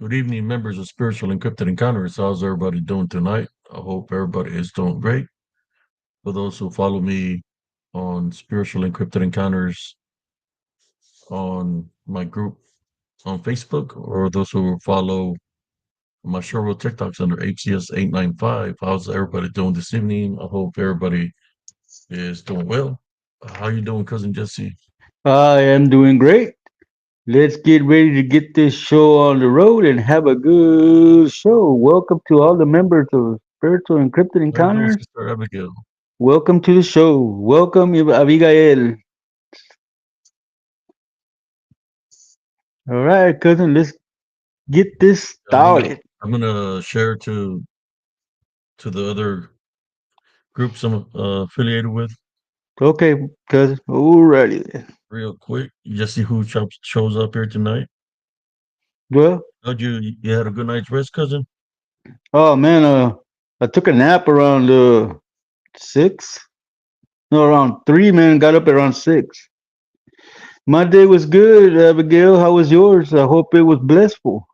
Good evening, members of Spiritual Encrypted Encounters. How's everybody doing tonight? I hope everybody is doing great. For those who follow me on Spiritual Encrypted Encounters on my group on Facebook, or those who follow my Sherwood TikToks under HCS895, how's everybody doing this evening? I hope everybody is doing well. How you doing, cousin Jesse? I am doing great. Let's get ready to get this show on the road and have a good show. Welcome to all the members of Spiritual Encrypted How you doing, Encounters. Sister Abigail? Welcome to the show. Welcome, Abigail. All right, cousin, let's get this I'm gonna started. I'm gonna share to the other groups I'm affiliated with Okay, cousin. Alrighty then. real quick. You just see who shows up here tonight. Well, How'd you had a good night's rest, cousin? oh man, I took a nap around 6. No, around 3, man. Got up around 6. My day was good, Abigail. How was yours? I hope it was blissful.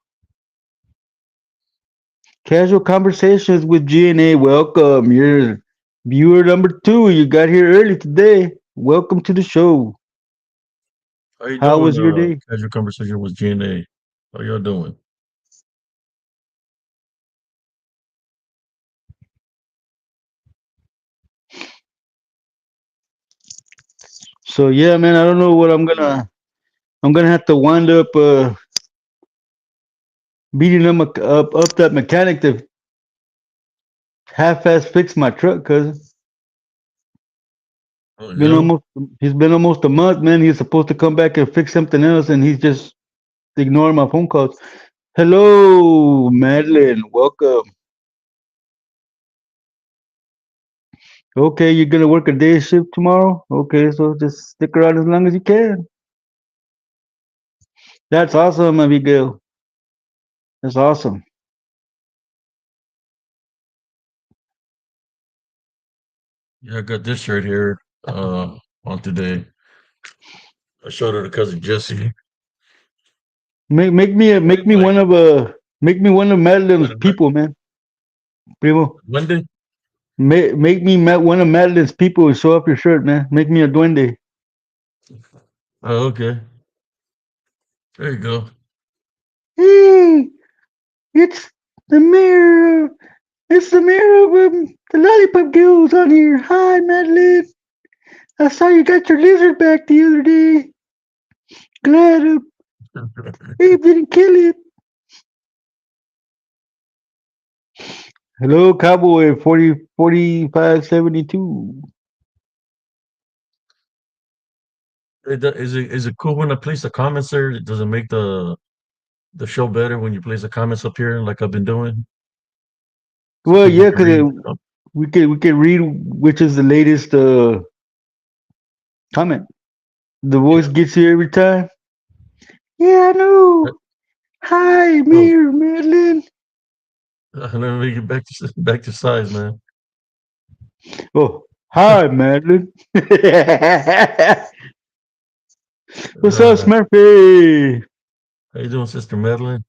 Casual Conversations with GNA. Welcome. You're viewer number 2. You got here early today. Welcome to the show. How you How doing? was your day? Casual conversation with GNA. How y'all doing? So yeah, man. I don't know what I'm gonna have to wind up beating up that mechanic to half-ass fix my truck, cause Oh been yeah. almost he's been almost a month, man. He's supposed to come back and fix something else, and he's just ignoring my phone calls. Hello, Madeline. Welcome. Okay, you're gonna work a day shift tomorrow? Okay, so just stick around as long as you can. That's awesome, Abigail. That's awesome. Yeah, I got this shirt here on today. I showed her to cousin Jesse. Make me Like make me one of Madeline's people, man. Primo. Monday. Make me one of Madeline's people and show up your shirt, man. Make me a duende. Oh, okay. There you go. Hey, it's the mirror. It's the mirror of the lollipop girls on here. Hi, Madeline. I saw you got your lizard back the other day. Glad Abe didn't kill it. Hello, Cowboy 40 45 72. Is it cool when I place the comments there? Does it make the show better when you place the comments up here like I've been doing, so Well, people yeah, can because read? we can read which is the latest comment. The voice Yeah. gets here every time. Yeah, I Uh, know. Hi, Oh, Mayor Madeline. let me get back to size, man. Oh, hi, Madeline. What's up, Uh, Smurfy? how you doing, Sister Madeline?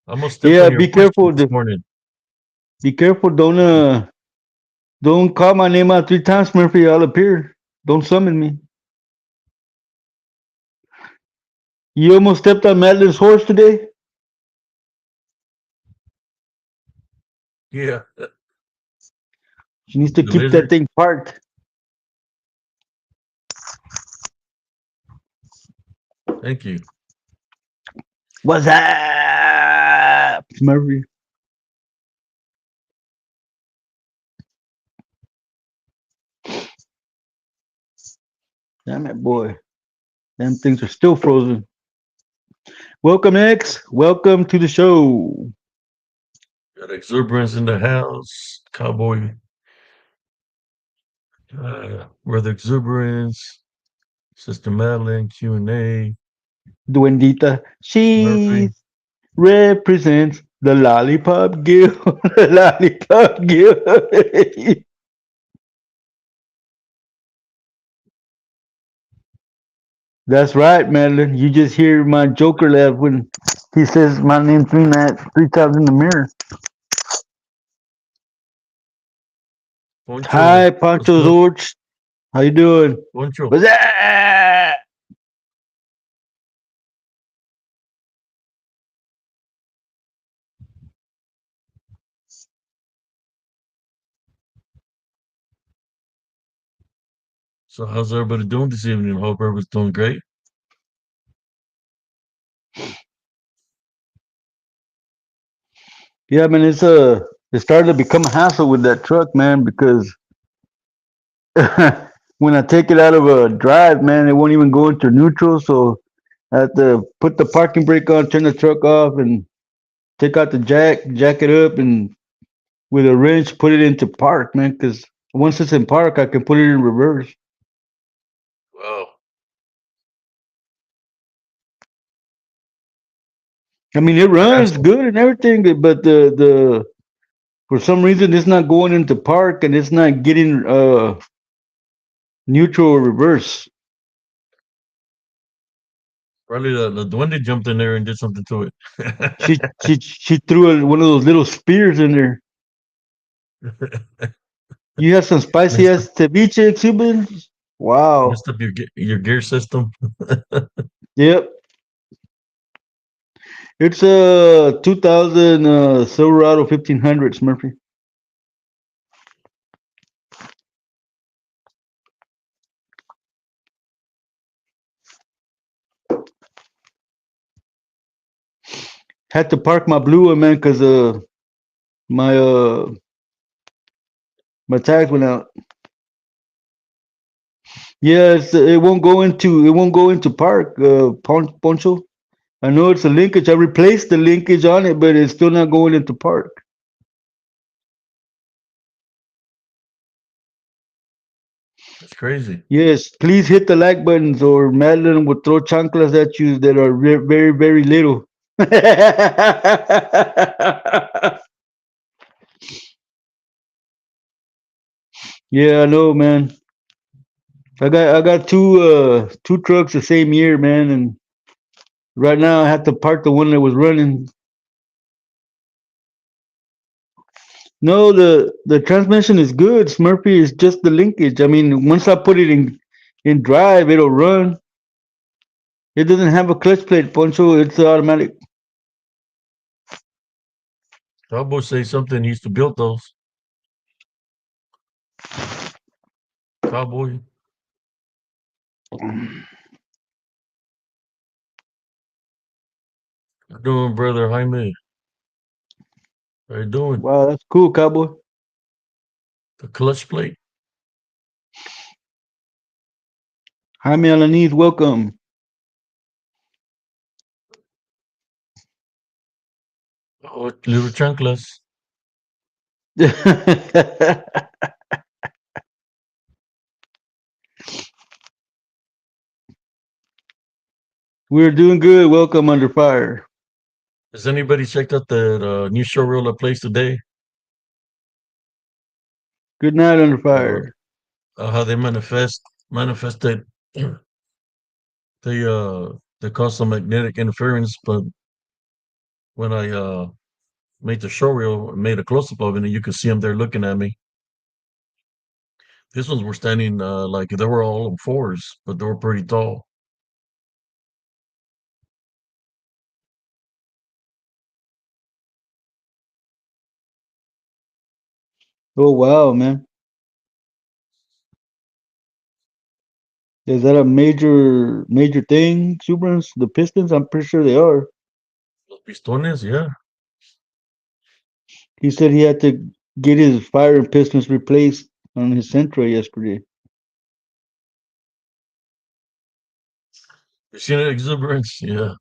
I almost stepped Yeah, on your voice this morning. be careful. Don't call my name out 3 times, Smurfy. I'll appear. Don't summon me. You almost stepped on Madeline's horse today. Yeah, She needs to the keep that lizard. thing parked. Thank you. What's up, Smurfy? Damn it, boy. Them things are still frozen. Welcome, X. Welcome to the show. Got exuberance in the house. Cowboy, brother exuberance. Sister Madeline, Q&A. Duendita. She Murphy. represents the Lollipop Guild. The Lollipop Guild. That's right, Madeline. You just hear my Joker laugh when he says my name three times in the mirror. Poncho, Hi, what's Pancho up? Zorch. How you doing? Poncho. What's that? So how's everybody doing this evening? Hope everybody's doing great. Yeah, man, it started to become a hassle with that truck, man, because when I take it out of a drive, man, it won't even go into neutral. So I have to put the parking brake on, turn the truck off, and take out the jack it up, and with a wrench put it into park, man. Because once it's in park, I can put it in reverse. Wow. I mean, it The runs hassle. good and everything, but the for some reason it's not going into park and it's not getting neutral or reverse. Probably the duende jumped in there and did something to She it. she she threw one of those little spears in there. You have some spicy messed up, ass ceviche exuberance. Wow. messed up your gear system. Yep. It's a 2000 Silverado 1500 Murphy. Had to park my blue one, man, because my my tags went out. Yes, it won't go into park, Poncho. I know it's a linkage. I replaced the linkage on it, but it's still not going into park. That's crazy. Yes, please hit the like buttons or Madeline will throw chanclas at you that are very, very little. Yeah, I know, man. I got two trucks the same year, man, and right now I have to park the one that was running. No, the transmission is good. Smurfy is just the linkage. I mean, once I put it in drive, it'll run. It doesn't have a clutch plate, Poncho. It's automatic. Cowboy say something he used to build those. Cowboy. How you doing, brother Jaime? How you doing? Wow, that's cool, cowboy. The clutch plate. Jaime Alanis, welcome. Oh, little chanclas. We're doing good. Welcome under fire. Has anybody checked out the new showreel that plays today? Good night under Uh, fire. how they manifested they caused some magnetic interference, but when I made the showreel, made a close up of it, and you could see them there looking at me. These ones were standing like they were all on fours, but they were pretty tall. Oh wow, man. Is that a major thing, Subrans? The Pistons? I'm pretty sure they are. Los pistones, yeah. He said he had to get his fire and pistons replaced on his Sentra yesterday. You seen it, exuberance? Yeah.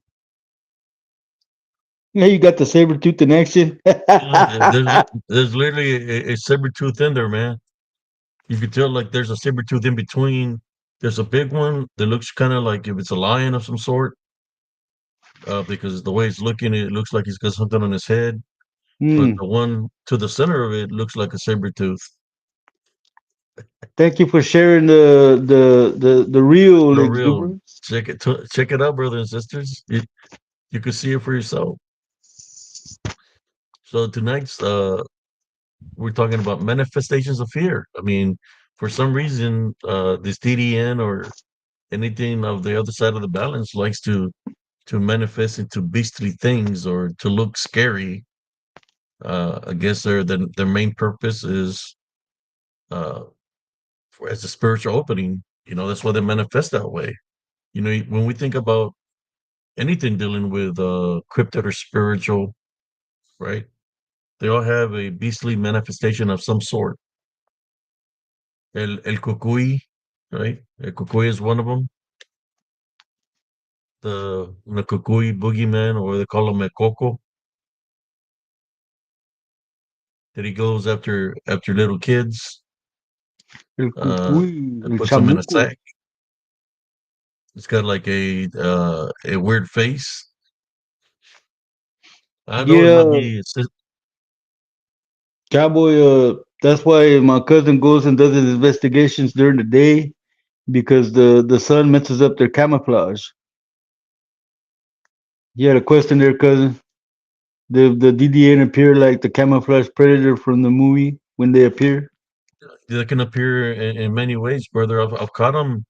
Yeah, you got the saber tooth connection. There's literally a saber tooth in there, man. You could tell like there's a saber tooth in between. There's a big one that looks kind of like if it's a lion of some sort, because the way it's looking, it looks like he's got something on his head. But Hmm. the one to the center of it looks like a saber tooth. Thank you for sharing the real For real. exuberance. Check it out, brothers and sisters. You can see it for yourself. So tonight's we're talking about manifestations of fear. I mean, for some reason, this DDN or anything of the other side of the balance likes to manifest into beastly things or to look scary. I guess their main purpose is uh, as a spiritual opening. You know, that's why they manifest that way. You know, when we think about anything dealing with cryptid or spiritual, right? They all have a beastly manifestation of some sort. El Cucuy, right? El Cucuy is one of them. The Cucuy boogeyman, or they call him a Coco, that he goes after little kids El uh, cucuy, and el puts them in a chamuco. sack. It's got like a weird face. I know it might Yeah, be. cowboy. That's why my cousin goes and does his investigations during the day because the sun messes up their camouflage. You had a question there, cousin. The DDN appear like the camouflage predator from the movie when they appear. They can appear in many ways, brother. I've caught them.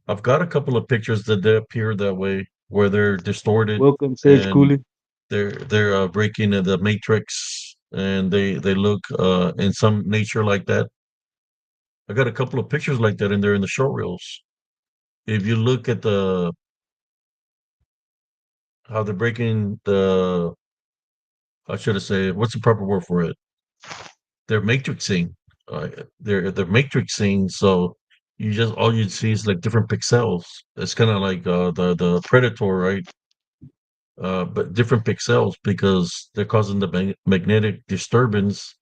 I've got a couple of pictures that they appear that way, where they're distorted Welcome, Sage and Cooley. they're breaking the matrix, and they look in some nature like that. I got a couple of pictures like that in there in the show reels. If you look at the how they're breaking the, I should have said, what's the proper word for it? They're matrixing. They're matrixing. So you just all you'd see is like different pixels. It's kind of like the predator, right? But different pixels because they're causing the magnetic disturbance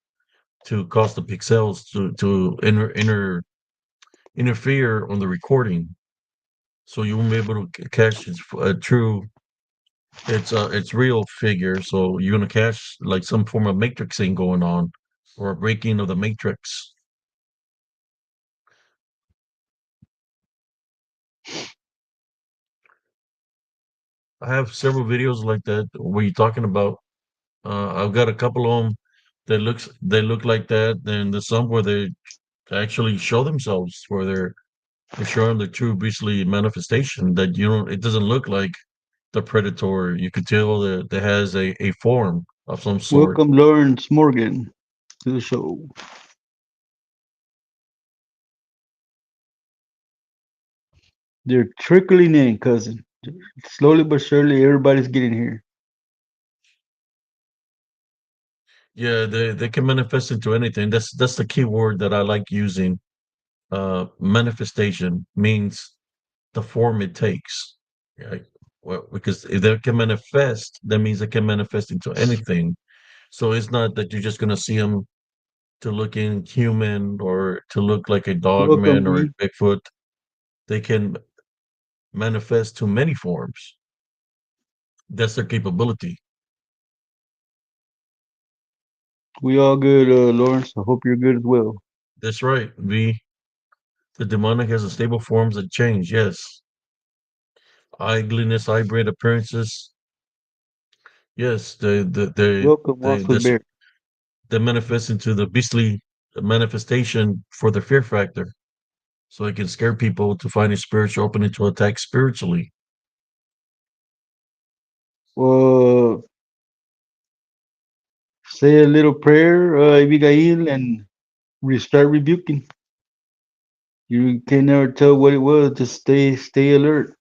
to cause the pixels to interfere on the recording, so you won't be able to catch a true it's real figure. So you're gonna catch like some form of matrixing going on or a breaking of the matrix. I have several videos like that where you're talking about. I've got a couple of them that they look like that. Then there's some where they actually show themselves, where they're showing the true beastly manifestation that you don't. It doesn't look like the predator. You could tell that it has a form of some sort. Welcome, Lawrence Morgan, to the show. They're trickling in, cousin. Slowly but surely, everybody's getting here. Yeah, they can manifest into anything. That's the key word that I like using. Manifestation means the form it takes. Right? Well, because if they can manifest, that means they can manifest into anything. So it's not that you're just gonna see them to look human or to look like a dog Welcome, man or a B. Bigfoot. They can manifest to many forms. That's their capability. We all good, Lawrence. I hope you're good as well. That's right. The demonic has a stable forms that change. Yes, ugliness, hybrid appearances. Yes, Welcome, Waffle this Bear. they manifest into the beastly manifestation for the fear factor, so it can scare people to find a spiritual opening to attack spiritually. Well, say a little prayer, Abigail, and start rebuking. You can never tell what it was. Just stay alert.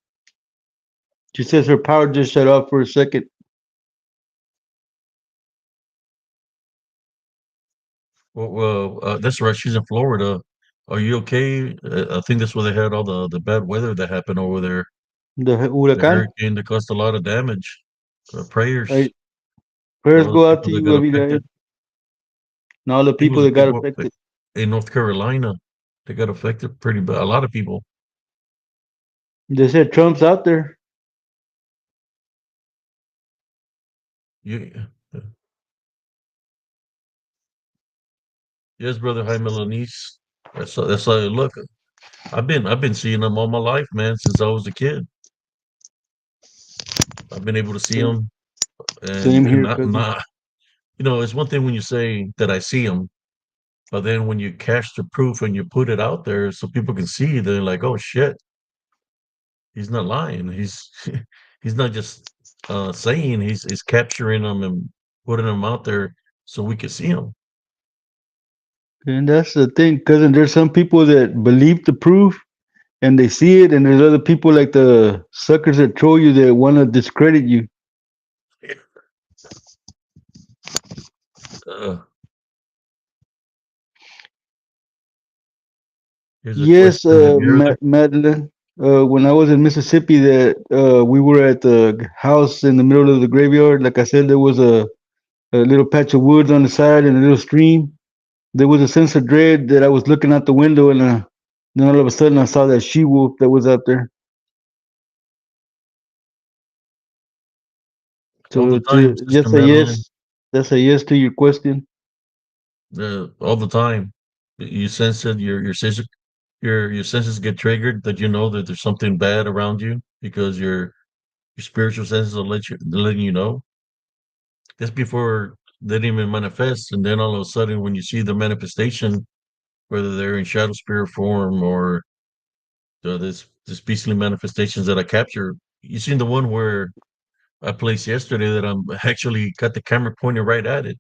She says her power just shut off for a second. That's right. She's in Florida. Are you okay? I think that's where they had all the bad weather that happened over there. The The huracán. hurricane that caused a lot of damage. Prayers Right. for Prayers those go out to people that you, got Abigail, affected. and all the It people was that got affected. in North Carolina. They got affected pretty bad. A lot of people. They said Trump's out there. You, yes, brother. Hi, Melanice. That's how it look. I've been seeing them all my life, man, since I was a kid. I've been able to see Same, them, same and here, cousin. not it's one thing when you say that I see them, but then when you cash the proof and you put it out there so people can see, they're like, oh shit, he's not lying. He's he's not just saying, he's capturing them and putting them out there so we can see them. And that's the thing, cousin. There's some people that believe the proof and they see it, and there's other people like the suckers that troll you that want to discredit you. Uh, Here's a Yes, question. Have you heard that? Madeline. When I was in Mississippi, that we were at the house in the middle of the graveyard. Like I said, there was a little patch of woods on the side and a little stream. There was a sense of dread that I was looking out the window, and then all of a sudden I saw that she wolf that was out there. All the So time, to Sister just say Madeline. yes, that's a yes to your question. All the time. You sense it. Your senses get triggered that you know that there's something bad around you because your spiritual senses are letting you know. That's before they didn't even manifest, and then all of a sudden, when you see the manifestation, whether they're in shadow spirit form or this beastly manifestations that I capture, you seen the one where I placed yesterday that I'm actually got the camera pointed right at it.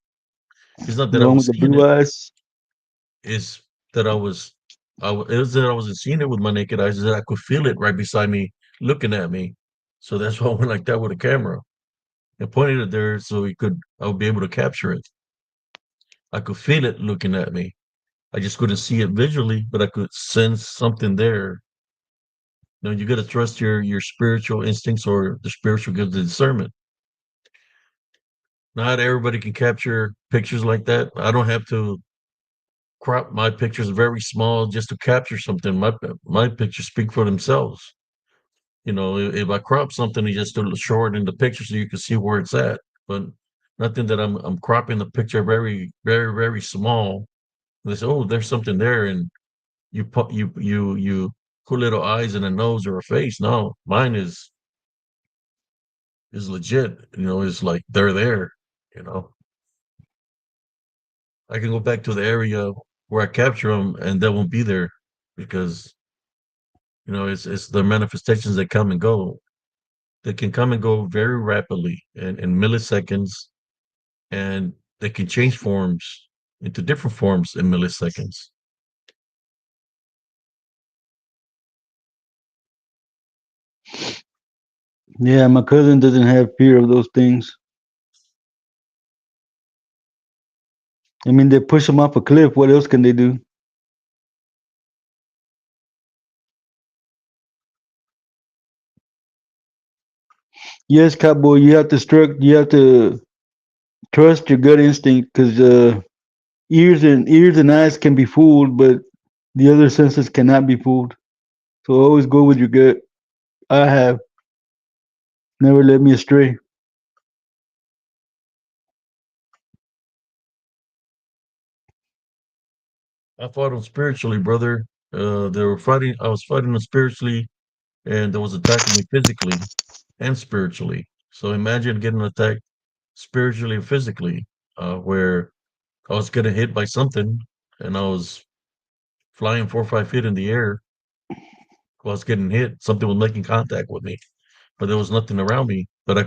It's not that The I one was with the seeing blue it; eyes. it's that it was that I wasn't seeing it with my naked eyes; is that I could feel it right beside me, looking at me. So that's why I went like that with a camera and pointed it there so I would be able to capture it. I could feel it looking at me. I just couldn't see it visually, but I could sense something there. You got to trust your spiritual instincts or the spiritual gift of discernment. Not everybody can capture pictures like that. I don't have to crop my pictures very small just to capture something. My pictures speak for themselves. If I crop something, you just to short in the picture so you can see where it's at. But nothing that I'm cropping the picture very, very, very small. They say, oh, there's something there, and you put little eyes and a nose or a face. No, mine is legit. It's like they're there. You know, I can go back to the area where I capture them, and they won't be there because it's the manifestations that come and go. They can come and go very rapidly in milliseconds, and they can change forms into different forms in milliseconds. Yeah, my cousin doesn't have fear of those things. I mean, they push him off a cliff. What else can they do? Yes, cowboy, you have to trust your gut instinct because ears and eyes can be fooled, but the other senses cannot be fooled. So always go with your gut. I have never led me astray. I fought them spiritually, brother. They were fighting. I was fighting them spiritually, and they was attacking me physically and spiritually. So imagine getting attacked spiritually and physically, where I was getting hit by something, and I was flying 4 or 5 feet in the air. I was getting hit. Something was making contact with me, but there was nothing around me. But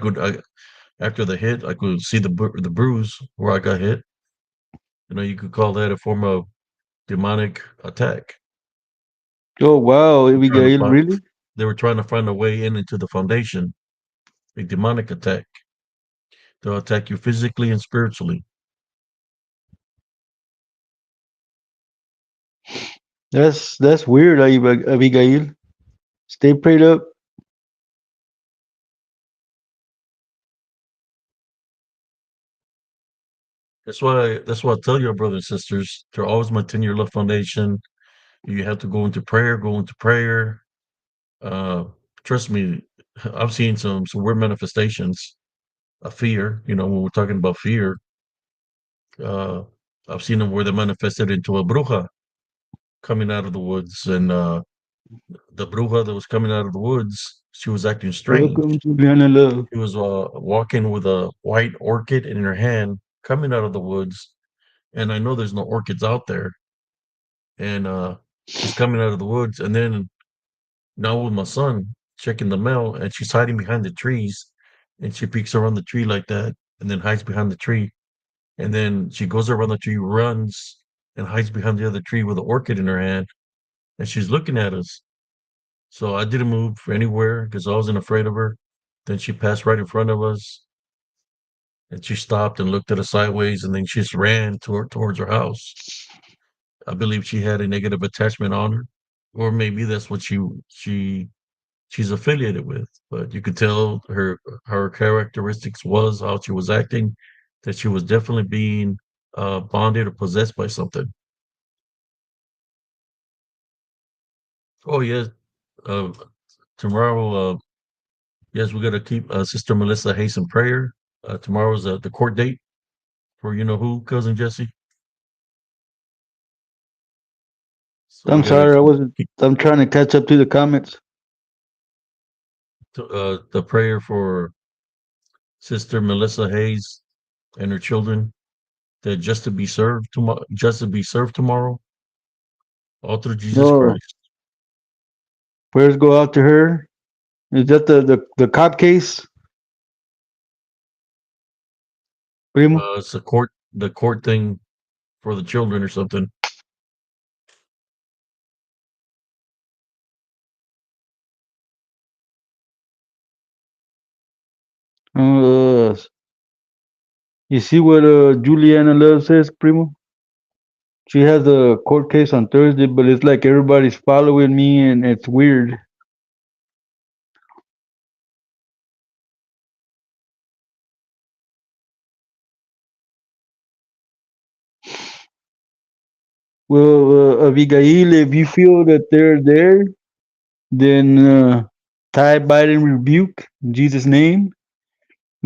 after the hit, I could see the bruise where I got hit. You could call that a form of demonic attack. Oh wow, They're trying to Abigail, find, really? they were trying to find a way in into the foundation. A demonic attack. They'll attack you physically and spiritually. That's weird, Abigail. Stay prayed up. That's why I tell your brothers and sisters to always maintain your love foundation. You have to go into prayer. Uh, Trust me, I've seen some weird manifestations of fear. When we're talking about fear, uh, I've seen them where they manifested into a bruja. coming out of the woods, and the bruja that was coming out of the woods, she was acting strange. Welcome, Juliana Love. She was walking with a white orchid in her hand, coming out of the woods, and I know there's no orchids out there, and she's coming out of the woods, and then now with my son checking the mail, and she's hiding behind the trees, and she peeks around the tree like that, and then hides behind the tree, and then she goes around the tree, runs, and hides behind the other tree with an orchid in her hand, and she's looking at us. So I didn't move anywhere because I wasn't afraid of her. Then she passed right in front of us, and she stopped and looked at us sideways, and then she just ran towards her house. I believe she had a negative attachment on her, or maybe that's what she's affiliated with. But you could tell her characteristics was how she was acting, that she was definitely being bonded or possessed by something. Oh yes, uh, tomorrow. Yes, we got to keep Sister Melissa Hayes in prayer. Tomorrow's the court date for you know who, cousin Jesse. So we I'm got to sorry, I wasn't. keep I'm trying to catch up to the comments. the prayer for Sister Melissa Hayes and her children, that just to be served tomorrow, all through Jesus No, Christ. prayers go out to her. Is that the cop case, Primo? It's the court thing for the children or something. Uh, you see what Juliana Love says, Primo? She has a court case on Thursday, but it's like everybody's following me, and it's weird. Well, Abigail, if you feel that they're there, then tie Biden rebuke in Jesus' name.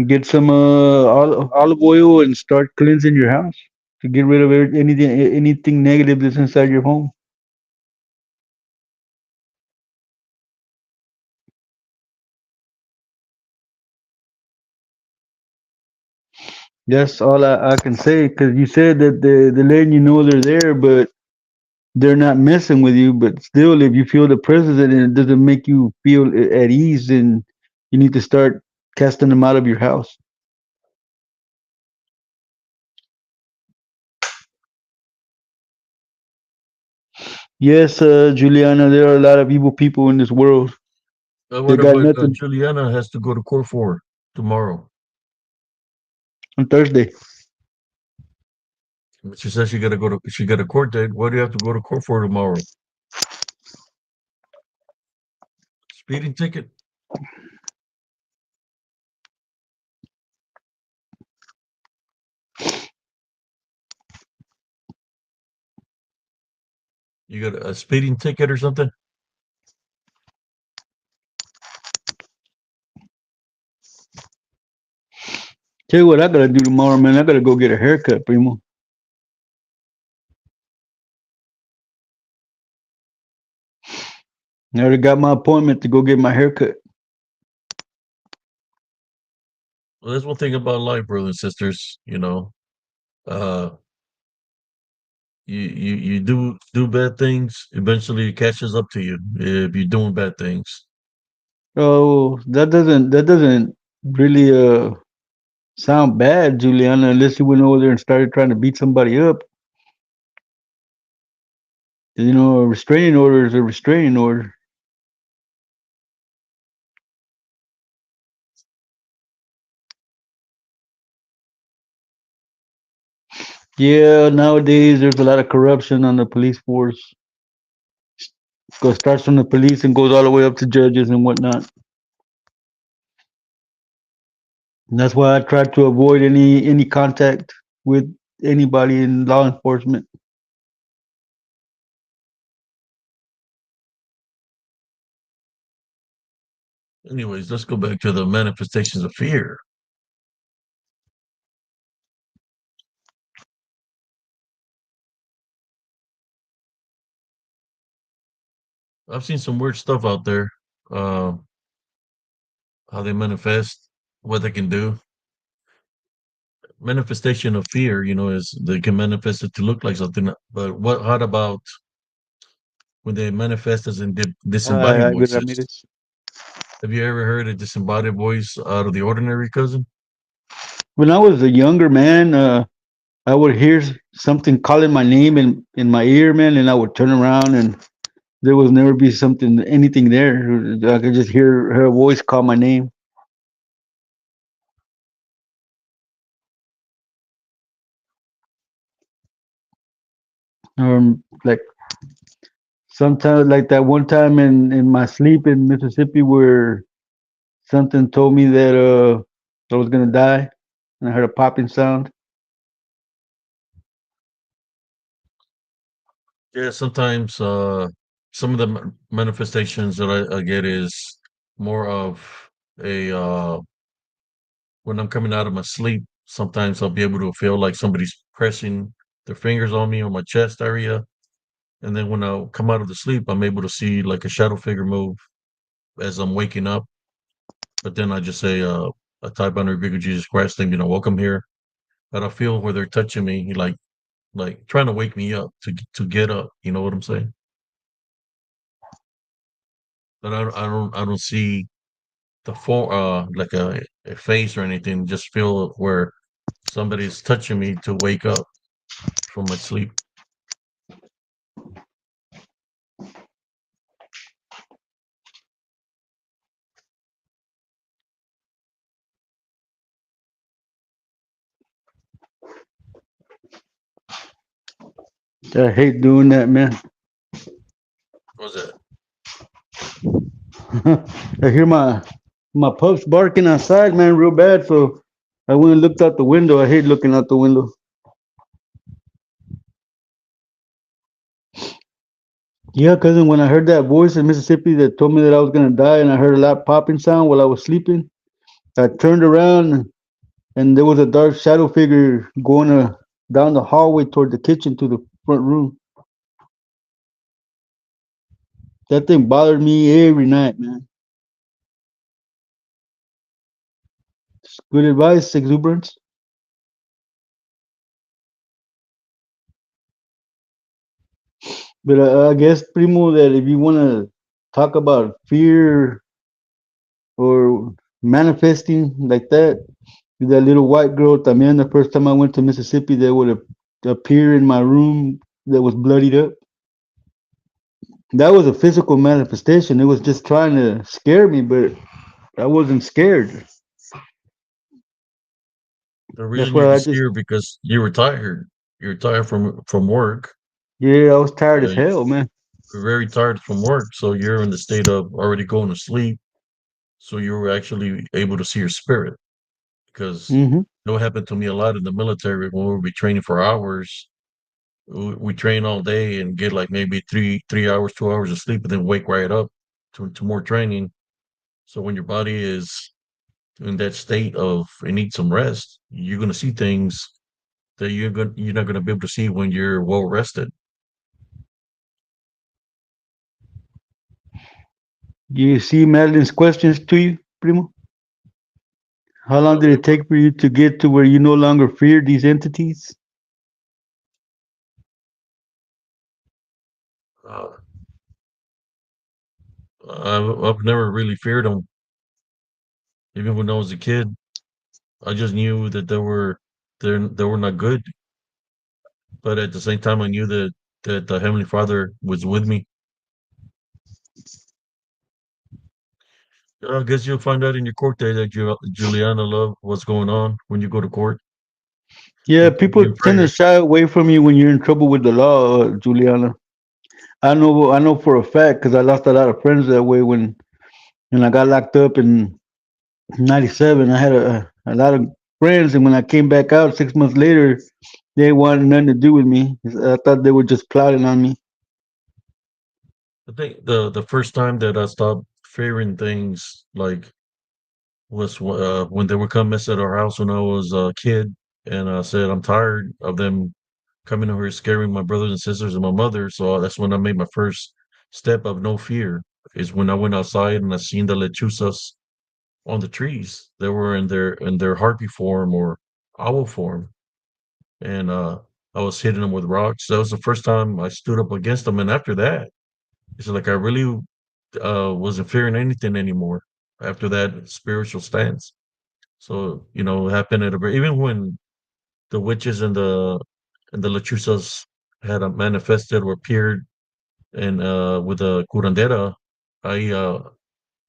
Get some olive oil and start cleansing your house to get rid of anything negative that's inside your home. That's all I can say because you said that they're letting you know they're there, but they're not messing with you. But still, if you feel the presence and it doesn't make you feel at ease, then you need to start casting them out of your house. Yes, Juliana, there are a lot of evil people in this world. They What got about nothing Juliana has to go to court for tomorrow? on Thursday. She says she got a court date. What do you have to go to court for tomorrow? Speeding ticket. You got a speeding ticket or something? Tell you what I gotta do tomorrow, man. I gotta go get a haircut, primo. I already got my appointment to go get my haircut. Well, that's one thing about life, brothers and sisters. Uh, you do bad things. Eventually, it catches up to you if you're doing bad things. Oh, that doesn't really sound bad, Juliana, unless you went over there and started trying to beat somebody up. You know, a restraining order is a restraining order. Yeah, nowadays there's a lot of corruption on the police force. Starts from the police and goes all the way up to judges and whatnot. And that's why I try to avoid any contact with anybody in law enforcement. Anyways, let's go back to the manifestations of fear. I've seen some weird stuff out there. Uh, how they manifest, what they can do. Manifestation of fear, is they can manifest it to look like something. But what? How about when they manifest as in Hi, disembodied hi, good voices? Ramirez. Have you ever heard a disembodied voice out of the ordinary, cousin? When I was a younger man, I would hear something calling my name in my ear, man, and I would turn around and there would never be anything there. I could just hear her voice call my name. Like sometimes, like that one time in my sleep in Mississippi, where something told me that I was gonna die, and I heard a popping sound. Yeah, sometimes some of the manifestations that I get is more of a when I'm coming out of my sleep. Sometimes I'll be able to feel like somebody's pressing their fingers on me on my chest area, and then when I come out of the sleep, I'm able to see like a shadow figure move as I'm waking up. But then I just say, I type on the bigger Jesus Christ name, welcome here. But I feel where they're touching me, like trying to wake me up to get up. You know what I'm saying? But I don't see the form like a face or anything. Just feel where somebody's touching me to wake up from my sleep. I hate doing that, man. What was that? I hear my pups barking outside, man, real bad. So I went and looked out the window. I hate looking out the window. Yeah, cousin, when I heard that voice in Mississippi that told me that I was gonna die, and I heard a loud popping sound while I was sleeping, I turned around and there was a dark shadow figure going down the hallway toward the kitchen to the front room. That thing bothered me every night, man. Good advice, exuberance. But I guess, Primo, that if you want to talk about fear or manifesting like that, that little white girl, también, the first time I went to Mississippi, that would appear in my room that was bloodied up. That was a physical manifestation. It was just trying to scare me, but I wasn't scared. The That's reason why you're I just, scared because you were tired. You're tired from work. yeah, I was tired as Uh, hell, man. you're very tired from work, so you're in the state of already going to sleep. So you were actually able to see your spirit because Hmm. what happened to me a lot in the military when we would be training for hours. We train all day and get like maybe three hours, 2 hours of sleep, and then wake right up to more training. So when your body is in that state of it needs some rest, you're gonna see things that you're not gonna be able to see when you're well rested. You see Madeline's questions to you, Primo? How long did it take for you to get to where you no longer fear these entities? Uh, I've never really feared them, even when I was a kid. I just knew that they were not good, but at the same time, I knew that the Heavenly Father was with me. I guess you'll find out in your court day that Juliana love what's going on when you go to court. Yeah, Keep me people in tend to prayer. shy away from you when you're in trouble with the law, Juliana. I know for a fact because I lost a lot of friends that way when I got locked up in '97. I had a lot of friends, and when I came back out 6 months later, they wanted nothing to do with me. I thought they were just plotting on me. I think the first time that I stopped fearing things like was when they would come mess at our house when I was a kid, and I said I'm tired of them coming over here scaring my brothers and sisters and my mother. So that's when I made my first step of no fear is when I went outside and I seen the lechuzas on the trees. They were in their harpy form or owl form, and I was hitting them with rocks. That was the first time I stood up against them, and after that, it's like I really wasn't fearing anything anymore after that spiritual stance. So it happened at a very even when the witches and the lechuzas had manifested or appeared and with the curandera, I uh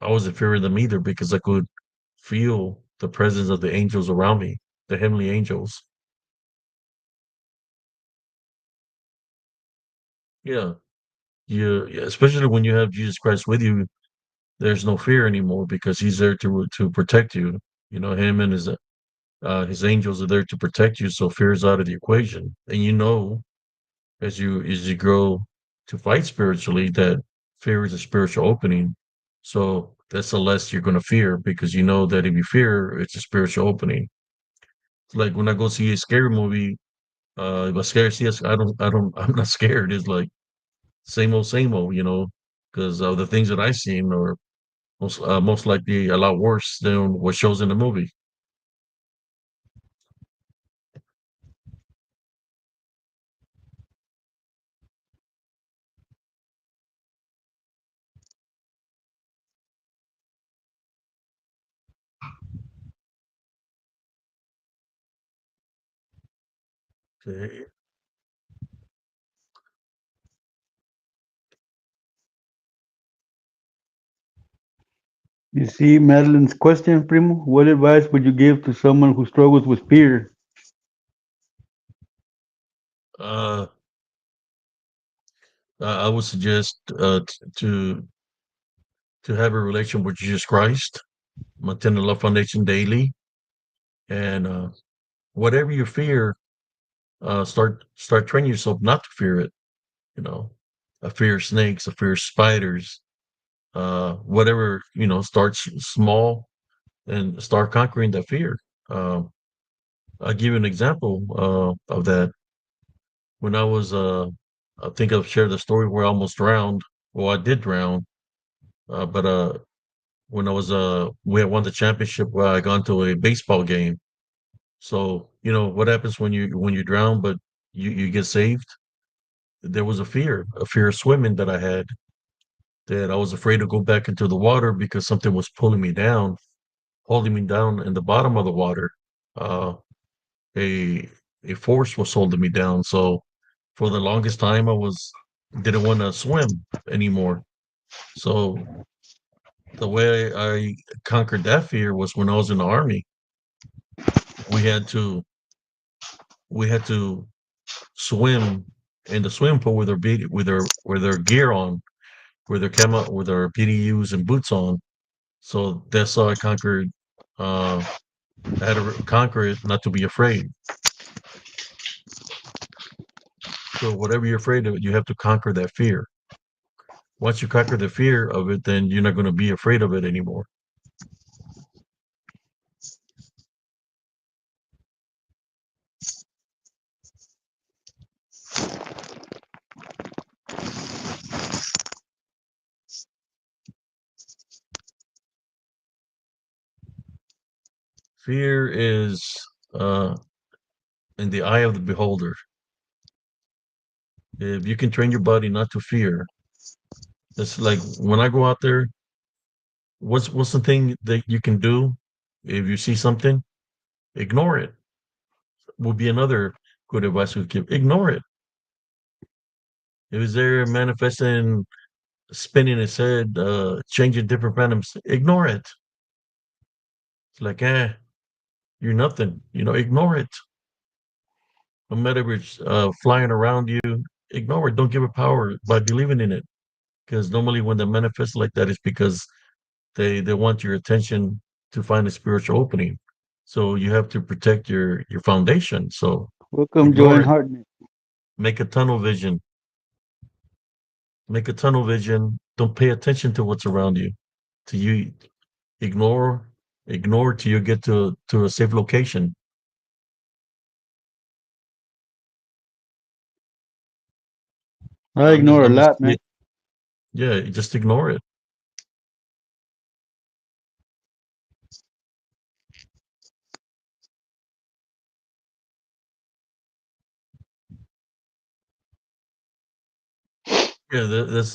I wasn't fearing them either because I could feel the presence of the angels around me, the heavenly angels. Yeah, yeah, especially when you have Jesus Christ with you, there's no fear anymore because He's there to protect you. Him and his angels are there to protect you, so fear is out of the equation. And as you grow to fight spiritually, that fear is a spiritual opening. So that's the less you're going to fear because you know that if you fear, it's a spiritual opening. It's like when I go see a scary movie, if I scare see us, I'm not scared. It's like same old, because the things that I seen are most likely a lot worse than what shows in the movie. Okay. You see Madeline's question, Primo? What advice would you give to someone who struggles with fear? Uh, I would suggest to have a relation with Jesus Christ, maintain the love foundation daily, and whatever you fear, start training yourself not to fear it. You know, I fear snakes, I fear spiders, whatever. Start small and start conquering that fear. Um, I'll give you an example of that. When I think I've shared the story where I almost drowned. Well, I did drown, but when we had won the championship, where I gone to a baseball game. So what happens when you drown, but you get saved. There was a fear of swimming that I had. That I was afraid to go back into the water because something was pulling me down, holding me down in the bottom of the water. Uh, a a force was holding me down. So for the longest time, I was didn't want to swim anymore. So the way I conquered that fear was when I was in the army. We had to we had to swim in the swimming pool with with their gear on, with their PDUs and boots on. So that's how I conquered. Uh, I had to conquer it, not to be afraid. So whatever you're afraid of, you have to conquer that fear. Once you conquer the fear of it, then you're not going to be afraid of it anymore. Fear is uh, in the eye of the beholder. If you can train your body not to fear, it's like when I go out there. What's the thing that you can do if you see something? Ignore it. Would be another good advice we give. Ignore it. If it's there manifesting, spinning its head, changing different randoms, ignore it. It's like, you're nothing. Ignore it. No matter if it's flying around you, ignore it. Don't give it power by believing in it. Because normally when they manifest like that, it's because they want your attention to find a spiritual opening. So you have to protect your foundation. So Welcome, ignore Joanne it. Hartnett. Make a tunnel vision. Make a tunnel vision. Don't pay attention to what's around you. To you ignore ignore till you get to a safe location. I ignore a I'm just lot, man. Yeah, you just ignore it. Yeah, that's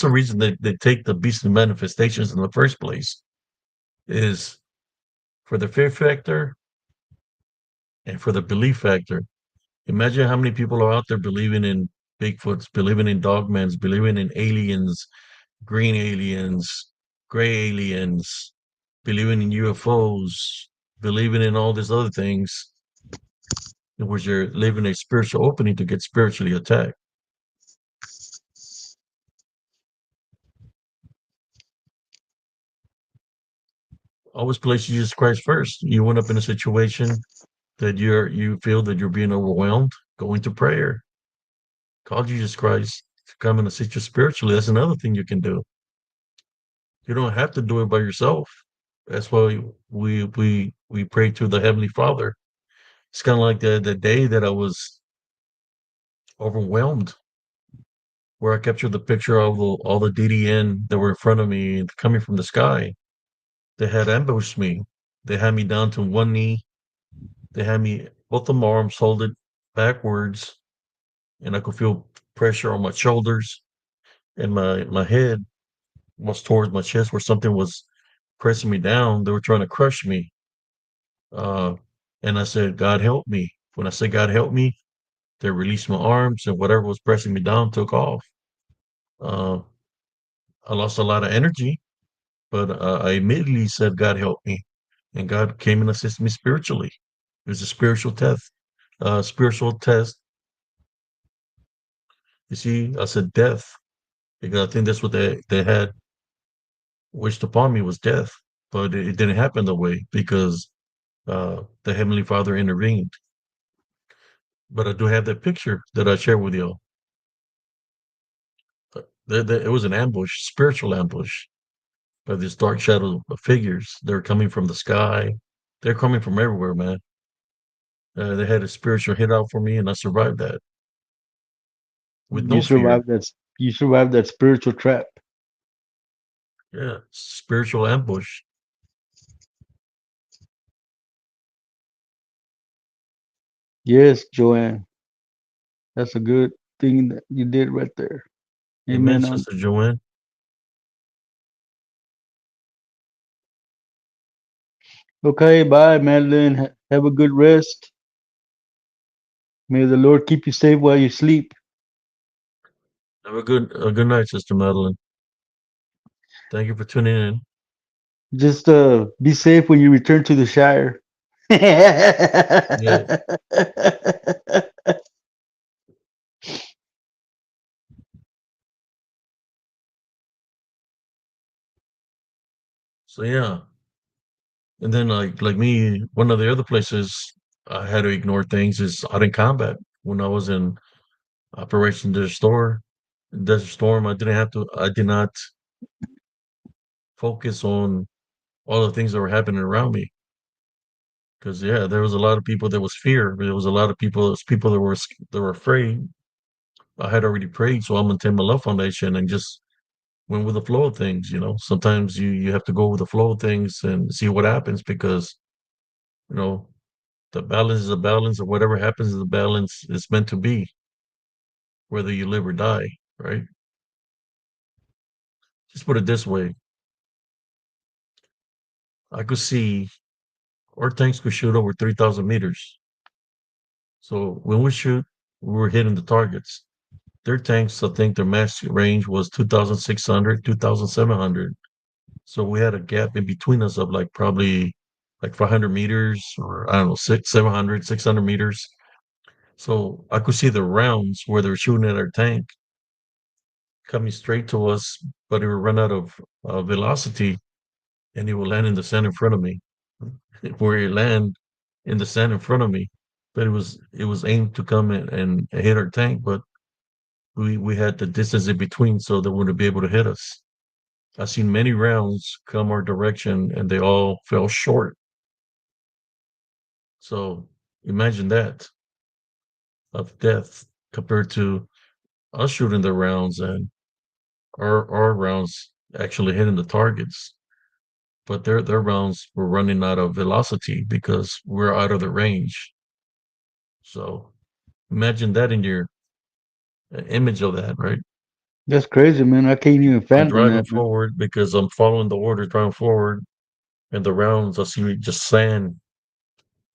the reason they take the beastly manifestations in the first place is for the fear factor and for the belief factor. Imagine how many people are out there believing in Bigfoots, believing in dogmans, believing in aliens, green aliens, gray aliens, believing in UFOs, believing in all these other things, in which you're living a spiritual opening to get spiritually attacked. Always place Jesus Christ first. You went up in a situation that you feel that you're being overwhelmed, go into prayer. Call Jesus Christ to come and assist you spiritually. That's another thing you can do. You don't have to do it by yourself. That's why we pray to the Heavenly Father. It's kind of like the day that I was overwhelmed, where I captured the picture of all the DDN that were in front of me coming from the sky. They had ambushed me. They had me down to one knee. They had me both of my arms folded backwards, and I could feel pressure on my shoulders, and my head was towards my chest, where something was pressing me down. They were trying to crush me. Uh, and I said, God help me. When I said God help me, they released my arms, and whatever was pressing me down took off. Uh, I lost a lot of energy, but I immediately said, God help me. And God came and assisted me spiritually. It was a spiritual test. You see, I said death because I think that's what they had wished upon me was death, but it didn't happen that way because the Heavenly Father intervened. But I do have that picture that I shared with you. It was an ambush, spiritual ambush, by these dark shadow figures. They're coming from the sky. They're coming from everywhere, man. They had a spiritual hit out for me, and I survived that with You no fear. survived that. You survived that spiritual trap. Yeah, spiritual ambush. Yes, Joanne. That's a good thing that you did right there. Amen, Amen. Sister Joanne. Okay, bye, Madeline. Have a good rest. May the Lord keep you safe while you sleep. Have a good night, Sister Madeline. Thank you for tuning in. Just be safe when you return to the Shire. Yeah. So yeah, and then like me, one of the other places I had to ignore things is out in combat. When I was in Operation Desert Storm, I did not focus on all the things that were happening around me. Because yeah, there was a lot of people that was fear. There was a lot of people that were afraid. I had already prayed, so I'm gonna take my love foundation and just went with the flow of things. Sometimes you have to go with the flow of things and see what happens because you know the balance is a balance, and whatever happens is a balance is meant to be, whether you live or die, right? Just put it this way: I could see our tanks could shoot over 3,000 meters. So when we shoot, we were hitting the targets. Their tanks, I think their max range was 2,600, 2,700. So we had a gap in between us of like probably like 500 meters or I don't know, 700, 600 meters. So I could see the rounds where they were shooting at our tank coming straight to us, but it would run out of velocity and it would land in the sand in front of me. Where it land in the sand in front of me, but it was aimed to come in and hit our tank, but we had the distance in between, so they wouldn't be able to hit us. I've seen many rounds come our direction, and they all fell short. So imagine that of death compared to us shooting the rounds, and our rounds actually hitting the targets, but their rounds were running out of velocity because we're out of the range. So imagine that in your image of that, right? That's crazy, man. I can't even I'm fathom driving that, man. forward because I'm following the order, driving forward, and the rounds I see just sand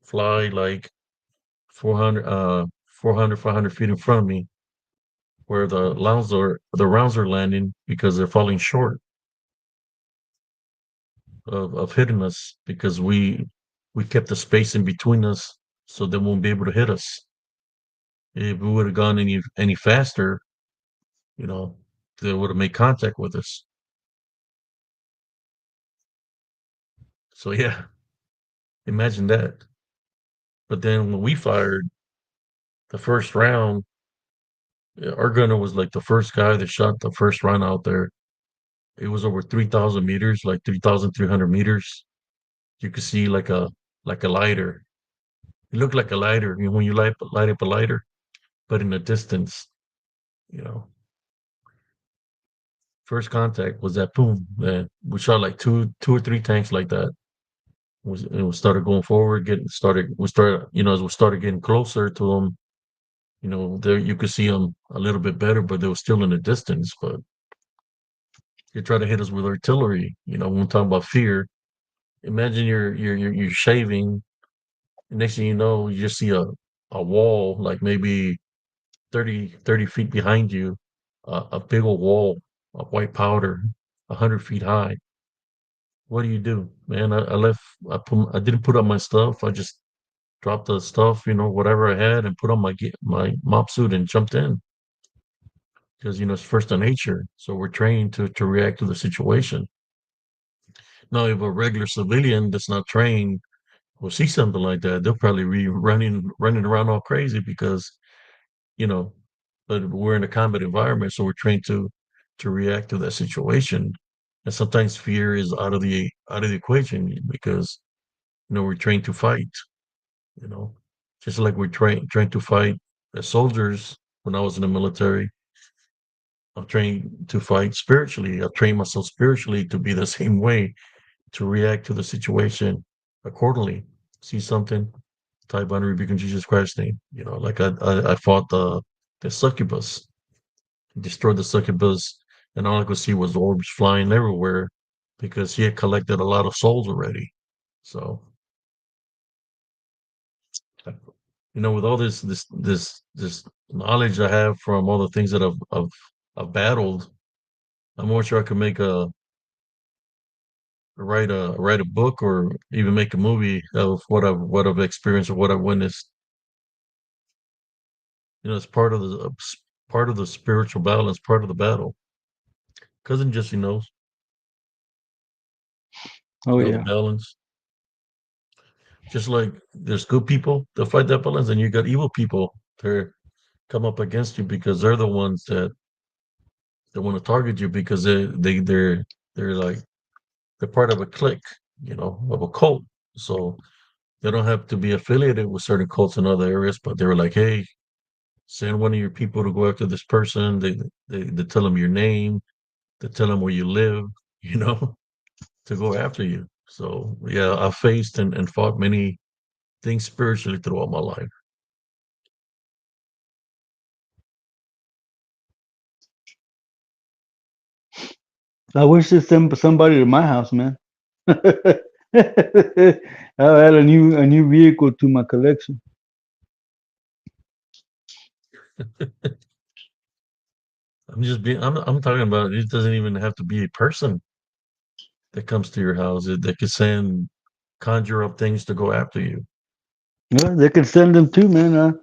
fly like 400, 500 feet in front of me, where the rounds are landing because they're falling short of hitting us because we kept the space in between us so they won't be able to hit us. If we would have gone any faster, you know, they would have made contact with us. So yeah, imagine that. But then when we fired the first round, our gunner was like the first guy that shot the first round out there. It was over 3,000 meters, like 3,300 meters. You could see like a lighter. It looked like a lighter, when you light up a lighter, but in the distance, you know. First contact was that boom, man. We shot like two or three tanks like that. We started going forward, as we started getting closer to them, there you could see them a little bit better, but they were still in the distance. But they try to hit us with artillery. When we talk about fear, imagine you're shaving, and next thing you know, you just see a wall, like maybe 30 feet behind you, a big old wall of white powder, 100 feet high. What do you do, man? I left. I didn't put up my stuff. I just dropped the stuff, whatever I had, and put on my mop suit and jumped in because it's first in nature. So we're trained to react to the situation. Now, if a regular civilian that's not trained will see something like that, they'll probably be running around all crazy because you know. But we're in a combat environment, so we're trained to react to that situation. And sometimes fear is out of the equation because we're trained to fight. You know, just like we're trained to fight as soldiers. When I was in the military, I'm trained to fight spiritually. I trained myself spiritually to be the same way, to react to the situation accordingly. See something, type on rebuke in Jesus Christ's name. Like I fought the succubus, destroyed the succubus, and all I could see was orbs flying everywhere because he had collected a lot of souls already. So, with all this knowledge I have from all the things that I've battled, I'm more sure I could make write a book or even make a movie of what I've experienced or what I've witnessed. It's part of the spiritual battle. It's part of the battle. Cousin Jesse knows. Oh The yeah. balance. Just like there's good people that fight that balance, and you got evil people that come up against you because they're the ones that want to target you because they're like they're part of a clique, of a cult. So they don't have to be affiliated with certain cults in other areas, but they were like, hey, send one of your people to go after this person. They tell them your name, they tell them where you live, you know, to go after you. So yeah, I faced and fought many things spiritually throughout my life. I wish there's somebody to my house, man. I'll add a new vehicle to my collection. I'm talking about it doesn't even have to be a person that comes to your house. They could conjure up things to go after you. Yeah, they can send them too, man.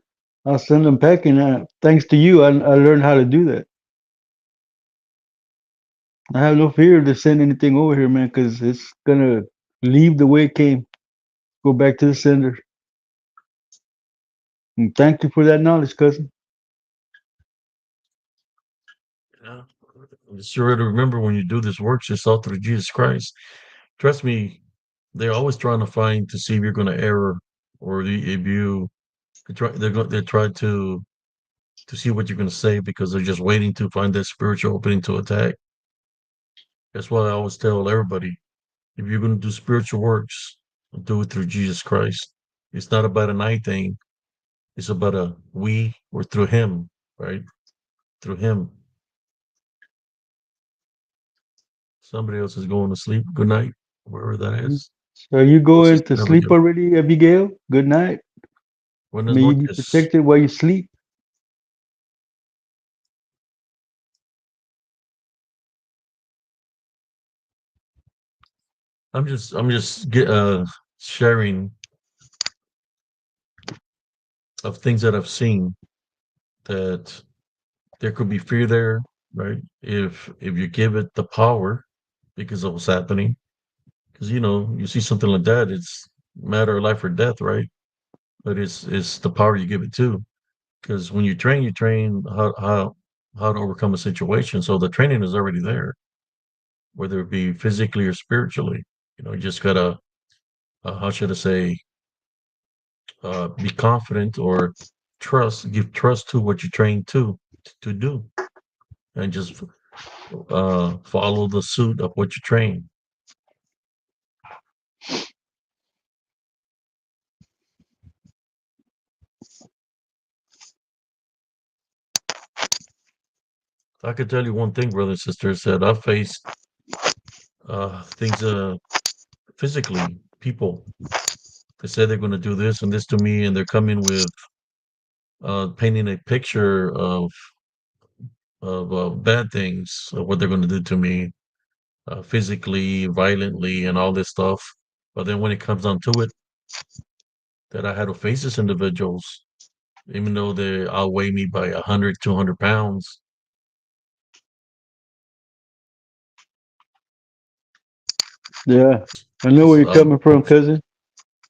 I'll send them packing. Thanks to you, I learned how to do that. I have no fear to send anything over here, man, because it's gonna leave the way it came. Go back to the sender. And thank you for that knowledge, cousin. Yeah. Just sure to remember when you do this work, just all through Jesus Christ. Trust me, they're always trying to find to see if you're going to error or if you they try to see what you're going to say because they're just waiting to find that spiritual opening to attack. That's why I always tell everybody, if you're going to do spiritual works, do it through Jesus Christ. It's not about an I thing. It's about a we or through Him, right? Through Him. Somebody else is going to sleep. Good night, wherever that Mhm. is. So you Oh, going Sister to sleep Abigail. already, Abigail? Good night. Buenas May you be noches. protected while you sleep. I'm just sharing of things that I've seen that there could be fear there, right? If you give it the power because of what's happening, because you see something like that, it's matter of life or death, right? But it's the power you give it to. Because when you train how to overcome a situation. So the training is already there, whether it be physically or spiritually. You just gotta how should I say be confident or give trust to what you train to do, and just follow the suit of what you train. I could tell you one thing, brother and sister, said I faced things physically, people they say they're going to do this and this to me, and they're coming with painting a picture of bad things, of what they're going to do to me, physically, violently, and all this stuff. But then when it comes down to it, that I had to face these individuals, even though they outweigh me by 100, 200 pounds. Yeah. I know where Because you're coming from, cousin.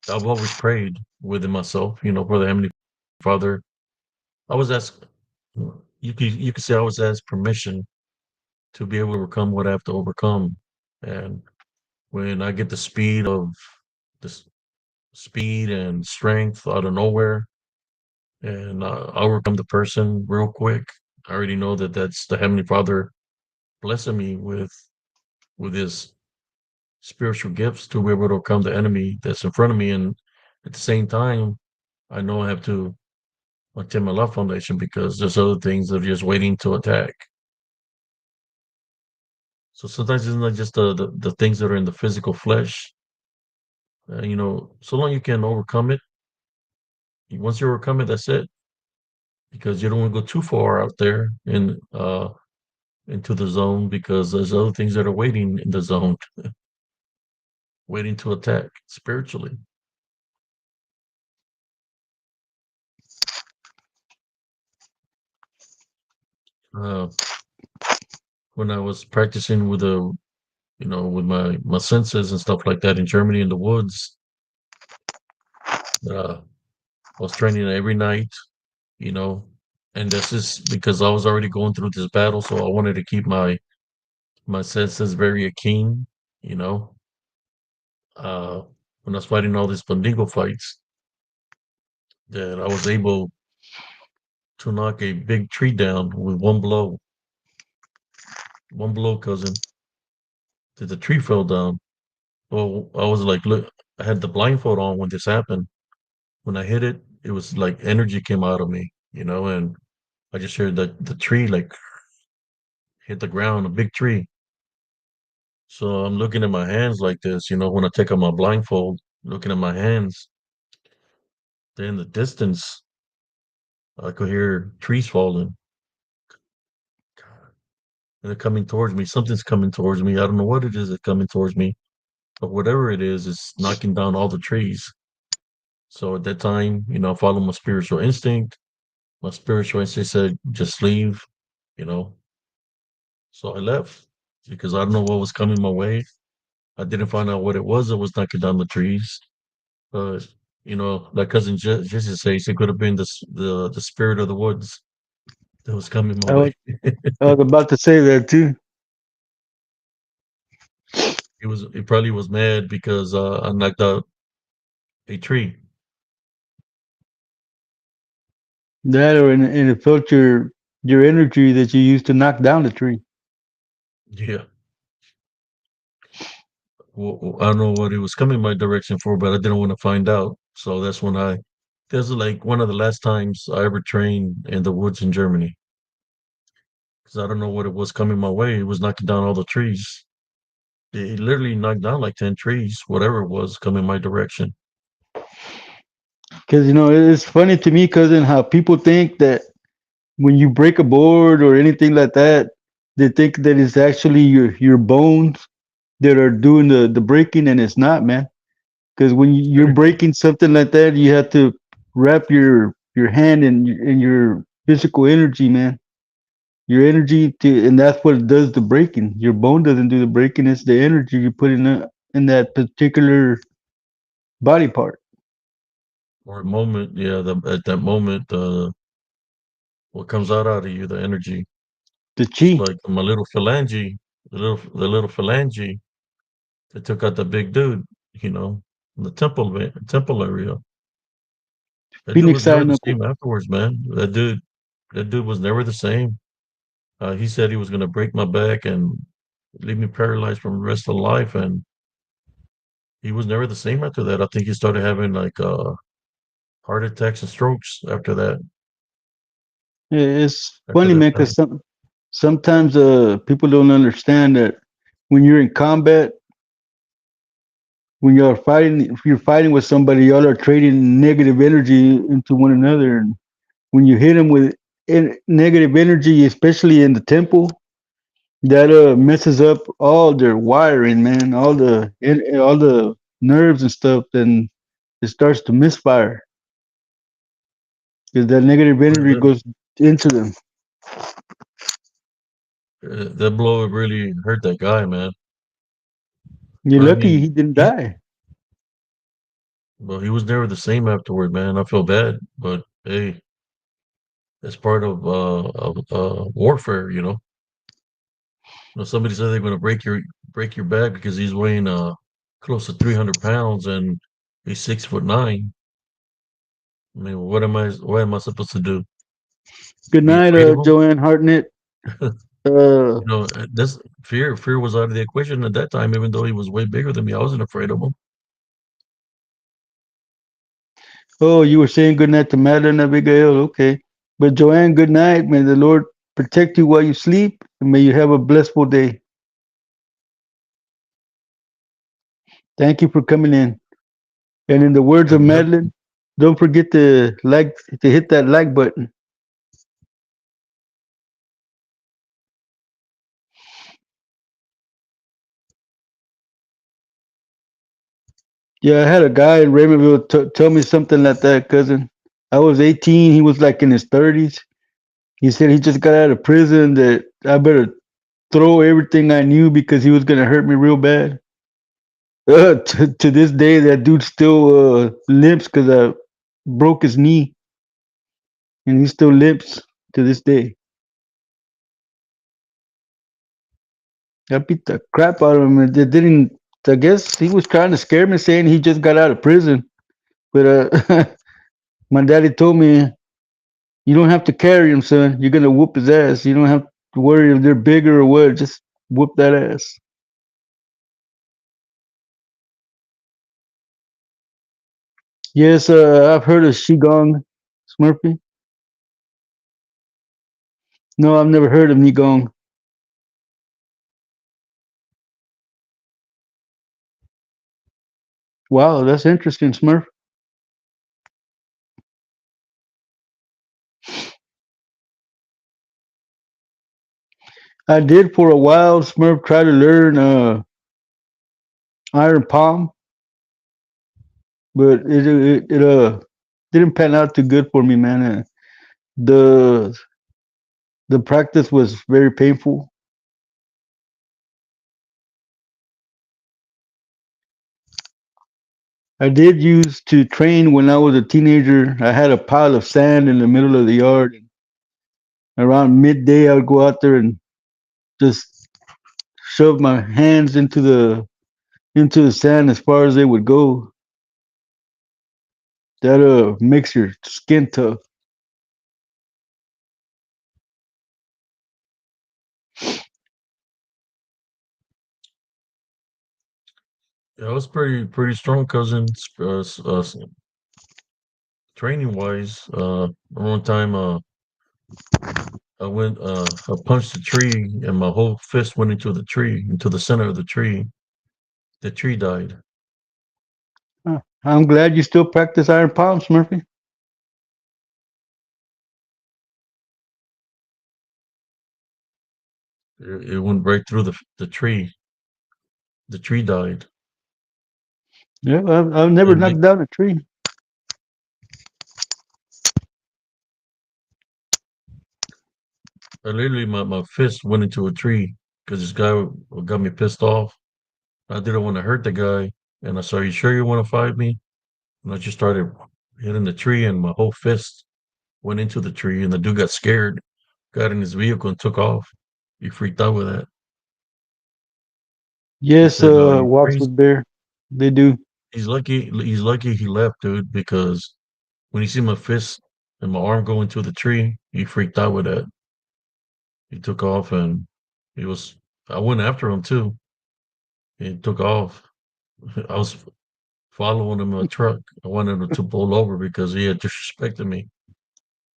I've always prayed within myself, for the Heavenly Father. I was asked, you could say I was asked permission to be able to overcome what I have to overcome. And when I get the speed and strength out of nowhere, and I overcome the person real quick, I already know that that's the Heavenly Father blessing me with His spiritual gifts to be able to overcome the enemy that's in front of me. And at the same time, I know I have to attend my love foundation because there's other things that are just waiting to attack. So sometimes it's not just the things that are in the physical flesh. So long you can overcome it. Once you overcome it, that's it. Because you don't want to go too far out there into the zone, because there's other things that are waiting in the zone, waiting to attack spiritually. Uh, when I was practicing with my senses and stuff like that in Germany in the woods, I was training every night, you know, and this is because I was already going through this battle, so I wanted to keep my senses very keen, you know. When I was fighting all these Bandigo fights, that I was able to knock a big tree down with one blow, cousin. That the tree fell down. Well, I was like, look, I had the blindfold on when this happened. When I hit it, it was like energy came out of me, and I just heard the tree like hit the ground, a big tree. So I'm looking at my hands like this, when I take off my blindfold, looking at my hands. Then in the distance, I could hear trees falling. And they're coming towards me. Something's coming towards me. I don't know what it is that's coming towards me, but whatever it is, it's knocking down all the trees. So at that time, I followed my spiritual instinct. My spiritual instinct said, just leave, you know. So I left because I don't know what was coming my way. I didn't find out what it was that was knocking down the trees. But like cousin Jesse says, it could have been the spirit of the woods that was coming my I was way. I was about to say that too. It probably was mad because I knocked out a tree. That or and it felt your energy that you used to knock down the tree. Yeah. I don't know what he was coming my direction for, but I didn't want to find out. So that's when this is like one of the last times I ever trained in the woods in Germany. Because I don't know what it was coming my way. It was knocking down all the trees. It literally knocked down like 10 trees, whatever it was coming my direction. Because it's funny to me, cousin, how people think that when you break a board or anything like that, they think that it's actually your bones that are doing the breaking, and it's not, man. Because when you're Very true. breaking something like that, you have to wrap your hand in your physical energy, man. Your energy to, and that's what does the breaking. Your bone doesn't do the breaking; it's the energy you put in that particular body part, Or a moment, yeah, at that moment, what comes out of you, the energy. the It's chi. like my little phalange, the little phalange that took out the big dude, you know, in the temple area. That dude was Phoenix never the sign. same afterwards, man. That dude was never the same. He said he was gonna break my back and leave me paralyzed from the rest of life, and he was never the same after that. I think he started having like heart attacks and strokes after that. It's After funny, that man, time. because sometimes people don't understand that when you're in combat, when you're fighting, if you're fighting with somebody, y'all are trading negative energy into one another, and when you hit them with negative energy, especially in the temple, that messes up all their wiring, man, all the nerves and stuff, then it starts to misfire because that negative energy That, goes into them. that blow really hurt that guy, man. You're But I lucky mean, he didn't die. he was never the same afterward, man. I feel bad, but hey, that's part of warfare, you know. Somebody said they're going to break your back because he's weighing close to 300 pounds and he's 6'9". I mean, what am I supposed to do? Good Be night, afraid of him? Joanne Hartnett. Uh, This fear was out of the equation at that time, even though he was way bigger than me. I wasn't afraid of him. oh, you were saying good night to Madeline Abigail. Okay. But Joanne, good night. May the Lord protect you while you sleep, and may you have a blissful day. Thank you for coming in. And in the words of Yep, yep. Madeline, don't forget to hit that like button. Yeah, I had a guy in Raymondville tell me something like that, cousin. I was 18. He was like in his 30s. He said he just got out of prison, that I better throw everything I knew because he was going to hurt me real bad. To this day, that dude still limps because I broke his knee, and he still limps to this day. I beat the crap out of him, and it didn't. I guess he was trying to scare me, saying he just got out of prison. But my daddy told me, you don't have to carry him, son. You're gonna whoop his ass. You don't have to worry if they're bigger or what. Just whoop that ass. Yes, I've heard of Qigong, Smurfy. No, I've never heard of Nigong. Wow, that's interesting, Smurf. I did for a while, Smurf, try to learn Iron Palm, but it didn't pan out too good for me, man. The the practice was very painful. I did use to train when I was a teenager. I had a pile of sand in the middle of the yard. Around midday, I would go out there and just shove my hands into the sand as far as they would go. That makes your skin tough. Yeah, I was pretty strong, cousin. Training wise, one time, I punched a tree, and my whole fist went into the tree, into the center of the tree. The tree died. Huh. I'm glad you still practice iron palms, Murphy. It went right through the tree. The tree died. Yeah, I've never And like, knocked down a tree. literally, my fist went into a tree because this guy got me pissed off. I didn't want to hurt the guy, and I said, "Are you sure you want to fight me?" And I just started hitting the tree, and my whole fist went into the tree, and the dude got scared, got in his vehicle, and took off. He freaked out with that. He Yes, said, "You walks crazy?" with bear. They do. He's lucky. He's lucky he left, dude, because when he see my fist and my arm go into the tree, he freaked out with that. He took off, and he was. I went after him too. He took off. I was following him in a truck. I wanted him to pull over because he had disrespected me.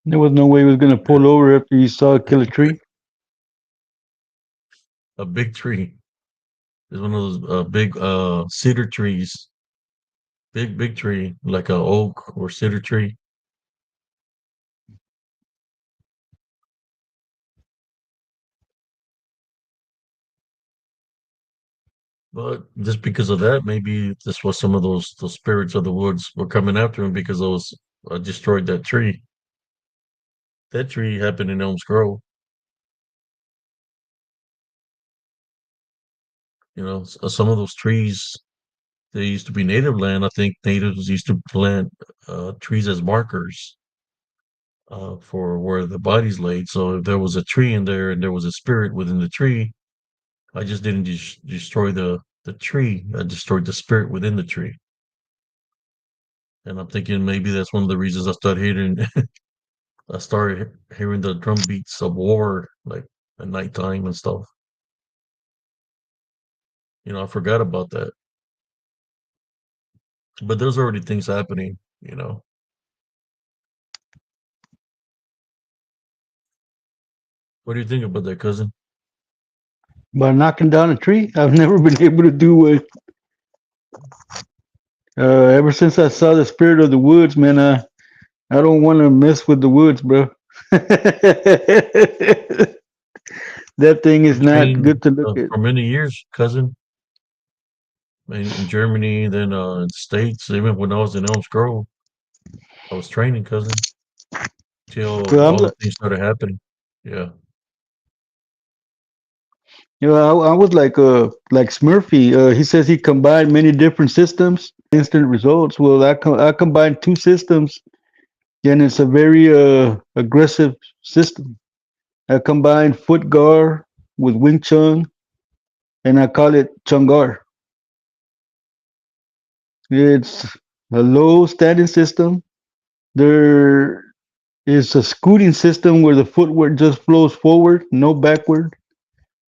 There was no way he was gonna pull over after you saw it kill a tree. A big tree. It's one of those big cedar trees. Big tree, like a oak or cedar tree. But just because of that, maybe this was some of those spirits of the woods were coming after him because I destroyed that tree. That tree happened in Elms Grove. You know, some of those trees, they used to be native land. I think natives used to plant trees as markers for where the body's laid. So if there was a tree in there and there was a spirit within the tree, I just didn't destroy the tree. I destroyed the spirit within the tree. And I'm thinking maybe that's one of the reasons I started hearing the drum beats of war like at nighttime and stuff. You know, I forgot about that. But there's already things happening, you know. What do you think about that, cousin? By knocking down a tree, I've never been able to do it. Ever since I saw the spirit of the woods, man, I don't want to mess with the woods, bro. That thing is You not trained good to look at. for many years, cousin, in Germany, then in the States, even when I was in Elms Grove, I was training, cousin, till Well, all the things started happening. Yeah. I was like Smurfy. He says he combined many different systems, instant results. Well, I combined two systems, and it's a very aggressive system. I combined Foot Gar with Wing Chun, and I call it Chungar. It's a low standing system. There is a scooting system where the footwork just flows forward, no backward.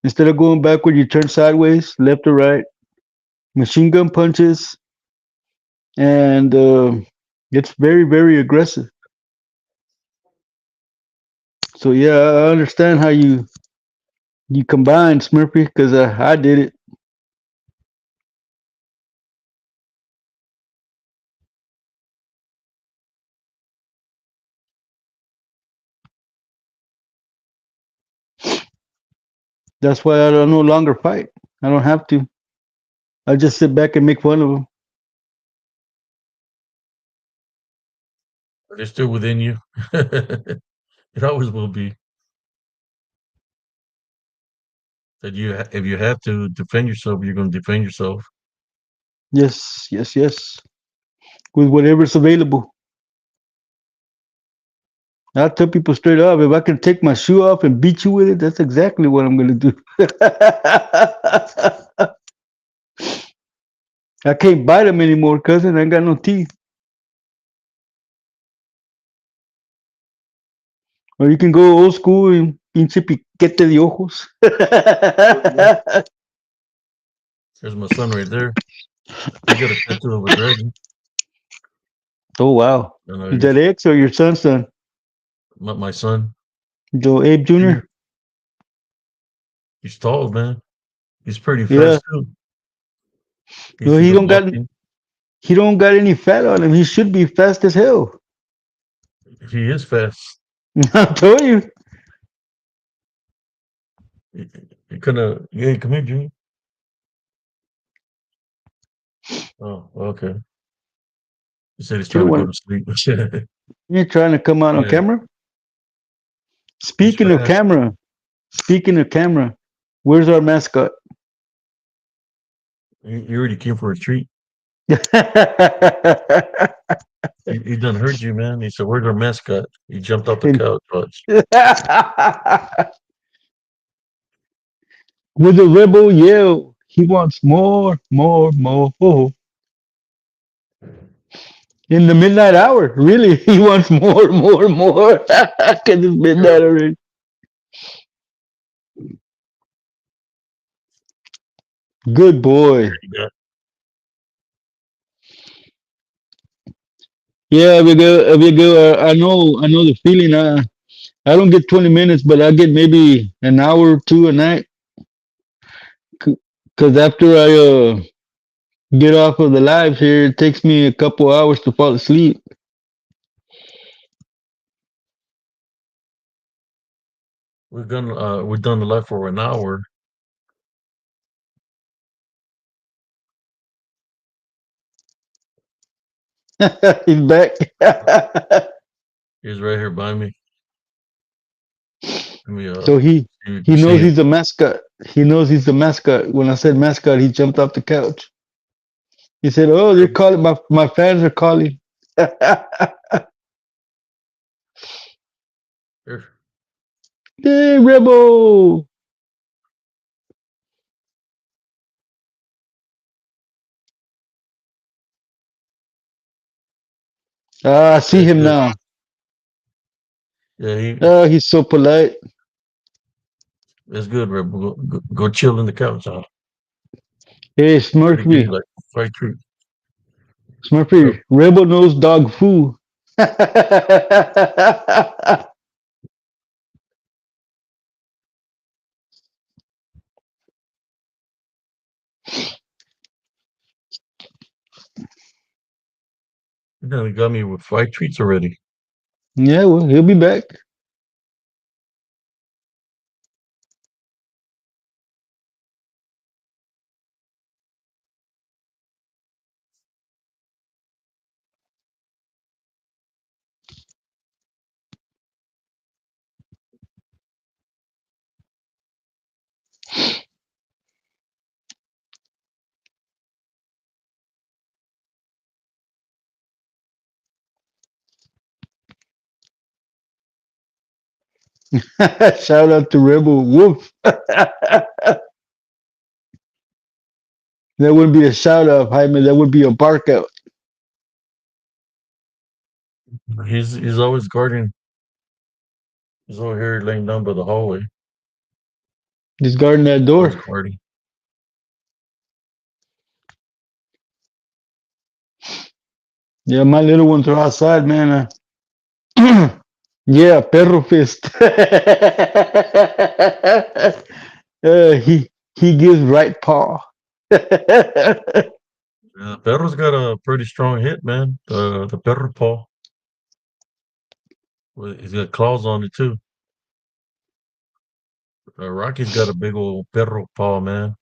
Instead of going backward, you turn sideways, left or right. Machine gun punches, and it's very, very aggressive. So yeah, I understand how you combine Smurfy because I did it. That's why I don't no longer fight. I don't have to. I just sit back and make fun of them. But it's still within you. It always will be. That if you have to defend yourself, you're going to defend yourself. Yes, yes, yes. With whatever's available. I tell people straight up, if I can take my shoe off and beat you with it, that's exactly what I'm gonna do. I can't bite them anymore, cousin. I ain't got no teeth. Or you can go old school and pinche piquete de ojos. There's my son right there. He got a tattoo of a dragon. Oh wow. And Is that X or your son's son? my son, Joe Abe Jr.? he's tall, man. He's pretty Yeah. fast too. He's Well, into boxing. he don't got any fat on him. He should be fast as hell. He is fast. I told you. He couldn't. Yeah, come here, Junior. Oh, okay. He said he's You trying don't to go want to sleep. you're trying to come out on Yeah, camera? he's Speaking of fast. camera, speaking of camera, where's our mascot? He already came for a treat. He done heard you, man. He said, "Where's our mascot?" He jumped off the And- couch. Watch. With the rebel yell, he wants more, more, more. In the midnight hour, really, he wants more, more, more. Because it's midnight already. Good boy. Yeah. Yeah, Abigail, I know the feeling. I don't get 20 minutes, but I get maybe an hour or two a night. Because after I get off of the lives here, it takes me a couple hours to fall asleep. We've done the live for an hour. He's back. He's right here by me. Let me So see if you he can see knows him. he's the mascot. He knows he's the mascot. When I said mascot, he jumped off the couch. He said, "Oh, they're calling. My fans are calling." Here. Hey, Rebel. Ah, I see That's him good. now. Yeah, Oh, he's so polite. that's good, Rebel. Go chill in the couch. Huh? Hey, Try to give you Smurfy. like 5 treat. Smurfy. Rebel knows dog food. You know, he got me with 5 treats already. Yeah, well, he'll be back. Shout out to Rebel Wolf. That wouldn't be a shout out, Jaime. That would be a bark out. He's always guarding. He's over here laying down by the hallway. Just guarding that Always door. guarding. Yeah, my little ones are outside, man. Yeah, perro fist. He gives right paw. Perro's got a pretty strong hit, man. The Perro paw. Well, he's got claws on it too. Rocky's got a big old Perro paw, man.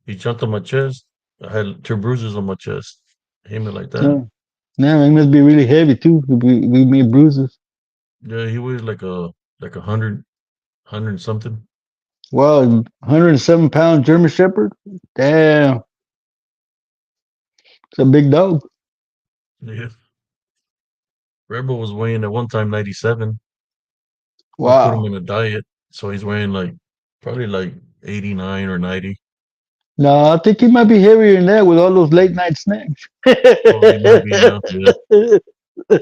He jumped on my chest. I had 2 bruises on my chest. Hit me like that. Yeah, yeah, he must be really heavy too. We made bruises. Yeah, he weighs like 100 and something. Wow, 107 pound German Shepherd. Damn, it's a big dog. Yeah. Rebel was weighing at one time 97. We put him Wow. in a diet, so he's weighing probably like 89 or 90. No, I think he might be heavier than that with all those late night snacks. Oh, he might be now. Yeah.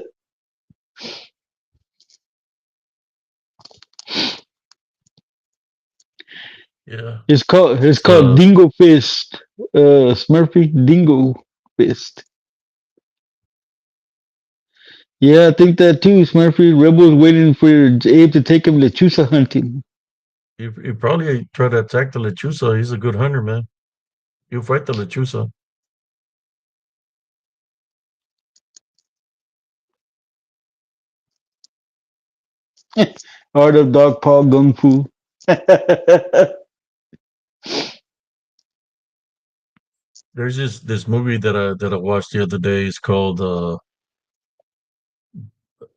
Yeah. It's called Uh, Dingo Fist. Smurfy Dingo Fist. Yeah, I think that too. Smurfy Rebel's waiting for Abe to take him lechusa hunting. he probably try to attack the lechusa. He's a good hunter, man. He'll fight the lechusa. Art of Dog Paw Gung Fu. There's this movie that I watched the other day. It's called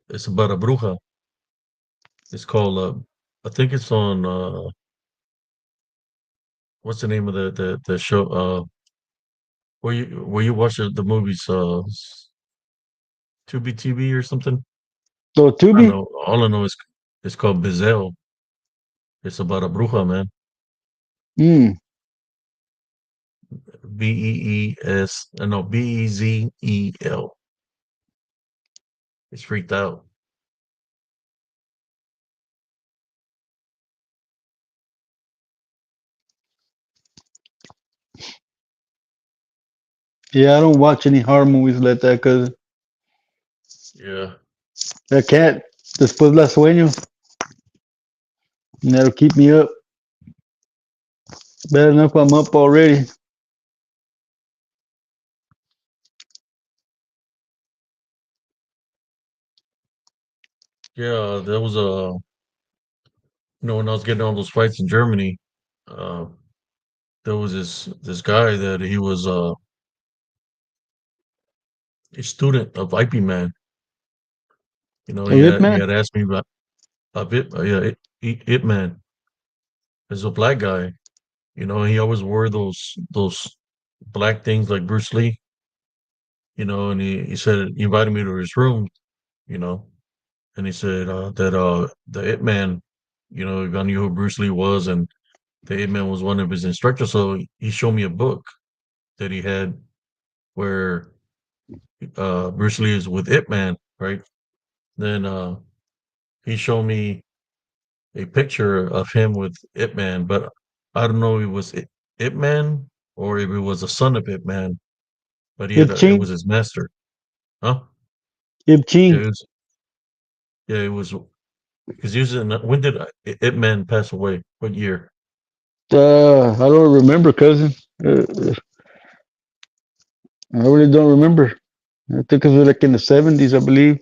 it's about a bruja. It's called I think it's on what's the name of the show where you watch the movies Tubi TV or something. So I don't Tubi. know. All I know is it's called Bizel. It's about a bruja, man. Mm. Bezel. It's freaked out. Yeah, I don't watch any horror movies like that because Yeah. I can't. Después la sueño. And that'll keep me up. Bad enough I'm up already. Yeah, there was a when I was getting all those fights in Germany, uh there was this guy that he was a student of IP Man. Oh, it, He man. had asked me about it, yeah, it Man. There's a black guy, he always wore those black things like Bruce Lee, and he said he invited me to his room, you know, and he said that the Ip Man, if I knew who Bruce Lee was, and the Ip Man was one of his instructors, so he showed me a book that he had where Bruce Lee is with Ip Man, right? Then he showed me a picture of him with Ip Man, but I don't know if it was Ip Man or if it was a son of Ip Man, but Ip it Ching. was his master, huh? Ip Yeah, Ching. it was because using when did Ip Man pass away? What year? I don't remember, cousin. I really don't remember. I think it was like in the 70s, I believe.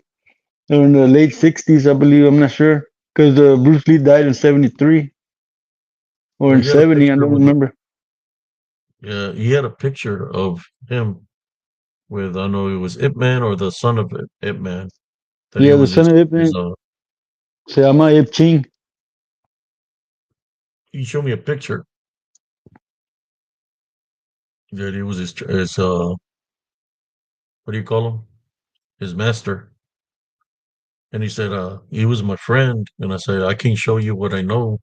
Or in the late 60s, I believe. I'm not sure. Because Bruce Lee died in 73 or Well, in he had a 70. I picture don't with remember. yeah, he had a picture of him with I don't know it was Ip Man or the son of Ip Man that he Yeah, the was son of Ip his Man se llama Ip Ching. he showed me a picture that he was his what do you call him? His master. And he said, he was my friend. And I said, I can show you what I know.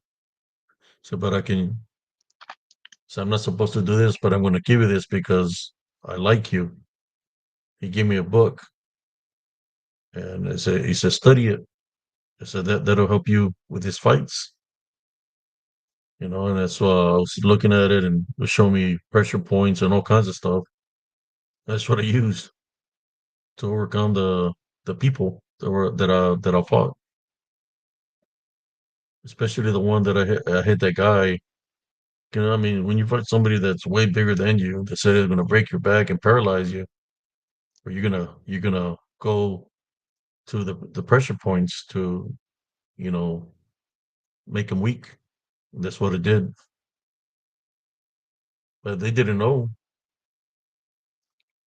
So, but I can, so I'm not supposed to do this, but I'm going to give you this because I like you. He gave me a book and he said, study it. I said, that'll help you with his fights, and that's why I was looking at it and it was showing me pressure points and all kinds of stuff. That's what I used to overcome the people that I fought, especially the one that I hit that guy. I mean, when you fight somebody that's way bigger than you, that said it's gonna break your back and paralyze you, or you're gonna go to the pressure points to, you know, make them weak. That's what it did. But they didn't know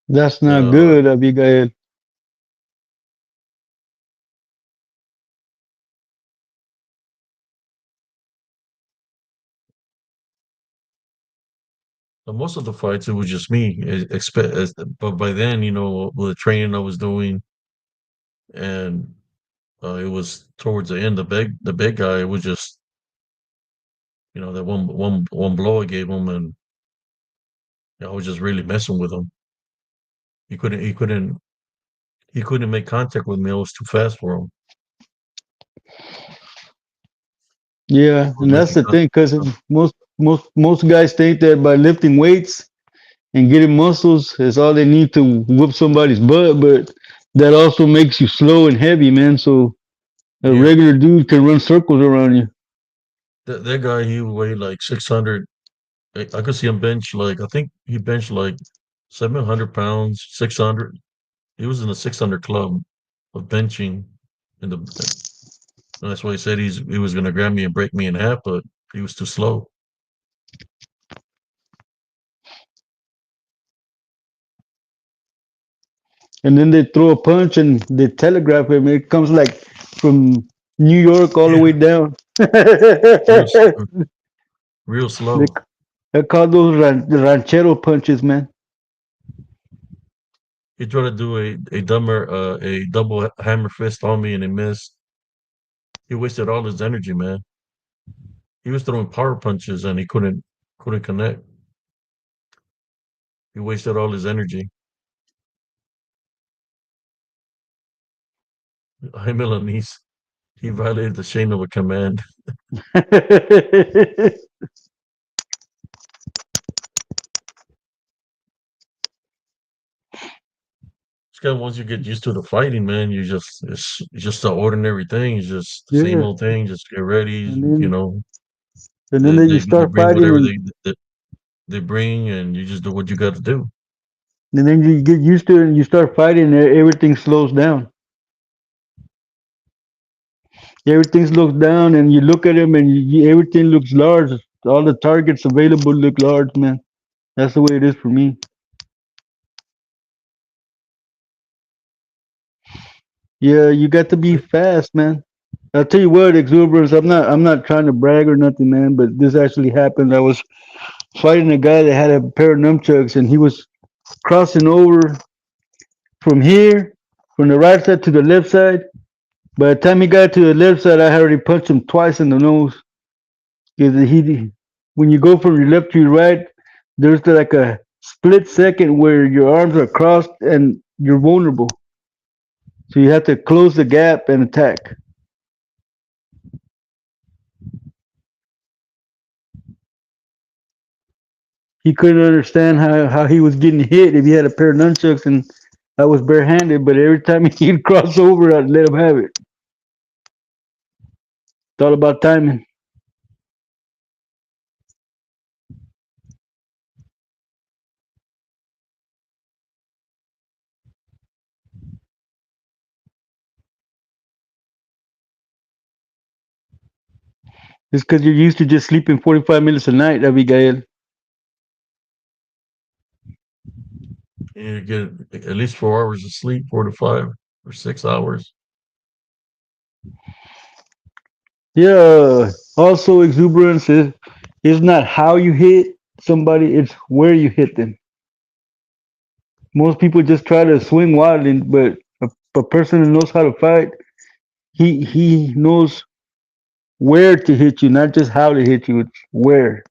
That's that not good, Abigail. most of the fights it was just me. But by then, with the training I was doing, and it was towards the end. The big guy, it was just that one blow I gave him, and I was just really messing with him. He couldn't he couldn't he couldn't make contact with me. I was too fast for him. Yeah, I was and that's making the contact thing, with cousin. him. Most most guys think that by lifting weights and getting muscles is all they need to whoop somebody's butt, but that also makes you slow and heavy, man. So a Yeah, regular dude can run circles around you. that guy he weighed like 600. I could see him bench like I think he benched like 700 pounds, 600. He was in the 600 club of benching, in the. That's why he said he was gonna grab me and break me in half, but he was too slow. And then they throw a punch and they telegraph him. It comes like from New York all the way Yeah, down. real s- uh, real they, slow. they call those ranchero punches, man. He tried to do a double hammer fist on me and it missed. He wasted all his energy, man. He was throwing power punches and he couldn't connect. He wasted all his energy. Jaime Lanise, he violated the chain of a command. This guy, once you get used to the fighting, man, it's just the ordinary thing. It's just the same Yeah, old thing. Just get ready, and you then know. and then you They start bring fighting, whatever and they bring, and you just do what you got to do. then you get used to it, and you start fighting, and everything slows down. Everything slows down, and you look at them, and everything looks large. All the targets available look large, man. That's the way it is for me. Yeah, you got to be I, fast, man. I'll tell you what, exuberance. I'm not trying to brag or nothing, man. But this actually happened. I was fighting a guy that had a pair of nunchucks, and he was crossing over from here, from the right side to the left side. By the time he got to the left side, I had already punched him twice in the nose. Because when you go from your left to your right, there's like a split second where your arms are crossed and you're vulnerable. So you have to close the gap and attack. He couldn't understand how he was getting hit if he had a pair of nunchucks and I was barehanded, but every time he'd cross over, I'd let him have it. It's all about timing. It's because you're used to just sleeping 45 minutes a night, Abigail. you get at least 4 hours of sleep, 4 to 5 or 6 hours. Yeah. Also, exuberance is not how you hit somebody; it's where you hit them. Most people just try to swing wildly, but a person who knows how to fight, he knows where to hit you, not just how to hit you. It's where.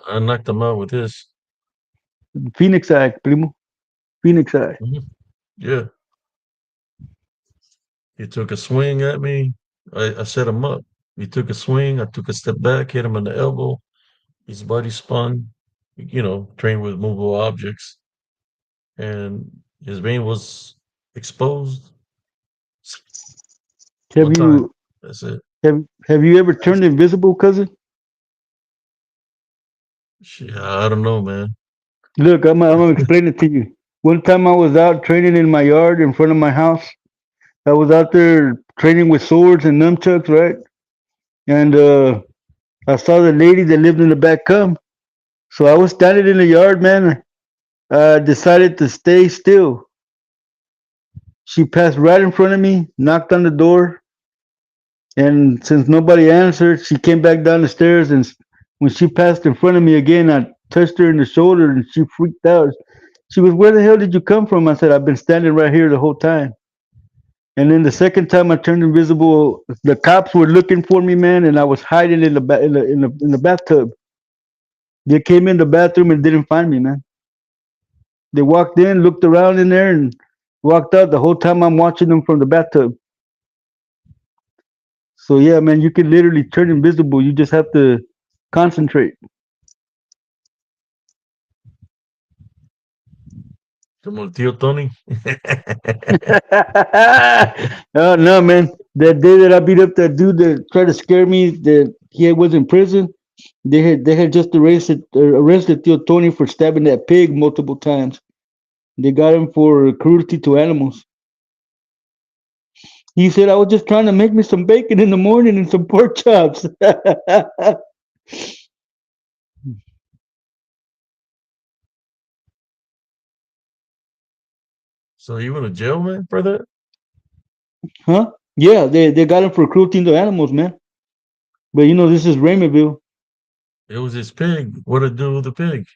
I knocked him out with this. Phoenix Eye, primo. Phoenix Eye. Mhm. Yeah, he took a swing at me. I set him up. He took a swing. I took a step back, hit him in the elbow. His body spun. Trained with movable objects, and his vein was exposed. Have One time. you That's it. have you ever turned invisible, cousin? Shit, I don't know, man. Look, I'm gonna explain it to you. One time I was out training in my yard in front of my house. I was out there training with swords and nunchucks, right? And I saw the lady that lived in the back come. So I was standing in the yard, man. I decided to stay still. She passed right in front of me, knocked on the door, and since nobody answered, she came back down the stairs. And when she passed in front of me again, I touched her in the shoulder, and she freaked out. She was, "Where the hell did you come from?" I said, "I've been standing right here the whole time." And then the second time I turned invisible, the cops were looking for me, man, and I was hiding in the bathtub. They came in the bathroom and didn't find me, man. They walked in, looked around in there, and walked out. The whole time I'm watching them from the bathtub. So yeah, man, you can literally turn invisible. You just have to concentrate. Como el tío Tony. Oh no, man. That day that I beat up that dude that tried to scare me, that he was in prison. They had just arrested Theo Tony for stabbing that pig multiple times. They got him for cruelty to animals. He said, "I was just trying to make me some bacon in the morning and some pork chops." So you went to jail, man, for that? Huh? Yeah, they got him for cruelty to animals, man. But this is Raymondville. It was his pig. What did it do with the pig?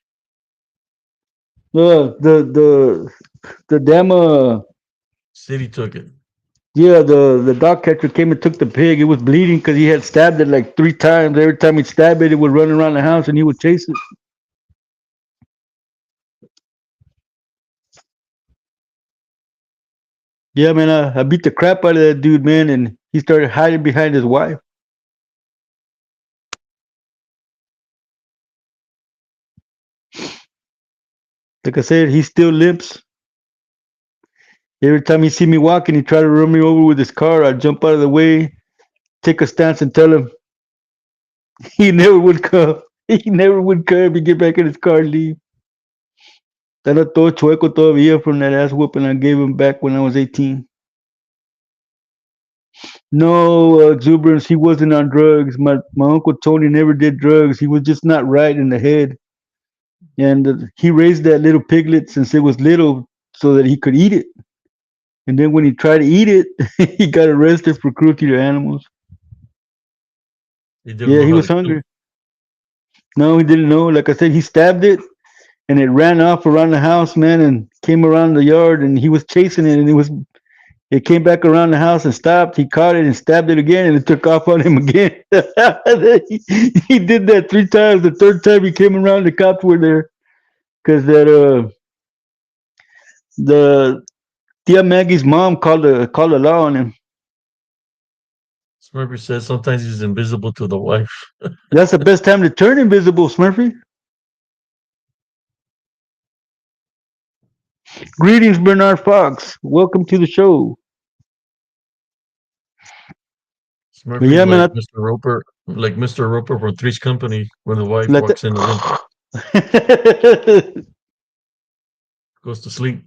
The damn City took it. yeah, the dog catcher came and took the pig. It was bleeding because he had stabbed it like 3 times. Every time he stabbed it, it would run around the house and he would chase it. Yeah, man, I beat the crap out of that dude, man, and he started hiding behind his wife. Like I said, he still limps. Every time he see me walking, he try to run me over with his car. I jump out of the way, take a stance, and tell him he never would come. He never would come. He get back in his car and leave. Está todo chueco todavía from that ass whooping I gave him back when I was 18. No exuberance. He wasn't on drugs. My uncle Tony never did drugs. He was just not right in the head. And he raised that little piglet since it was little so that he could eat it. And then when he tried to eat it, he got arrested for cruelty to animals. He didn't Yeah, know he how was to kill. hungry. No, he didn't know. Like I said, he stabbed it and it ran off around the house, man, and came around the yard and he was chasing it and it came back around the house and stopped. He caught it and stabbed it again and it took off on him again. He did that 3 times. The third time he came around, the cops were there because the Tia Maggie's mom called the law on him. Smurfy says sometimes he's invisible to the wife. That's the best time to turn invisible, Smurfy. Greetings, Bernard Fox. Welcome to the show. But Smurfy's yeah, man, like Mr. Roper from Three's Company when the wife let walks in the room, the goes to sleep.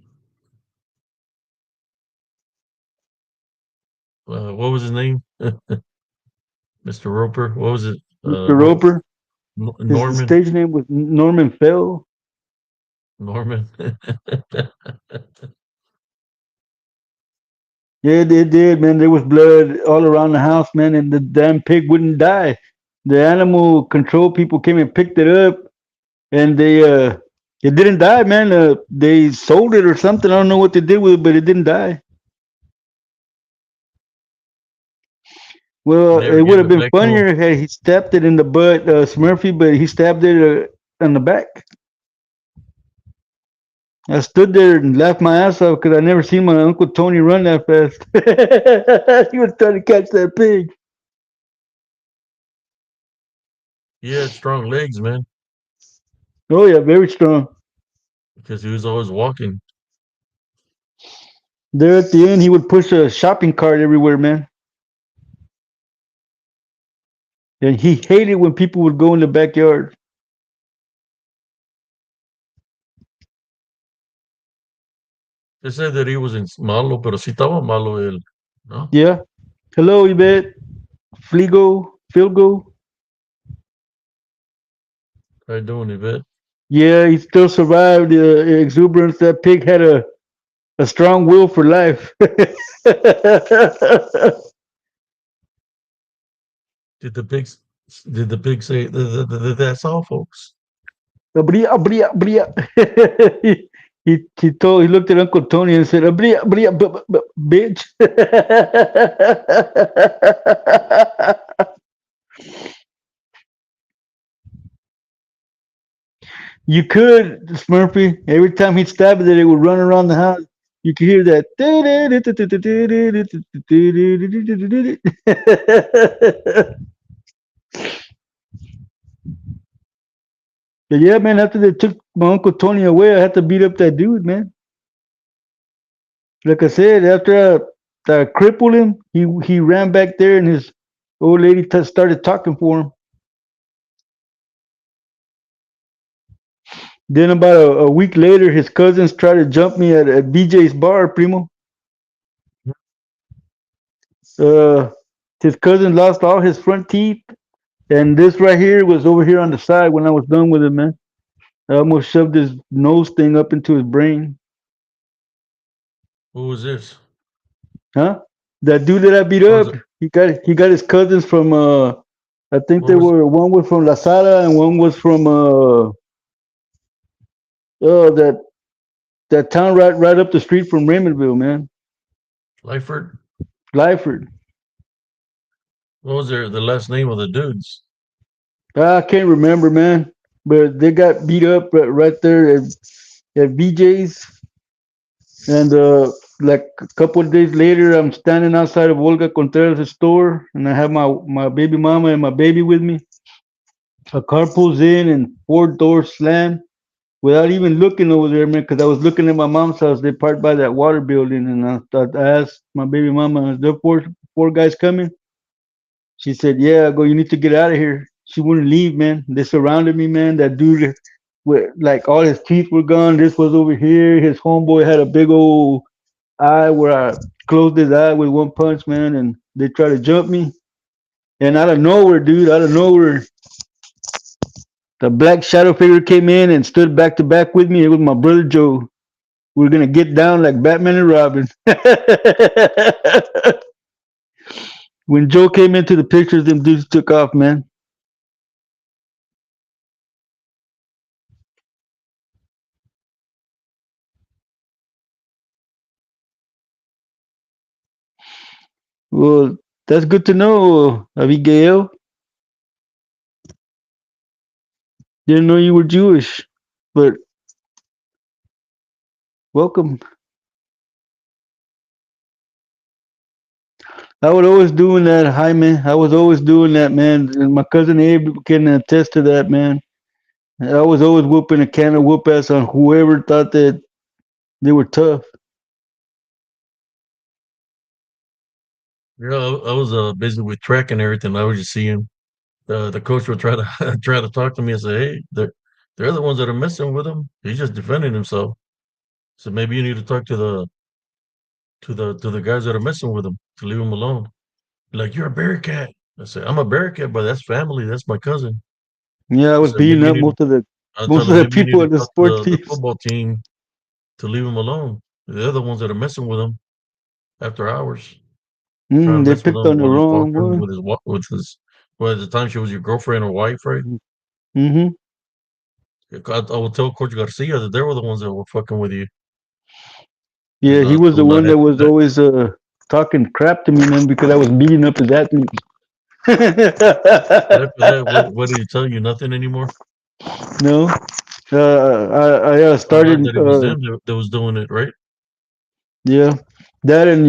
What was his name? Mr. Roper. What was it? Mr. Roper. His Norman. stage name was Norman Fell. Norman. Yeah, they did, man. There was blood all around the house, man, and the damn pig wouldn't die. The animal control people came and picked it up, and it didn't die, man. They sold it or something. I don't know what they did with it, but it didn't die. He Well, never it would gave have it been back to him. funnier had he stabbed it in the butt, Smurfy, but he stabbed it on the back. I stood there and laughed my ass off because I never seen my Uncle Tony run that fast. He was trying to catch that pig. He had strong legs, man, Oh yeah, very strong. because he was always walking. There at the end, he would push a shopping cart everywhere, man. And he hated when people would go in the backyard. They said that he wasn't malo, pero sí estaba malo él. No? Yeah. Hello, Yvette. Fligo. Filgo. How you doing, Yvette? Yeah, he still survived the exuberance. That pig had a strong will for life. Did the pigs? Did the pig say that's all, folks? Abria, abria, abria. He looked at Uncle Tony and said, abria, abria, bitch. You could, Smurfy. Every time he'd stab it, it would run around the house. You can hear that. But yeah, man, after they took my Uncle Tony away, I had to beat up that dude, man. Like I said, after I crippled him, he ran back there and his old lady started talking for him. Then about a week later, his cousins tried to jump me at BJ's bar, primo. Uh, his cousin lost all his front teeth, and this right here was over here on the side when I was done with him, man. I almost shoved his nose thing up into his brain. Who was this? Huh? That dude that I beat What was up, it? he got his cousins from I think What they was? were one was from La Sala and one was from that town right up the street from Raymondville, man. Lyford? Lyford. What was the last name of the dudes? I can't remember, man. But they got beat up right there at BJ's. And like a couple of days later, I'm standing outside of Olga Contreras' store, and I have my baby mama and my baby with me. A car pulls in, and four doors slam without even looking over there, man. Because I was looking at my mom's house. They parked by that water building, and I asked my baby mama, "Is there four guys coming?" She said, "Yeah." I go, "You need to get out of here." She wouldn't leave, man. They surrounded me, man. That dude, with like all his teeth were gone. This was over here. His homeboy had a big old eye where I closed his eye with one punch, man. And they tried to jump me. And out of nowhere, dude, out of nowhere, the black shadow figure came in and stood back to back with me. It was my brother Joe. We were gonna get down like Batman and Robin. When Joe came into the pictures, them dudes took off, man. Well, that's good to know, Abigail. Didn't know you were Jewish, but welcome. I was always doing that, Jaime. I was always doing that, man. And my cousin Abe can attest to that, man. I was always whooping a can of whoop ass on whoever thought that they were tough. Yeah, I was busy with track and everything. I was just seeing the coach would try to try to talk to me and say, "Hey, they're the ones that are messing with him. He's just defending himself. So maybe you need to talk to the guys that are messing with him to leave him alone." Like, "You're a Bearcat." I said, "I'm a Bearcat, but that's family. That's my cousin." Yeah, I I was said, beating "Maybe you up need." I told most of him, the "Maybe you need people to at the talk to sports the teams. football team to leave him alone. They're the ones that are messing with him after hours, trying to They mess with picked him on the while he's wrong walking one. with his. Well, at the time she was your girlfriend or wife, right? Mm-hmm. I will tell Coach Garcia that they were the ones that were fucking with you. Yeah, he I was told the him one that was always talking crap to me, man, because I was beating up his athletes. but after that, what did he tell you? Nothing anymore. No, I Found out started. that it was them that was doing it, right? Yeah, that and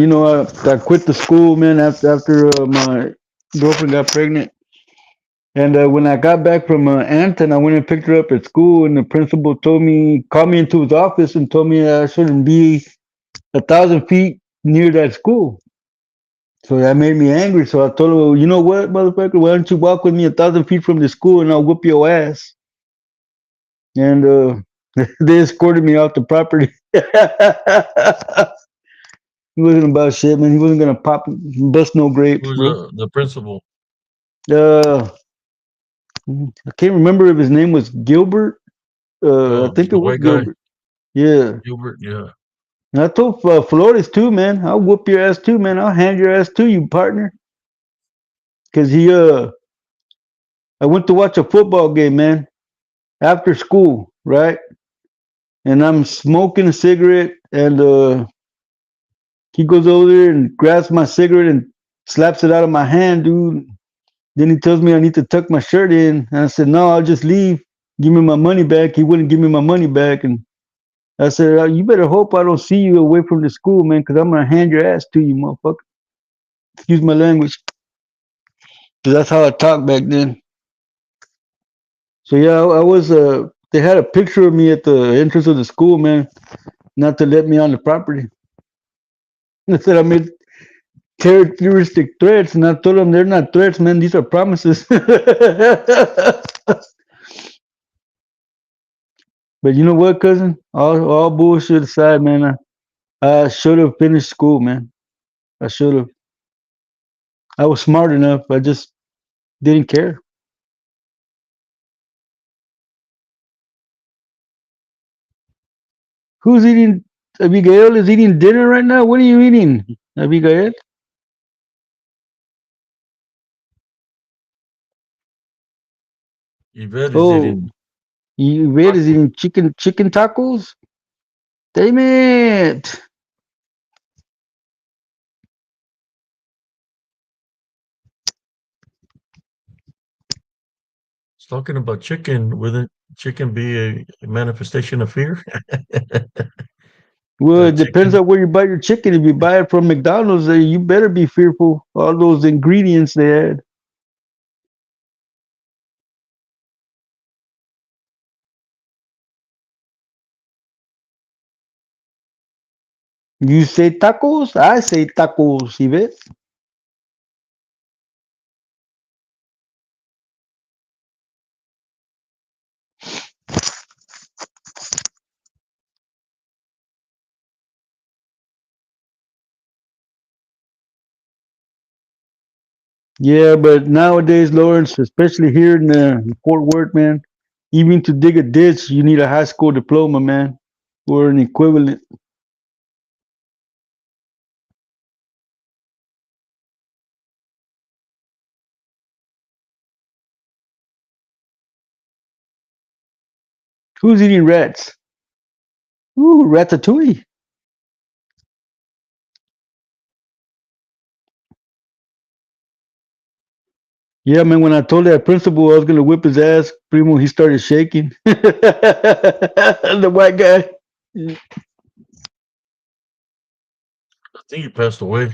I quit the school, man, after my girlfriend got pregnant. And when I got back from Anton, I went and picked her up at school, and the principal called me into his office and told me I shouldn't be 1,000 feet near that school. So that made me angry. So I told her, well, you know what, motherfucker, why don't you walk with me 1,000 feet from the school and I'll whoop your ass? And they escorted me off the property. He wasn't about shit, man. He wasn't gonna bust no Who grapes, was bro. the principal? Uh, I can't remember if his name was Gilbert. I Oh, think it the was white guy, Gilbert. Yeah. Gilbert. Yeah. And I told Flores too, man. I'll whoop your ass too, man. I'll hand your ass to you, partner. Cause I went to watch a football game, man, after school, right? And I'm smoking a cigarette, and he goes over there and grabs my cigarette and slaps it out of my hand, dude. Then he tells me I need to tuck my shirt in, and I said, "No, I'll just leave. Give me my money back." He wouldn't give me my money back, and I said, you better hope I don't see you away from the school, man, because I'm gonna hand your ass to you, motherfucker. Excuse my language. 'Cause that's how I talked back then. So yeah, I was. They had a picture of me at the entrance of the school, man, not to let me on the property. I said I made terroristic threats, and I told them they're not threats, man. These are promises. But you know what, cousin? All bullshit aside, man. I should have finished school, man. I should have. I was smart enough. I just didn't care. Who's eating? Abigail is eating dinner right now. What are you eating, Abigail? Yvette is Oh, eating Yvette is tacos. eating chicken tacos. Damn it! It's talking about chicken. Wouldn't chicken be a manifestation of fear? Well, The it depends chicken. on where you buy your chicken. If you buy it from McDonald's, you better be fearful. All those ingredients they add. You say tacos, I say tacos, Yvette. Yeah, but nowadays, Lawrence, especially here in Fort Worth, man, even to dig a ditch, you need a high school diploma, man, or an equivalent. Who's eating rats? Ooh, ratatouille. Yeah, man, when I told that principal I was going to whip his ass, Primo, he started shaking. The white guy. I think he passed away.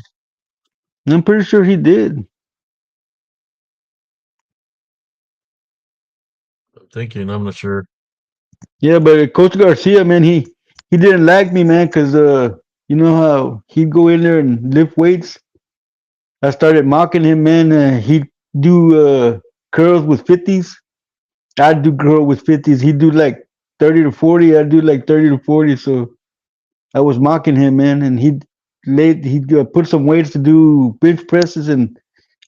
I'm pretty sure he did. I'm thinking. I'm not sure. Yeah, but Coach Garcia, man, he didn't like me, man, because you know how he'd go in there and lift weights. I started mocking him, man. He'd do curls with 50s. I'd do curl with 50s. He'd do like 30 to 40. I'd do like 30 to 40. So I was mocking him, man, and he'd put some weights to do bench presses, and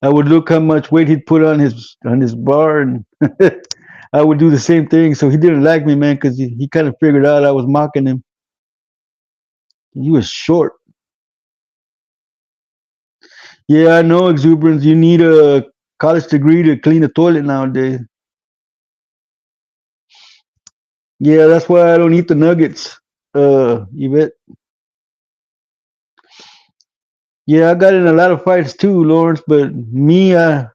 I would look how much weight he'd put on his bar, and I would do the same thing. So he didn't like me, man, because he kind of figured out I was mocking him. He was short. Yeah, I know, exuberance. You need a college degree to clean a toilet nowadays. Yeah, that's why I don't eat the nuggets. Yvette. Yeah, I got in a lot of fights too, Lawrence. But me, I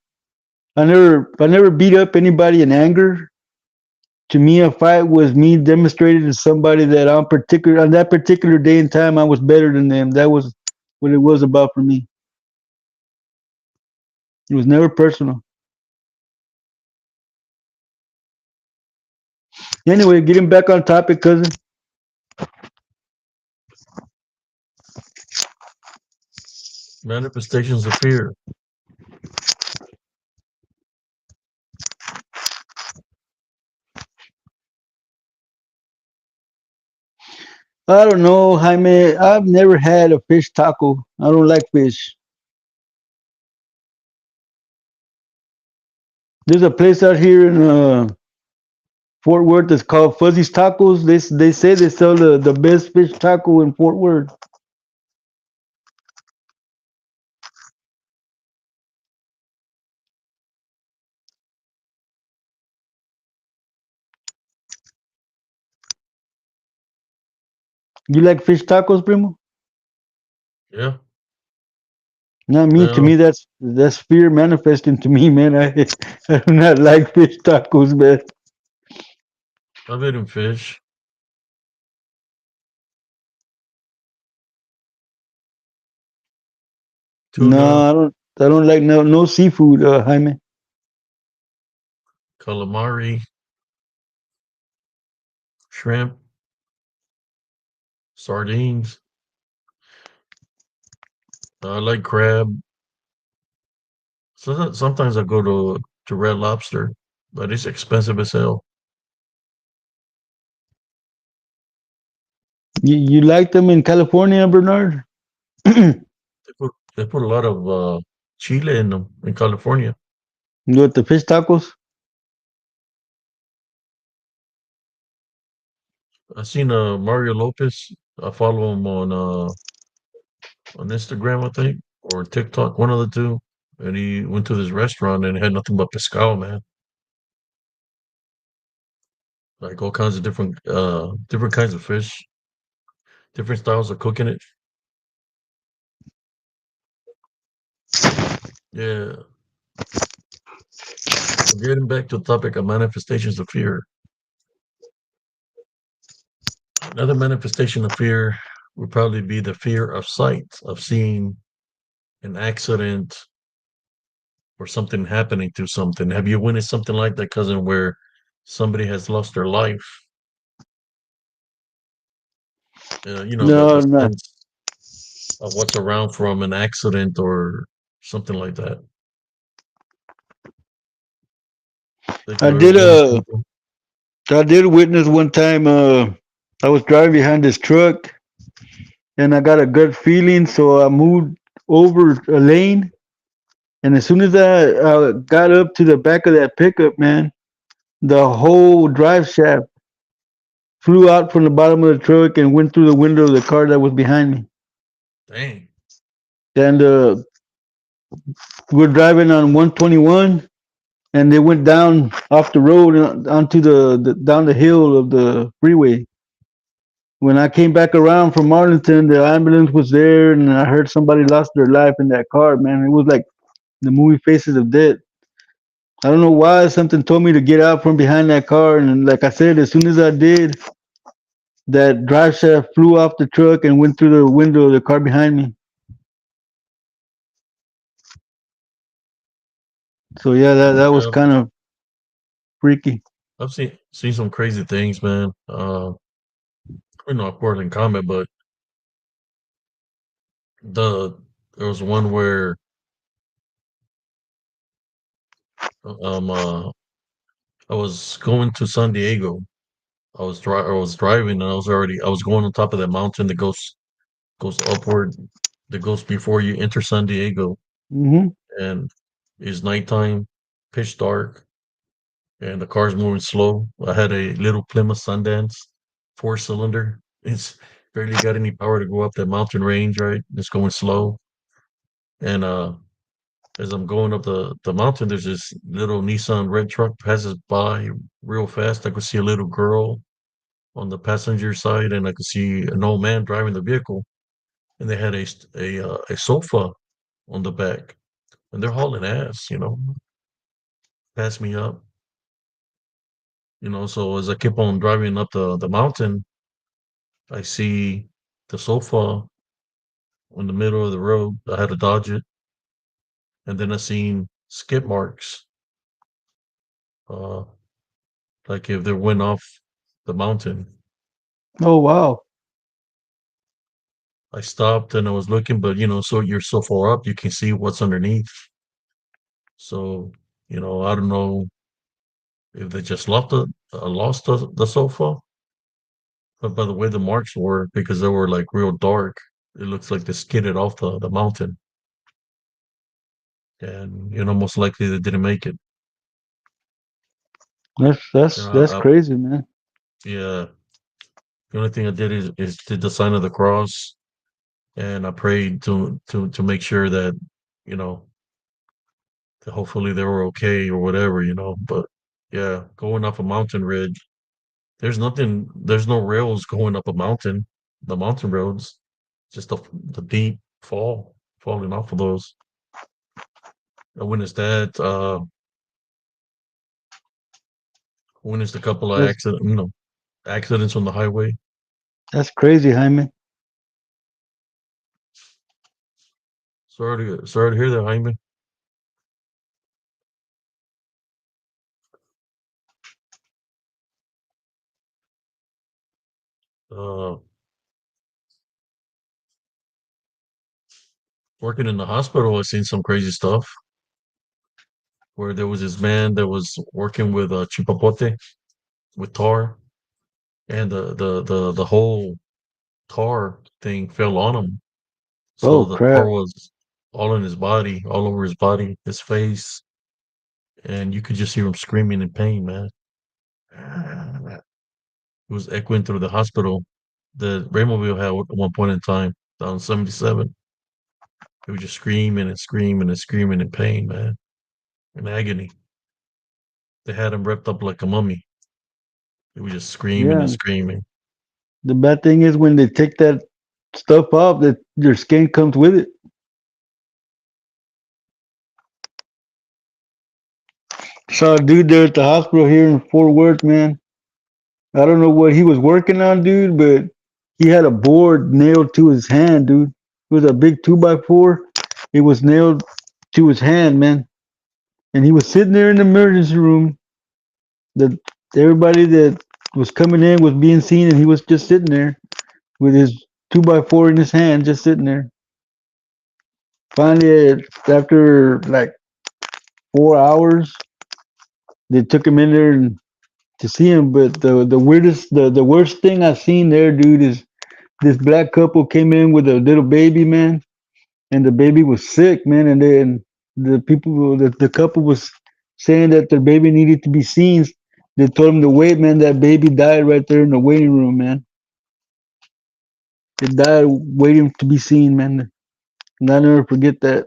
never beat up anybody in anger. To me, a fight was me demonstrating to somebody that on that particular day and time I was better than them. That was what it was about for me. It was never personal. Anyway, getting back on topic, cousin. Manifestations of fear. I don't know, Jaime. I've never had a fish taco. I don't like fish. There's a place out here in Fort Worth that's called Fuzzy's Tacos. They say they sell the best fish taco in Fort Worth. You like fish tacos, primo? Yeah. Not me. To me, that's fear manifesting to me, man. I do not like fish tacos, man. I've eaten fish. No, tuna, I don't like no seafood, Jaime. calamari, shrimp, sardines. I like crab. Sometimes I go to Red Lobster, but it's expensive as hell. You like them in California, Bernard? They put a lot of chile in them in California. With the fish tacos? I seen Mario Lopez. I follow him on Instagram, I think, or TikTok, one of the two. And he went to this restaurant and it had nothing but pescado, man. Like all kinds of different kinds of fish, different styles of cooking it. Yeah. So getting back to the topic of manifestations of fear. Another manifestation of fear would probably be the fear of sight, of seeing an accident or something happening to something. Have you witnessed something like that, cousin, where somebody has lost their life? No, The no. sense of what's around from an accident or something like that. Think I you ever did witnessed something? I did witness one time I was driving behind this truck and I got a gut feeling, so I moved over a lane, and as soon as I got up to the back of that pickup, man, the whole drive shaft flew out from the bottom of the truck and went through the window of the car that was behind me. Dang. And we're driving on 121, and they went down off the road and onto the down the hill of the freeway. When I came back around from Arlington, the ambulance was there, and I heard somebody lost their life in that car. Man, it was like the movie Faces of Death. I don't know why something told me to get out from behind that car, and like I said, as soon as I did, that drive shaft flew off the truck and went through the window of the car behind me. So yeah, that was Yeah, kind of freaky. I've seen some crazy things, man. Of course in combat, but the there was one where um uh I was going to San Diego. I was driving and I was going on top of that mountain that goes upward, that goes before you enter San Diego, Hmm. and it's nighttime, pitch dark, and the car's moving slow. I had a little Plymouth Sundance 4-cylinder. It's barely got any power to go up that mountain range, right? It's going slow. And as I'm going up the mountain, there's this little Nissan red truck passes by real fast. I could see a little girl on the passenger side, and I could see an old man driving the vehicle. And they had a sofa on the back, and they're hauling ass, pass me up, So as I keep on driving up the mountain, I see the sofa in the middle of the road. I had to dodge it, and then I seen skid marks, uh, like if they went off the mountain. Oh wow, I stopped and I was looking, but so you're so far up, you can see what's underneath. So, I don't know if they just lost the sofa, but by the way the marks were, because they were like real dark, it looks like they skidded off the mountain, and most likely they didn't make it. that's You that's know, that's crazy, man. yeah. The only thing I did is did the sign of the cross, and I prayed to make sure that you know that hopefully they were okay or whatever, But yeah, going off a mountain ridge, there's no rails going up a mountain. The mountain roads, just the deep falling off of those. I witnessed that. Witnessed a couple of That's accidents on the highway. that's crazy, Jaime. So Sorry to hear that, Jaime. Uh, Working in the hospital, I've seen some crazy stuff where there was this man that was working with chipapote with tar, and the whole tar thing fell on him. So Oh the tar crap! was all in his body, all over his body, his face, and you could just hear him screaming in pain, man. It was echoing through the hospital that Raymondville had at one point in time down 77. It was just screaming and screaming and screaming in pain, man, in agony. They had him wrapped up like a mummy. It was just screaming and Yeah. screaming. The bad thing is when they take that stuff off, that your skin comes with it. Saw a dude there at the hospital here in Fort Worth, man. I don't know what he was working on, dude, but he had a board nailed to his hand, dude. It was a big 2x4. It was nailed to his hand, man. And he was sitting there in the emergency room. The everybody that was coming in was being seen, and he was just sitting there with his 2x4 in his hand, just sitting there. Finally, after like 4 hours, they took him in there and, to see him. But the worst thing I've seen there, dude, is this black couple came in with a little baby, man, and the baby was sick, man. And then the couple was saying that their baby needed to be seen. They told him to wait, man. That baby died right there in the waiting room, man. It died waiting to be seen, man. And I'll never forget that.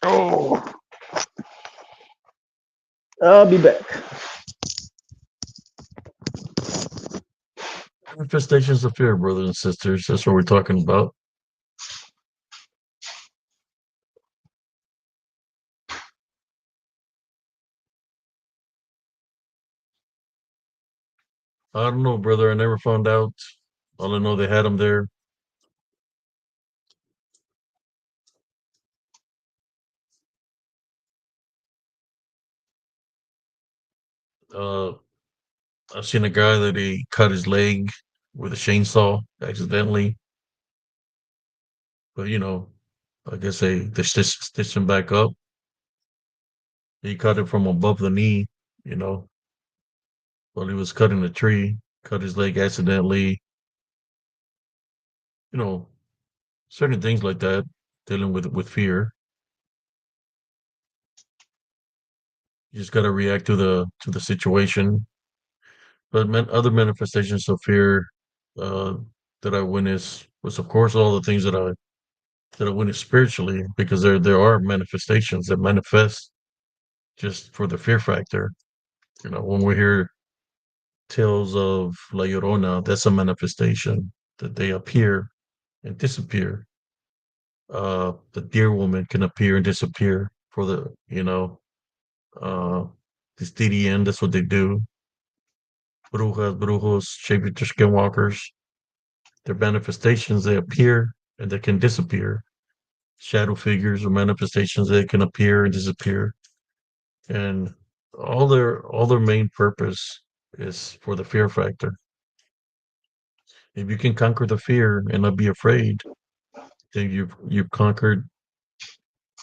Oh, I'll be back. Manifestations of fear, brothers and sisters. That's what we're talking about. I don't know, brother. I never found out. All I know, they had him there. Uh, I've seen a guy that he cut his leg with a chainsaw accidentally, but I guess they stitched him back up. He cut it from above the knee, you know, while he was cutting the tree, cut his leg accidentally, you know, certain things like that, dealing with fear. You just gotta react to the situation. But other manifestations of fear uh, that I witnessed was, of course, all the things that I witnessed spiritually, because there are manifestations that manifest just for the fear factor. When we hear tales of La Llorona, that's a manifestation that they appear and disappear. The deer woman can appear and disappear for uh, this DDN. That's what they do. Brujas, brujos, shapeshifter skinwalkers. They're manifestations. They appear and they can disappear. Shadow figures or manifestations that can appear and disappear. And all their main purpose is for the fear factor. If you can conquer the fear and not be afraid, then you've conquered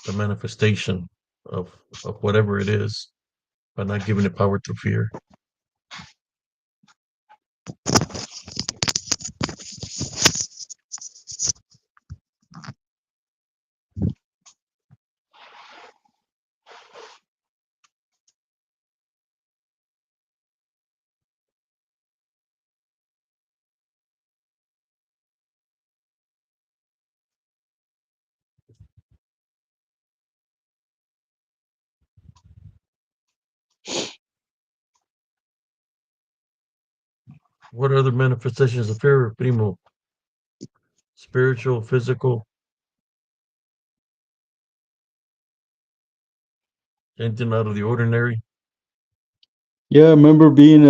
the manifestation of whatever it is by not giving it power to fear. What other manifestations of fear, Primo? Spiritual, physical, anything out of the ordinary? Yeah, I remember being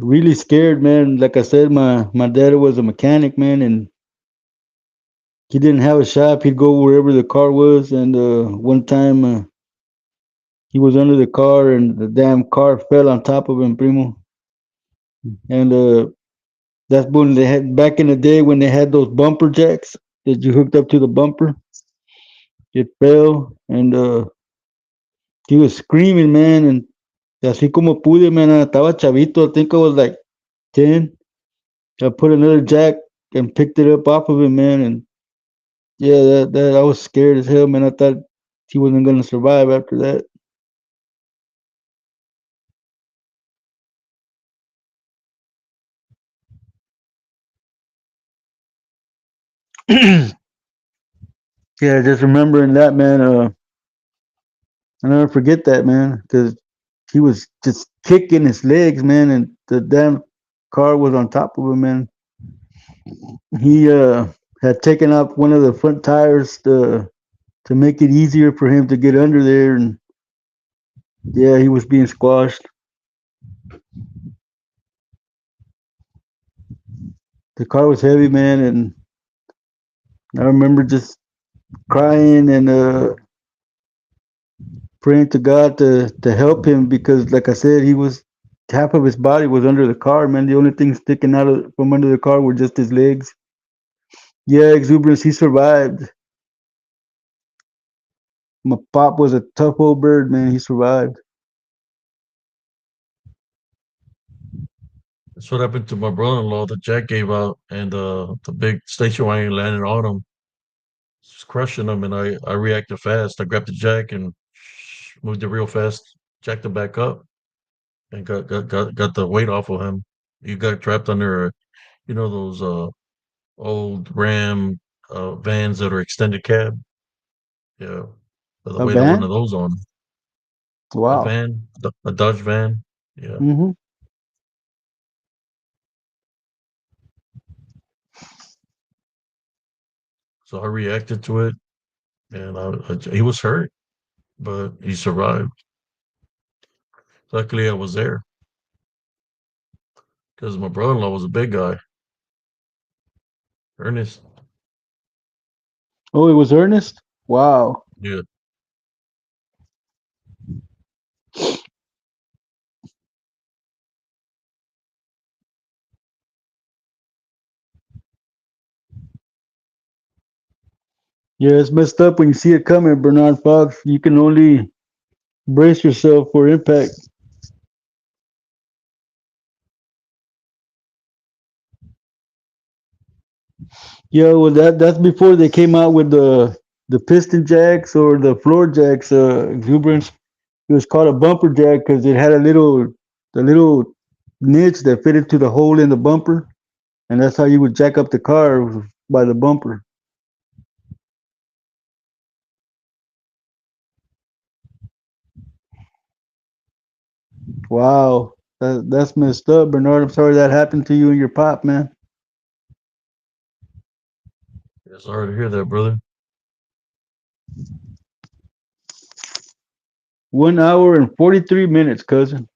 really scared, man. Like I said, my dad was a mechanic, man, and he didn't have a shop. He'd go wherever the car was, and one time he was under the car, and the damn car fell on top of him, primo. And that's when they had back in the day when they had those bumper jacks that you hooked up to the bumper. It fell, and he was screaming, man, and así como pude, man. Estaba chavito. I think I was like 10. I put another jack and picked it up off of him, man, and yeah, that I was scared as hell, man. I thought he wasn't gonna survive after that. Yeah, just remembering that, man. I never forget that, man, because he was just kicking his legs, man, and the damn car was on top of him, man. He had taken off one of the front tires to make it easier for him to get under there, and yeah, he was being squashed. The car was heavy, man, and I remember just crying and praying to God to help him because, like I said, he was half of his body was under the car, man. The only thing sticking out from under the car were just his legs. Yeah, exuberance. He survived. My pop was a tough old bird, man. He survived. That's what happened to my brother-in-law. The jack gave out, and the big station wagon landed on him, just crushing him. And I reacted fast. I grabbed the jack and moved it real fast, jacked it back up, and got the weight off of him. He got trapped under, those old Ram vans that are extended cab. Yeah, the A weight of one of van? those on a Wow. van, a Dodge van. Yeah, Mm-hmm. so I reacted to it, and he was hurt, but he survived. Luckily, I was there because my brother-in-law was a big guy, Ernest. Oh, it was Ernest. Wow. Yeah, Yeah, it's messed up when you see it coming, Bernard Fox. You can only brace yourself for impact. Yeah, well, that's before they came out with the piston jacks or the floor jacks. Exuberance. It was called a bumper jack because it had the little niche that fit into the hole in the bumper, and that's how you would jack up the car by the bumper. Wow, that's messed up, Bernard. I'm sorry that happened to you and your pop, man. yeah, sorry to hear that, brother. 1 hour and 43 minutes, cousin.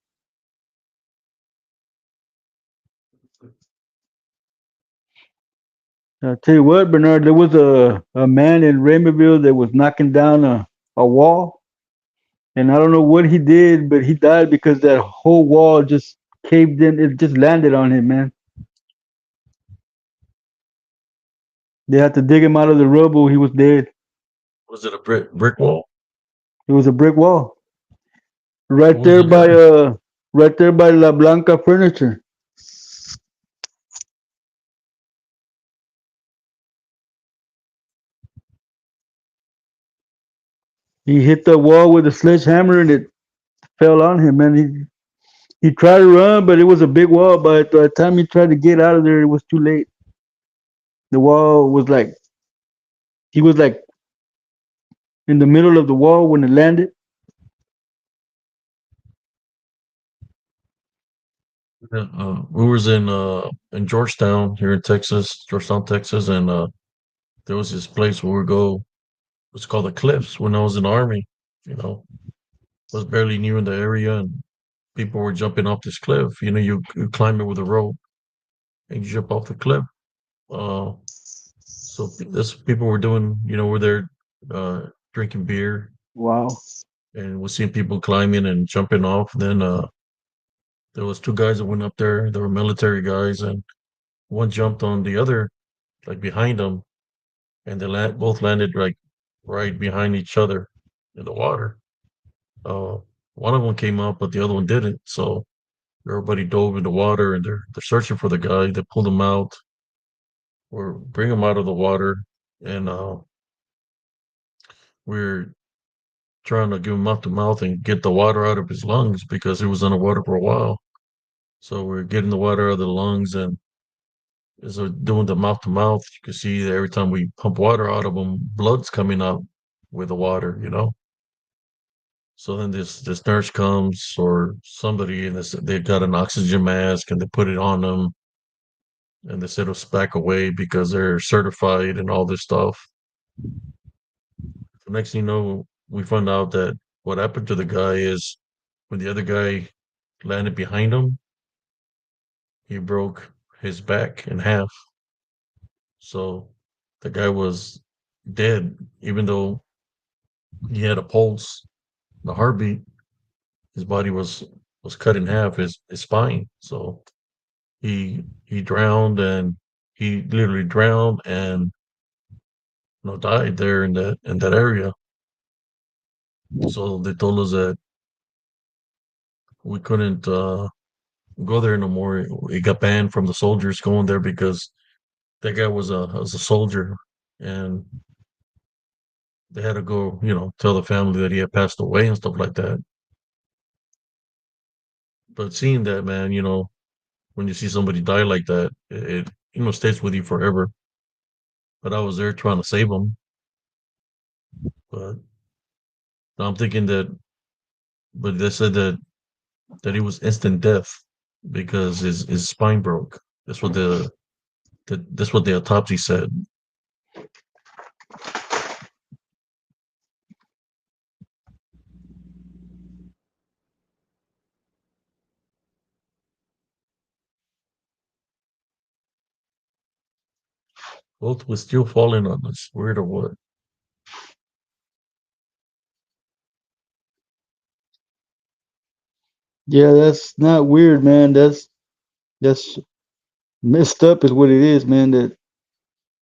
I tell you what, Bernard, there was a man in Raymondville that was knocking down a wall, and I don't know what he did, but he died because that whole wall just caved in. It just landed on him, man. They had to dig him out of the rubble. He was dead. Was it a brick wall? It was a brick wall What was it in? right there by La Blanca Furniture. He hit the wall with a sledgehammer and it fell on him, man. He tried to run, but it was a big wall. By the time he tried to get out of there, it was too late. The wall was like he was like in the middle of the wall when it landed. Yeah, we was in Georgetown here in Texas, Georgetown, Texas, and there was this place where we go. It's called the Cliffs. When I was in the army, was barely new in the area, and people were jumping off this cliff. You know, you climb it with a rope and you jump off the cliff. Uh, so this people were doing, you know, were there drinking beer Wow. and we're seeing people climbing and jumping off. Then there was two guys that went up there. They were military guys, and one jumped on the other, like behind them, and they both landed like right behind each other in the water. Uh, one of them came up, but the other one didn't. So everybody dove in the water, and they're searching for the guy. They pulled him out or bring him out of the water, and we're trying to give him mouth to mouth and get the water out of his lungs because he was underwater for a while. So we're getting the water out of the lungs, and as we're doing the mouth to mouth, you can see that every time we pump water out of him, blood's coming out with the water, you know. So then this nurse comes or somebody, and they've got an oxygen mask, and they put it on them, and they set us back away because they're certified and all this stuff. The next thing you know, we find out that what happened to the guy is when the other guy landed behind him, he broke his back in half. So the guy was dead, even though he had a pulse, the heartbeat. His body was cut in half, his spine. So he drowned, and he literally drowned and died there in that area. So they told us that we couldn't go there no more. It got banned from the soldiers going there because that guy was a soldier, and they had to go, tell the family that he had passed away and stuff like that. But seeing that, man, when you see somebody die like that, it stays with you forever. But I was there trying to save him. But I'm thinking that, but they said that he was instant death because his spine broke. That's what that's what the autopsy said. Both was still falling on us. Weird or what? Yeah, that's not weird, man. That's messed up, is what it is, man. That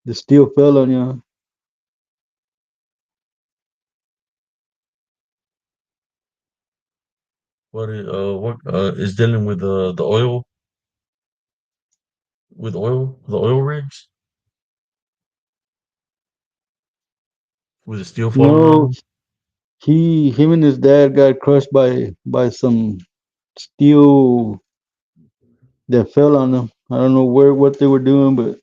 the steel fell on you. What is dealing with the oil the oil rigs with the steel falling on No, them? him and his dad got crushed by some steel that fell on them. I don't know what they were doing, but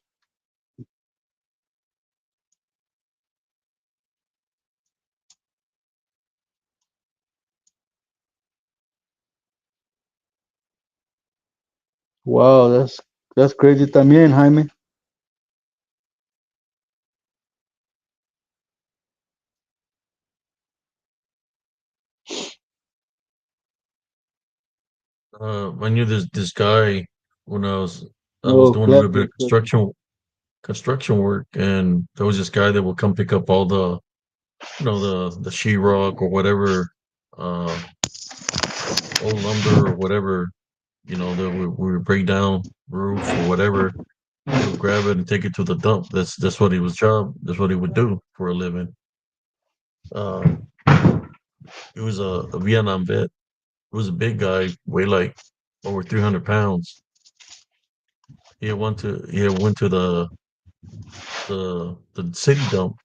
wow, that's crazy también, Jaime. I knew this guy when I was Oh, doing a little bit of classic, classic. construction work, and there was this guy that would come pick up all the sheetrock or whatever, uh, old lumber or whatever, that we would break down roof or whatever. He would grab it and take it to the dump. That's what he was job. That's what he would do for a living. Uh, he was a Vietnam vet. He was a big guy, weighed like over 300 pounds. He went to the city dump.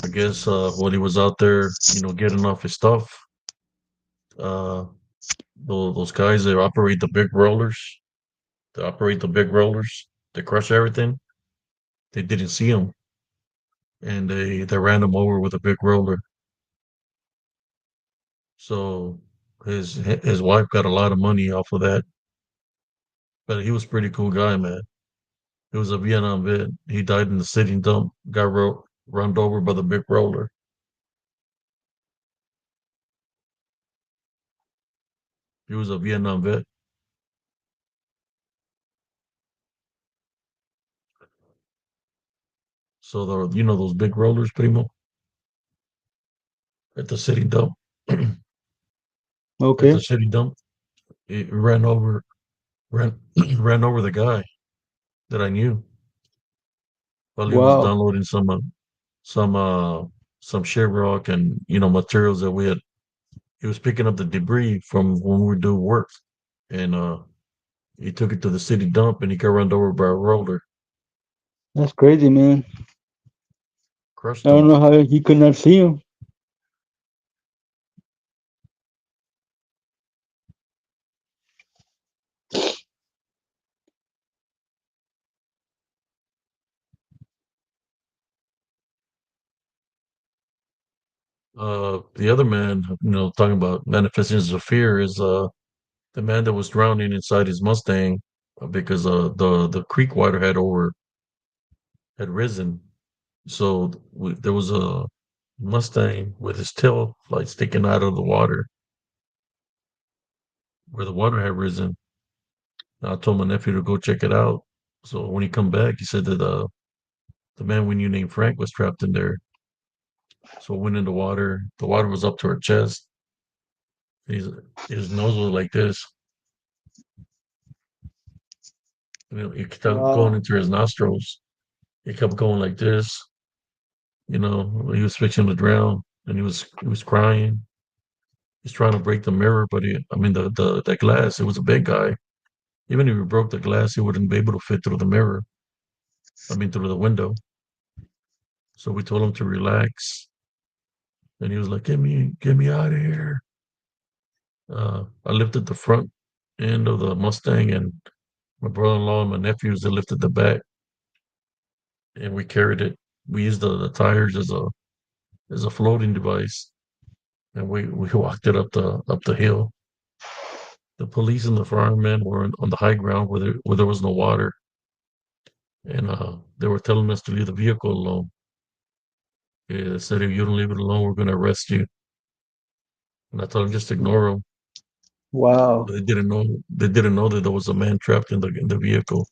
I guess when he was out there, getting off his stuff, uh, those guys that operate the big rollers, they operate the big rollers, they crush everything. They didn't see him, and they ran him over with a big roller. So his wife got a lot of money off of that. But he was a pretty cool guy, man. He was a Vietnam vet. He died in the city dump. Got run over by the big roller. He was a Vietnam vet. So those big rollers, primo, at the city dump. At the Okay. city dump, it ran ran over the guy that I knew while he was Wow. downloading some uh some sheetrock and materials that we had. He was picking up the debris from when we were doing work, and he took it to the city dump, and he got run over by a roller, That's crazy, man. crushed I don't him. know how he could not see him. The other man, talking about manifestations of fear, is the man that was drowning inside his Mustang because the creek water had risen. So there was a Mustang with his tail like sticking out of the water where the water had risen. I told my nephew to go check it out. So when he come back, he said that the man we knew named Frank was trapped in there. So we went in the water. The water was up to our chest. His his nose was like this. It kept going Wow. into his nostrils. It kept going like this. He was fixing to drown, and he was crying. He's trying to break the mirror, but I mean the glass. It was a big guy. Even if he broke the glass, he wouldn't be able to fit through the mirror. I mean through the window. So we told him to relax, and he was like, get me out of here." I lifted the front end of the Mustang, and my brother-in-law and my nephews they lifted the back, and we carried it. We used the tires as a floating device, and we walked it up the hill. The police and the firemen were on the high ground where there was no water, and they were telling us to leave the vehicle alone. Yeah, they said if you don't leave it alone, we're going to arrest you. And I told them just ignore them. Wow. But they didn't know that there was a man trapped in the vehicle.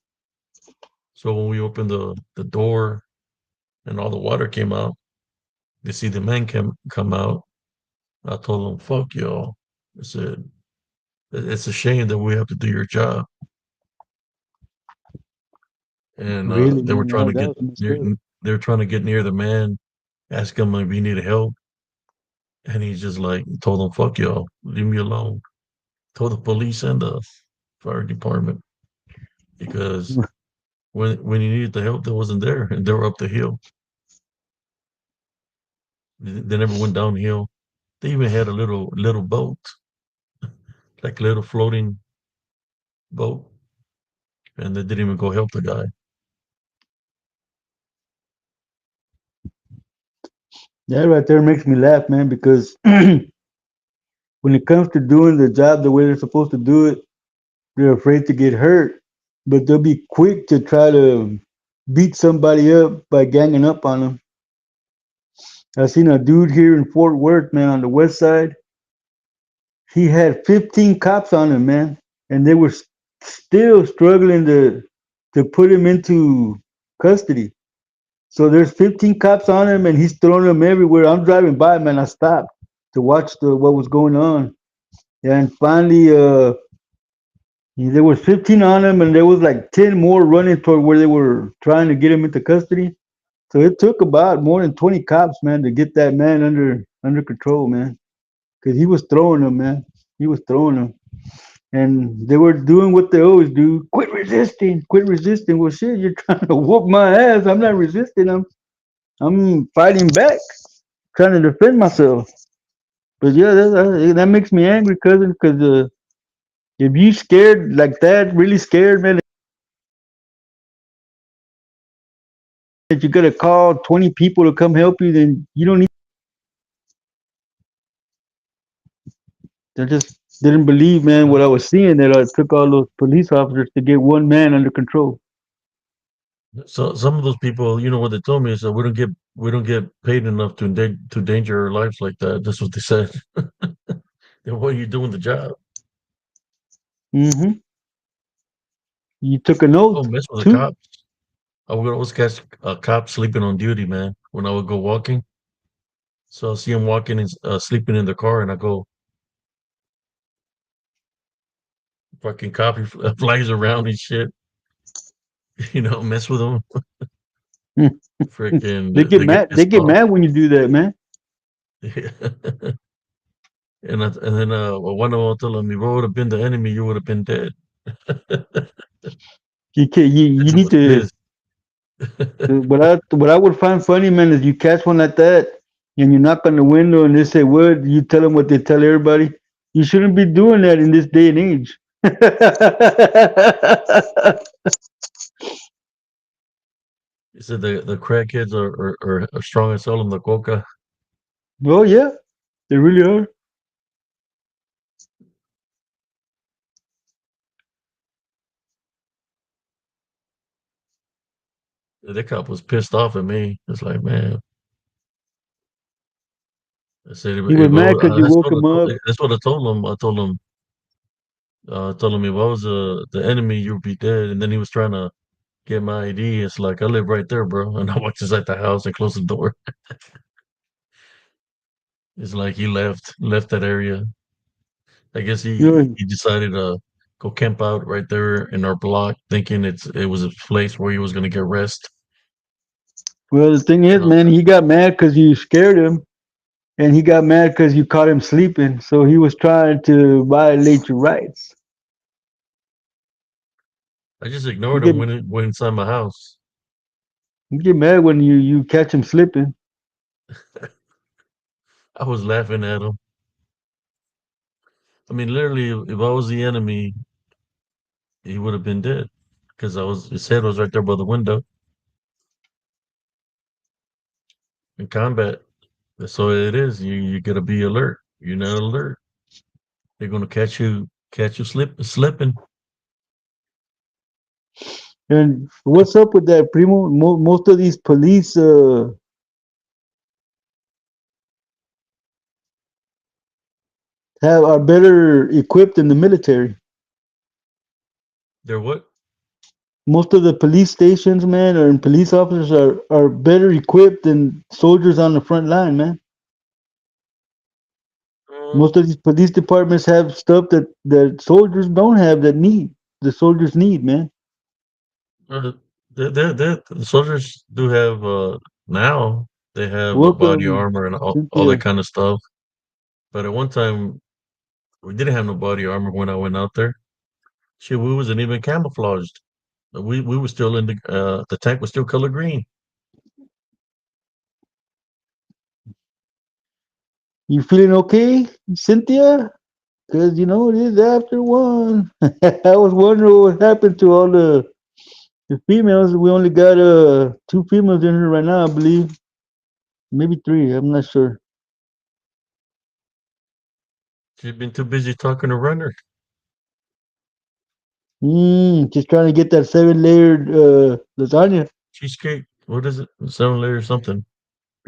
So when we opened the door and all the water came out, they see the man come out. I told them, "Fuck y'all." I said, "It's a shame that we have to do your job." And Really, they were man. trying to That get was messed near. up. They were trying to get near the man, ask him if he needed help, and he's just like told them, "Fuck y'all, leave me alone." Told the police and the fire department because when he needed the help, they wasn't there, and they were up the hill. They never went downhill. They even had a little boat, like a little floating boat, and they didn't even go help the guy. That right there makes me laugh, man, because when it comes to doing the job the way they're supposed to do it, they're afraid to get hurt, but they'll be quick to try to beat somebody up by ganging up on them. I seen a dude here in Fort Worth, man, on the west side. He had 15 cops on him, man, and they were still struggling to put him into custody. So there's 15 cops on him, and he's throwing them everywhere. I'm driving by, man. I stopped to watch what was going on, and finally, there was 15 on him, and there was like 10 more running toward where they were trying to get him into custody. So it took about more than 20 cops, man, to get that man under control, man, because he was throwing them, man. He was throwing them, and they were doing what they always do: quit resisting, quit resisting. Well, shit, you're trying to whoop my ass. I'm not resisting. I'm fighting back, trying to defend myself. But yeah, that makes me angry, cousin, because if you scared like that, really scared, man, that you gotta call 20 people to come help you, then you don't need. I just didn't believe, man, Uh, what I was seeing. That it took all those police officers to get one man under control. So some of those people, what they told me is that we don't get paid enough to endanger our lives like that. That's what they said. Then why are you doing the job? Mm-hmm. You took an Oh, oath mess with the too. cops. I would always catch a cop sleeping on duty, man, when I would go walking. So I see him walking and sleeping in the car, and I go, fucking cop, he flies around and shit, mess with him. They Freaking, get they get mad. They pissed get off. mad when you do that, man. And then one of them told him, if I would have been the enemy, you would have been dead. You can't. You Bitch need was to. pissed. What I would find funny, man, is you catch one like that, and you knock on the window, and they say, "What?" You tell them what they tell everybody. You shouldn't be doing that in this day and age. He said the crackheads are strong as hell in the coca. Well, yeah, they really are. The cop was pissed off at me. It's like, man, I said, He was mad because you woke him up. that's what I told him. I told him if I was the enemy, you'd be dead. And then he was trying to get my ID. It's like, I live right there, bro. And I walked inside the house and closed the door. It's like he left that area. I guess You he know, he decided to go camp out right there in our block, thinking it was a place where he was gonna get rest. well, the thing is, So man, he got mad because you scared him, and he got mad because you caught him sleeping. So he was trying to violate your rights. I just You ignored get him when it went inside my house. you get mad when you catch him slipping. I was laughing at him. I mean, literally, if I was the enemy, he would have been dead because I was his head was right there by the window in combat. So it is. You gotta be alert. You're not alert. They're gonna catch you slipping. And what's up with that, Primo? Most of these police have are better equipped than the military. They're what? Most of the police stations, man, and police officers are better equipped than soldiers on the front line, man. Uh, Most of these police departments have stuff that soldiers don't have that need the soldiers need, man. uh, the soldiers do have now they have body Welcome, armor and all that Cynthia. kind of stuff. But at one time we didn't have no body armor when I went out there. Shit, we wasn't even camouflaged. We were still in the tank was still color green. You feeling okay, Cynthia? Because you know it is after one. I was wondering what happened to all the females. We only got two females in here right now, I believe. Maybe three. I'm not sure. She's been too busy talking to Runner. Just trying to get that seven layered lasagna. Cheesecake. What is it? 7 layer something.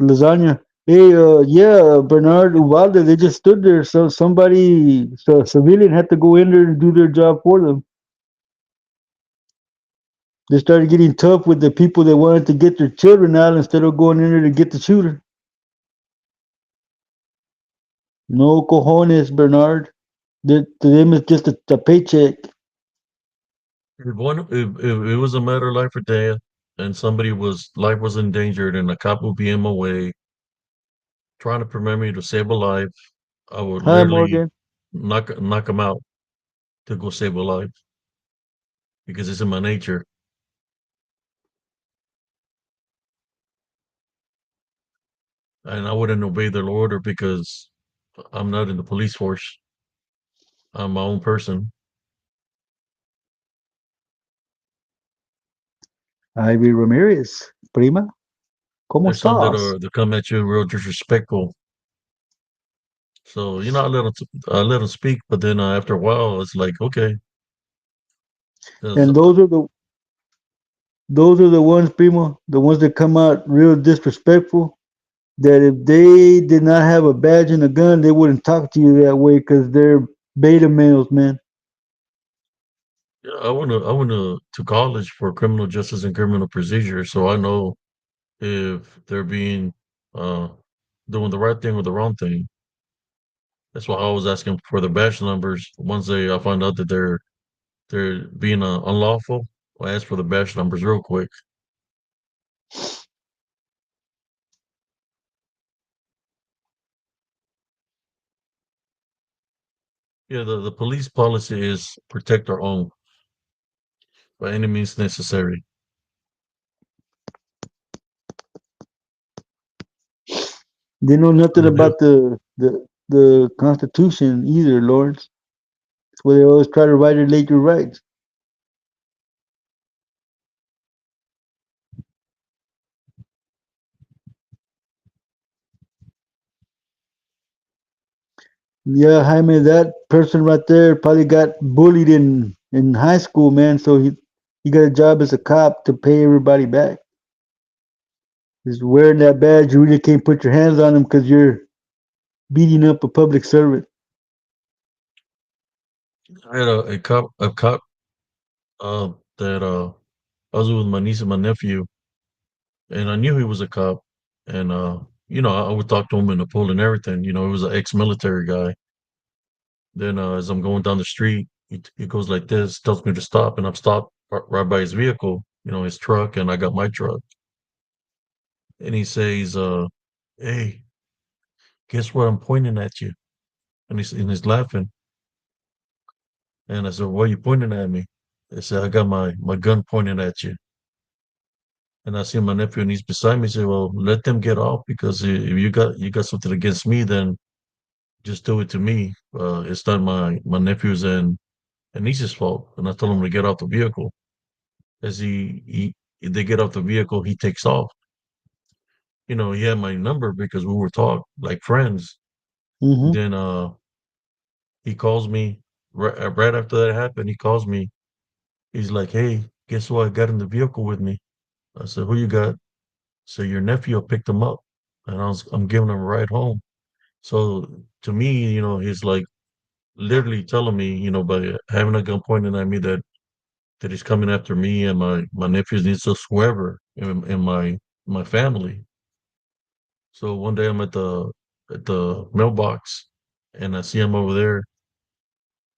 Lasagna. Hey, yeah, Bernard Uvalde. They just stood there. So so civilian had to go in there and do their job for them. They started getting tough with the people that wanted to get their children out instead of going in there to get the shooter. No cojones, Bernard. To them, it's just a paycheck. If it was a matter of life or death, and somebody was life was endangered, and a cop would be in my way trying to prevent me to save a life, I would Hi, literally Morgan. knock him out to go save a life because it's in my nature, and I wouldn't obey their order because I'm not in the police force. I'm my own person. Ivy Ramirez. Prima. ¿Cómo There's some estás? that come at you real disrespectful. So I let them speak, but then after a while, it's like okay, 'cause, And those are the ones, Primo, the ones that come out real disrespectful. That if they did not have a badge and a gun, they wouldn't talk to you that way because they're beta males, man. Yeah, I went to college for criminal justice and criminal procedure, so I know if they're being uh doing the right thing or the wrong thing. That's why I was asking for the batch numbers. Once I find out that they're being unlawful, I ask for the batch numbers real quick. Yeah, the police policy is protect our own by any means necessary. They know nothing And about the Constitution either, Lawrence. That's why they always try to violate your rights. Yeah, Jaime, that person right there probably got bullied in high school, man. So he got a job as a cop to pay everybody back. He's wearing that badge. You really can't put your hands on him because you're beating up a public servant. I had a cop that I was with my niece and my nephew, and I knew he was a cop. And I would talk to him in the pool and everything. He was an ex-military guy. Then as I'm going down the street, he goes like this, tells me to stop, and I'm stopped right by his vehicle, his truck, and I got my truck. And he says, "Hey, guess what? I'm pointing at you." And he's laughing. And I said, "Why are you pointing at me?" He said, "I got my gun pointed at you." And I see my nephew, and he's beside me. Say, "Well, let them get off because if you got something against me, then just do it to me. It's not my nephew's and niece's fault." And I told him to get off the vehicle. As they get off the vehicle, he takes off. He had my number because we were talk like friends. Mm-hmm. Then he calls me right after that happened. He calls me. He's like, "Hey, guess who I got in the vehicle with me?" I said, "Who you got?" So your nephew picked him up, and I'm giving him a ride home. So to me, he's like literally telling me, by having a gun pointed at me that he's coming after me and my nephews needs just whoever in my family. So one day I'm at the mailbox and I see him over there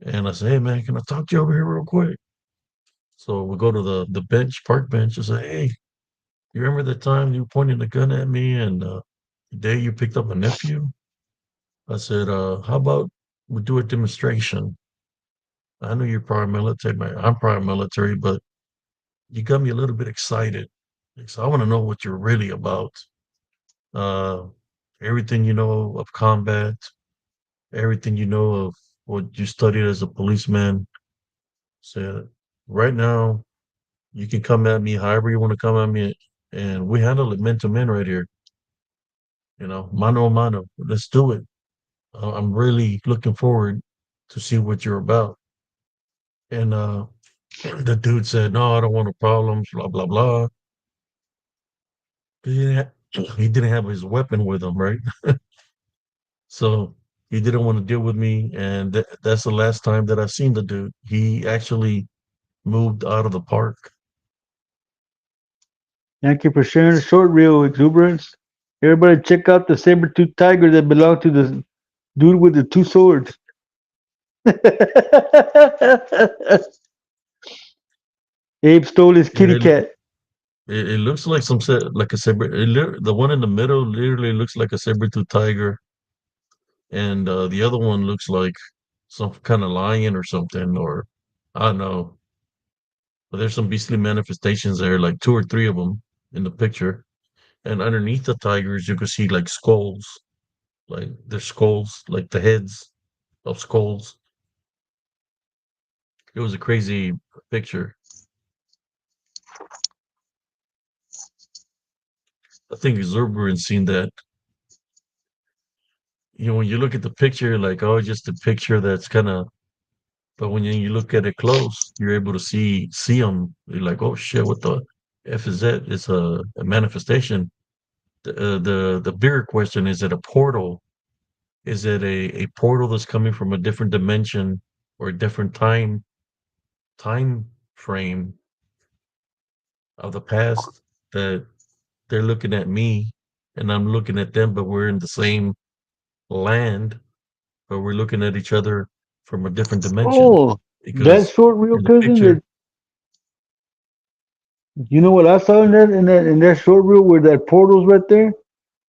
and I say, "Hey man, can I talk to you over here real quick?" So we go to the park bench, and say, "Hey, you remember the time you pointed the gun at me and the day you picked up my nephew?" I said, "How about we do a demonstration? I know you're probably military, man. I'm probably military, but you got me a little bit excited. So I want to know what you're really about. Uh, everything you know of combat, everything you know of what you studied as a policeman. So right now, you can come at me however you want to come at me, and we handle it men to men right here. Mano a mano. Let's do it. I'm really looking forward to see what you're about." And the dude said, "No, I don't want no problems, blah, blah, blah." He didn't, he didn't have his weapon with him, right? So he didn't want to deal with me. And that's the last time that I've seen the dude. He actually moved out of the park. Thank you for sharing the short reel, Exuberance. Everybody check out the saber-tooth tiger that belonged to the dude with the two swords. Abe stole his Yeah, kitty cat. it looks like like a saber. The one in the middle literally looks like a saber-tooth tiger, and the other one looks like some kind of lion or something, or I don't know. But there's some beastly manifestations there, like two or three of them in the picture. And underneath the tigers, you can see like skulls, like their skulls, like the heads of skulls. It was a crazy picture. I think Zerber's seen that. When you look at the picture, like, oh, just a picture that's kind of. But when you look at it close, you're able to see them. You're like, oh shit, what the f is that? It's a manifestation. The bigger question is: it a portal? Is it a portal that's coming from a different dimension or a different time? time frame of the past that they're looking at me and I'm looking at them, but we're in the same land, but we're looking at each other from a different dimension Oh, that because short reel, in the cousin. picture, That you know what I saw in that short reel where that portal's right there.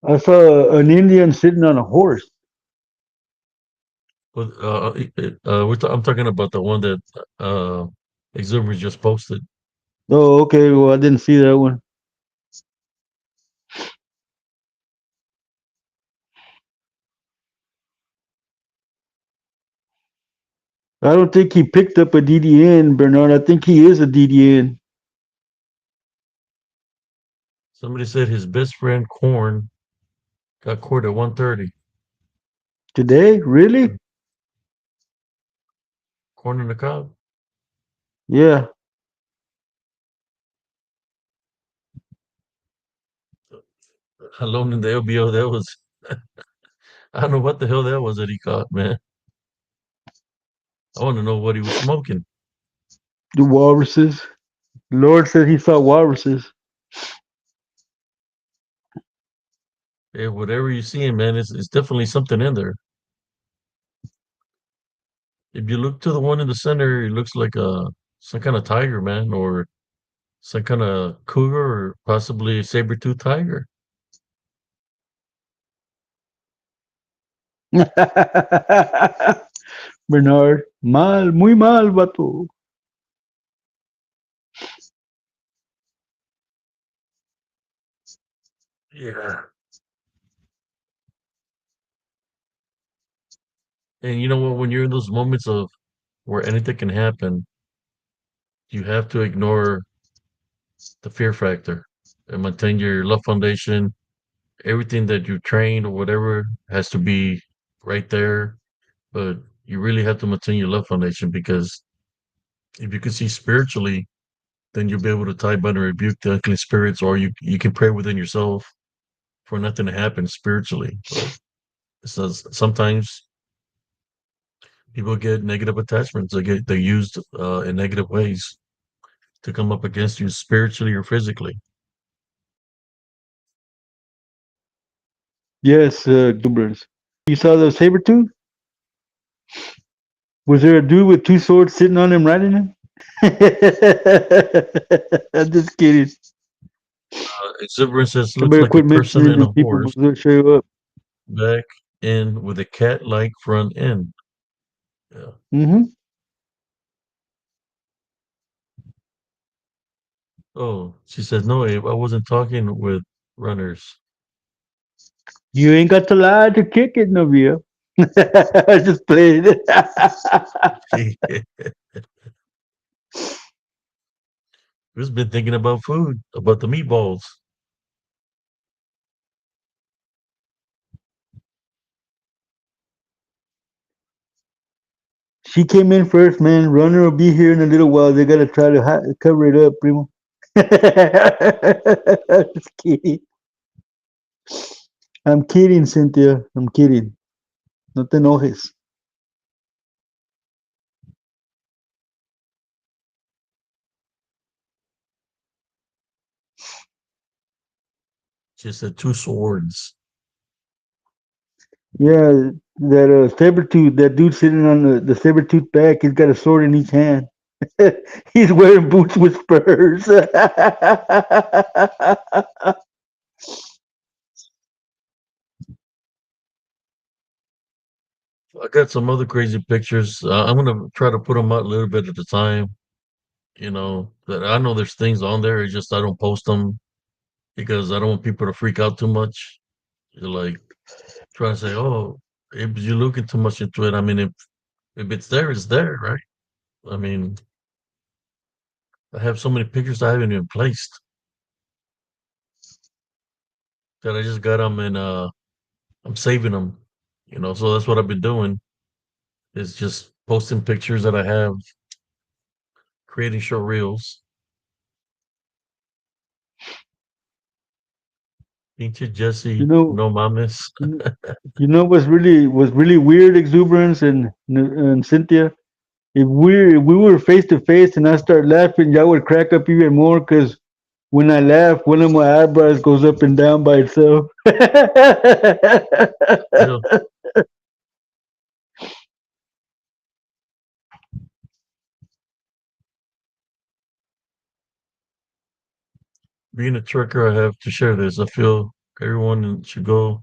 I saw an Indian sitting on a horse. but I'm talking about the one that uh, Exuberance just posted. Oh, okay. Well, I didn't see that one. I don't think he picked up a DDN, Bernard. I think he is a DDN Somebody said his best friend Corn got court at 1:30. today. Really? Corn in the cob. Yeah. Alone in the LBO. That was I don't know what the hell that was that he caught, man. I want to know what he was smoking. The walruses. Lord said he saw walruses. Yeah, whatever you see, man, it's definitely something in there. If you look to the one in the center, it looks like some kind of tiger, man, or some kind of cougar, or possibly a saber-tooth tiger. Bernard, mal, muy mal, vato. Yeah. And you know what? When you're in those moments of where anything can happen, you have to ignore the fear factor and maintain your love foundation. Everything that you train or whatever has to be right there. But you really have to maintain your love foundation because if you can see spiritually, then you'll be able to tie bind and rebuke the unclean spirits, or you can pray within yourself for nothing to happen spiritually. But it says sometimes people get negative attachments. They're used in negative ways to come up against you spiritually or physically. Yes, exuberance. You saw the saber tooth? Was there a dude with two swords sitting on him riding him? I'm just kidding. Exuberance says I looks better like a quit person mentioning and these a people horse before they show up. back in with a cat-like front end. Yeah. Hmm. Oh, she says no, Abe, I wasn't talking with runners. You ain't got to lie to kick it, Navia. I just played it. Who's been thinking about food, about the meatballs? She came in first, man. Runner will be here in a little while. They gotta try to cover it up, primo. Just kidding. I'm kidding, Cynthia. I'm kidding. No te enojes. She said two swords. Yeah, that saber tooth, that dude sitting on the saber tooth back, he's got a sword in each hand. He's wearing boots with spurs. I got some other crazy pictures. I'm gonna try to put them out a little bit at a time. That I know there's things on there. It's just I don't post them because I don't want people to freak out too much. You're like trying to say, "Oh, if you're looking too much into it." I mean, if it's there, it's there, right? I mean, I have so many pictures I haven't even placed that I just got them and I'm saving them. So that's what I've been doing is just posting pictures that I have, creating short reels. Pinche you Jesse, know, no mames. you know, you know what's really weird, exuberance and Cynthia. if we were face to face and I start laughing, y'all would crack up even more because when I laugh, one of my eyebrows goes up and down by itself. Yeah, being a trucker, I have to share this. I feel everyone should go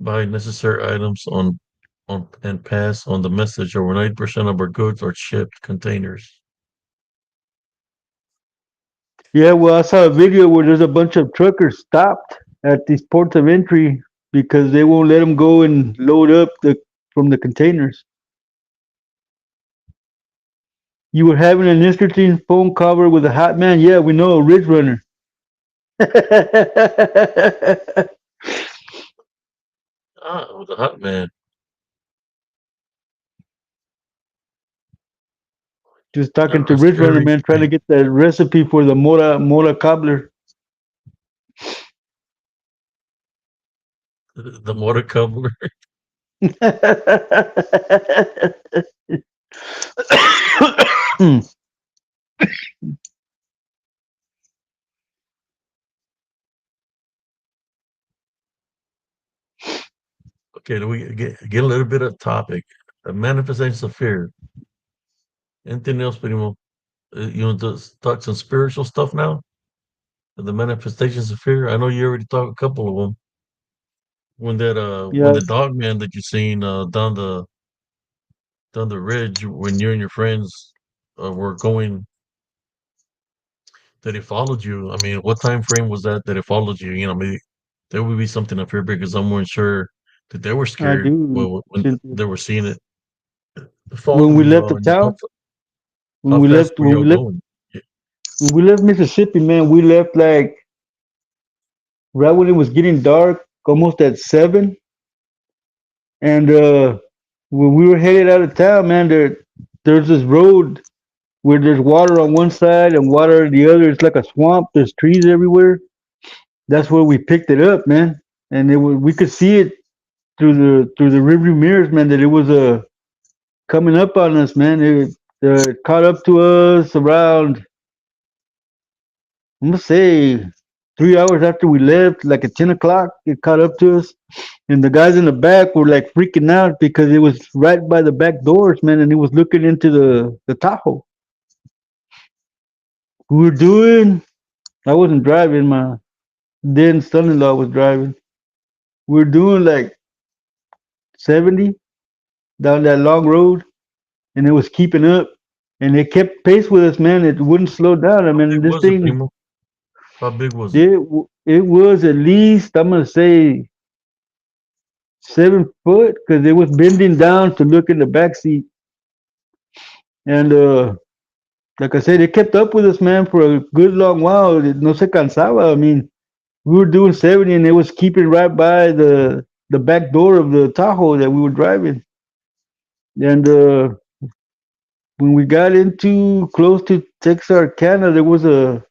buy necessary items on and pass on the message. Over 90% of our goods are shipped containers. Yeah, well, I saw a video where there's a bunch of truckers stopped at these ports of entry because they won't let them go and load up the from the containers. You were having an interesting phone cover with a hot man. Yeah, we know, a Ridge Runner. Ah, with a hot man. Just talking to A Ridge Runner, scary man, trying to get the recipe for the Mora cobbler. the motor cover. Okay, do we get a little bit of topic? Manifestations of fear. Anything else, Primo? You want to talk some spiritual stuff now? The manifestations of fear. I know you already talked a couple of them. When Yeah, the dog man that you seen down the ridge when you and your friends were going, that he followed you. I mean, what time frame was that it followed you? You know, maybe there would be something up here because I'm more sure that they were I scared. do. Well, when Cynthia. they were seeing it When following we you, left the and town, how fast were y'all going? Yeah, when we left Mississippi, man, we left like right when it was getting dark, almost at 7. And when we were headed out of town, man, there's this road where there's water on one side and water on the other. It's like a swamp. There's trees everywhere. That's where we picked it up, man. And it was we could see it through the rearview mirrors, man. That it was coming up on us, man. It caught up to us around, I'm gonna say, 3 hours after we left, like at 10 o'clock. It caught up to us, and the guys in the back were like freaking out because it was right by the back doors, man, and it was looking into the Tahoe. We were doing. I wasn't driving. My then son-in-law was driving. We were doing like 70 down that long road, and it was keeping up, and it kept pace with us, man. It wouldn't slow down. I how mean, big this was it, thing, Primo? How big was it? it was at least, I'm gonna say, 7 foot because it was bending down to look in the back seat, and like I said, it kept up with us, man, for a good long while. No se cansaba. I mean, we were doing 70, and it was keeping right by the back door of the Tahoe that we were driving. And when we got into close to Texarkana, there was a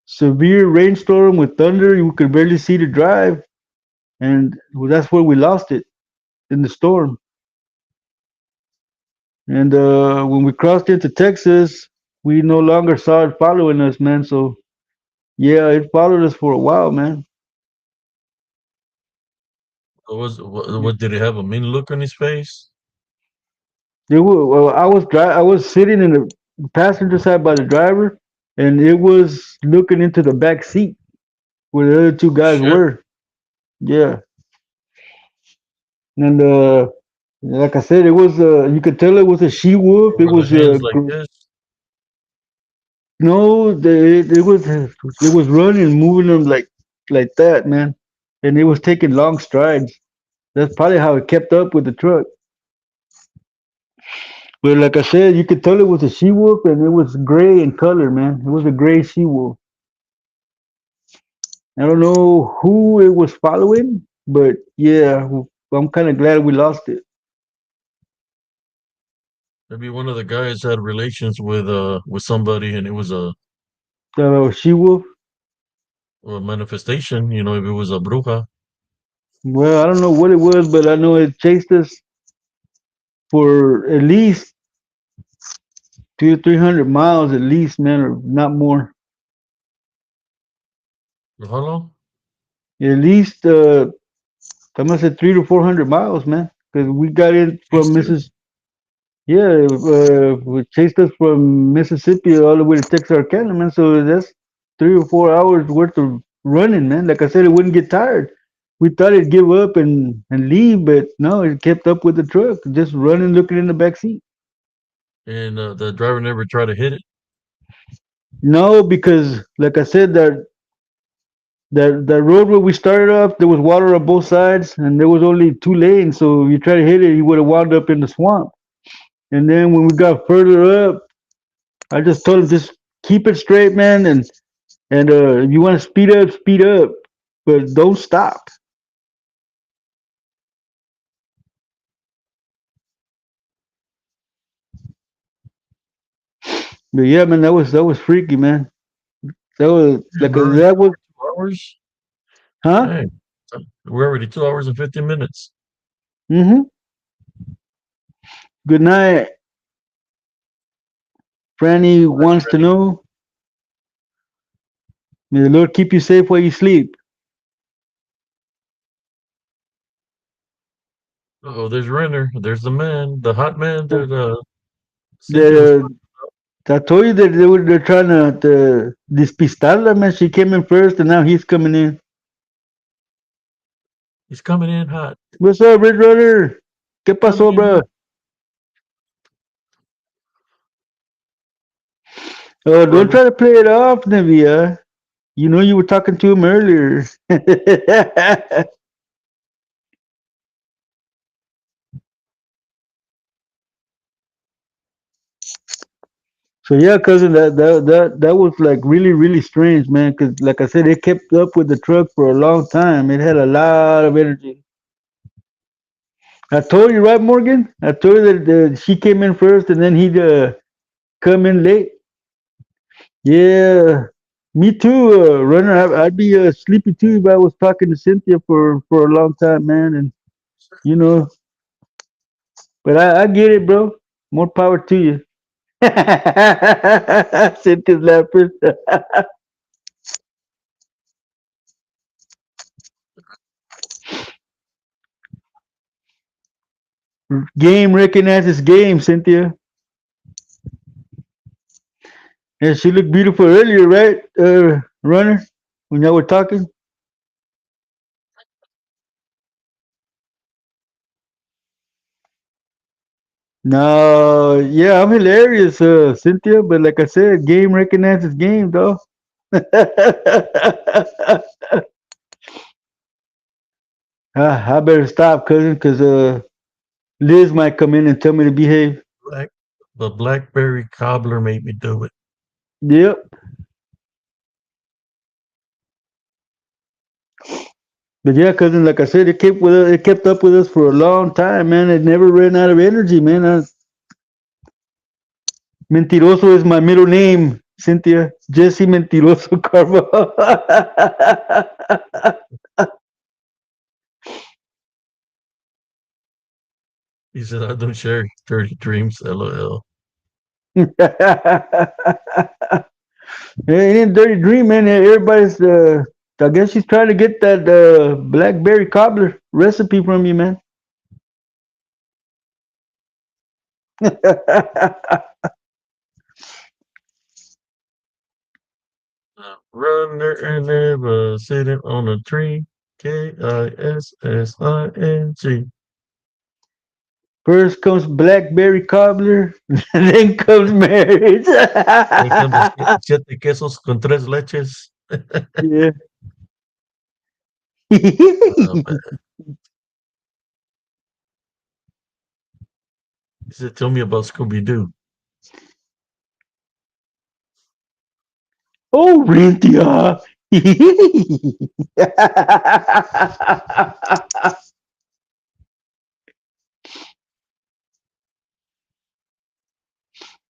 severe rainstorm with thunder. You could barely see the drive, and that's where we lost it in the storm. And when we crossed into Texas, we no longer saw it following us, man. So yeah, it followed us for a while, man. What did he have a mean look on his face? Well, I was sitting in the passenger side by the driver, and it was looking into the back seat where the other two guys Shit. were. Yeah, and like I said, it was you could tell it was a she wolf. Or It were the was hands like this? no, it was running, moving them like that, man, and it was taking long strides. That's probably how it kept up with the truck. But like I said, you could tell it was a she wolf, and it was gray in color, man. It was a gray she wolf. I don't know who it was following, but yeah, I'm kind of glad we lost it. Maybe one of the guys had relations with somebody, and it was The she wolf. a manifestation. You know, if it was a bruja. Well, I don't know what it was, but I know it chased us for at least 200 to 300 miles at least, man, or not more. How long? At least I must say 300 to 400 miles, man. Because we got in from Used to. Mrs. Yeah, we chased us from Mississippi all the way to Texarkana, man. So that's 3 or 4 hours worth of running, man. Like I said, it wouldn't get tired. We thought it'd give up and leave, but no, it kept up with the truck, just running, looking in the back seat. And the driver never tried to hit it. No, because like I said, that road where we started off, there was water on both sides, and there was only 2 lanes. So if you try to hit it, you would have wound up in the swamp. And then when we got further up, I just told him just keep it straight, man, and if you want to speed up, but don't stop. But yeah, man, that was freaky, man. That was And like we're already that was, over 2 hours. huh? Dang, we're already 2 hours and 50 minutes. Mm-hmm. Good night, Franny Nice, wants to Franny. know. May the Lord keep you safe while you sleep. Oh, there's Renner. There's the man, the hot man Uh, that Cynthia was The talking. I told you that they're trying to despistarla, man. She came in first, and now he's coming in. He's coming in hot. What's up, Red Runner? ¿Qué Coming pasó, in bro? hot. Oh, don't Runner. try to play it off, Navia. You know you were talking to him earlier. So yeah, cousin, that was like really strange, man. Cause like I said, it kept up with the truck for a long time. It had a lot of energy. I told you, right, Morgan? I told you that she came in first, and then he'd come in late. Yeah, me too, runner. I'd be sleepy too if I was talking to Cynthia for a long time, man. And you know, but I get it, bro. More power to you. Cynthia's laughing. Game recognizes game, Cynthia. And she looked beautiful earlier, right, runner? When y'all were talking. No, yeah, I'm hilarious, Cynthia. But like I said, game recognizes game, though. I better stop, cousin, because Liz might come in and tell me to behave. Black, the blackberry cobbler made me do it. Yep. But yeah, cousin, like I said, it kept up with us for a long time, man. It never ran out of energy, man. Mentiroso is my middle name, Cynthia. Jesse Mentiroso Carvalho. He said, "I don't share dirty dreams." LOL. It ain't a dirty dream, man. Everybody's, I guess she's trying to get that blackberry cobbler recipe from you, man. Runner and never sitting on a tree. KISSING. First comes blackberry cobbler, then comes marriage. Then comes siete quesos con tres leches. Yeah. Oh, man. He said, "Tell me about Scooby Doo." Oh, Rentia.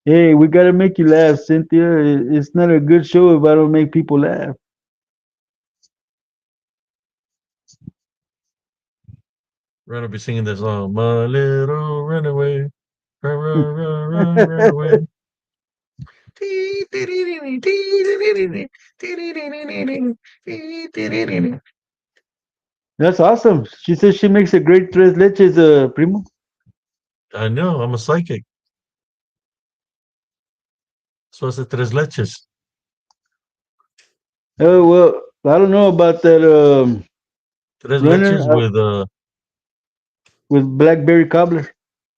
Hey, we gotta make you laugh, Cynthia. It's not a good show if I don't make people laugh. Runner be singing that song, "My little runaway, run, run, run, run, run away." That's awesome. She says she makes a great tres leches, primo. I know, I'm a psychic. So it's a tres leches. Oh well, I don't know about that Tres runner leches with blackberry cobbler.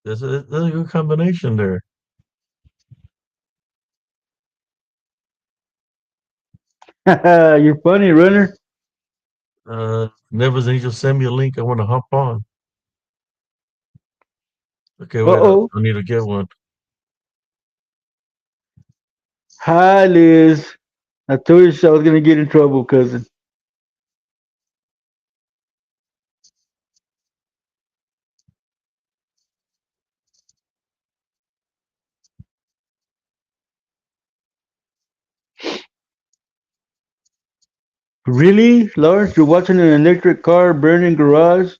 there's a good combination there. You're funny, runner. Never Angel, send me a link. I want to hop on. Okay, Uh wait up. oh. I need to get one. Hi, Liz. I told you I was gonna get in trouble, cousin. Really, Lawrence? You're watching an electric car burning garage?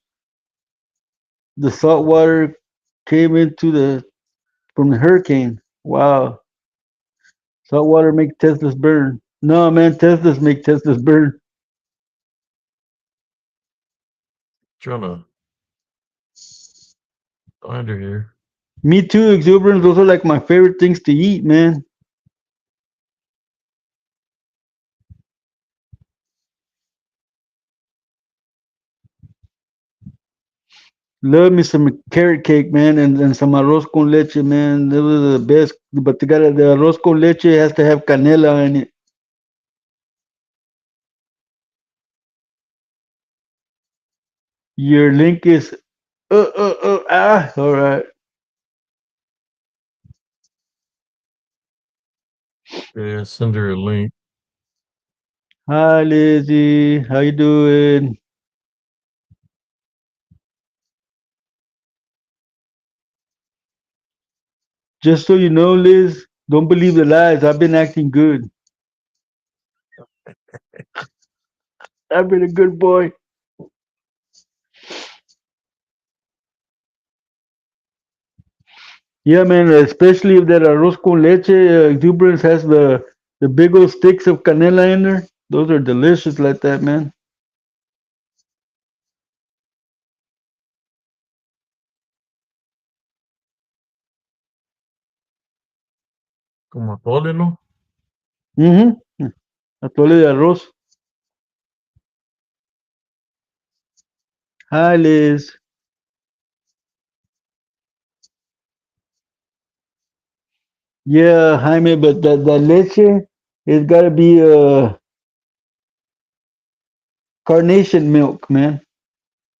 The salt water came into the from the hurricane. Wow. Salt water make Teslas burn. No, man, Teslas make Teslas burn. Trying to find her here. Me too, exuberance. Those are like my favorite things to eat, man. Love me some carrot cake, man, and some arroz con leche, man. Those are the best. But the arroz con leche has to have canela in it. Your link is all right. Yeah, send her a link. Hi, Lizzie. How you doing? Just so you know, Liz, don't believe the lies. I've been acting good. I've been a good boy. Yeah, man. Especially if that arroz con leche exuberance has the big old sticks of canela in there. Those are delicious like that, man. Como atole, ¿no? Mm-hmm. Atole de arroz. Hi, Liz. Yeah, Jaime, but that leche, it's gotta be carnation milk, man.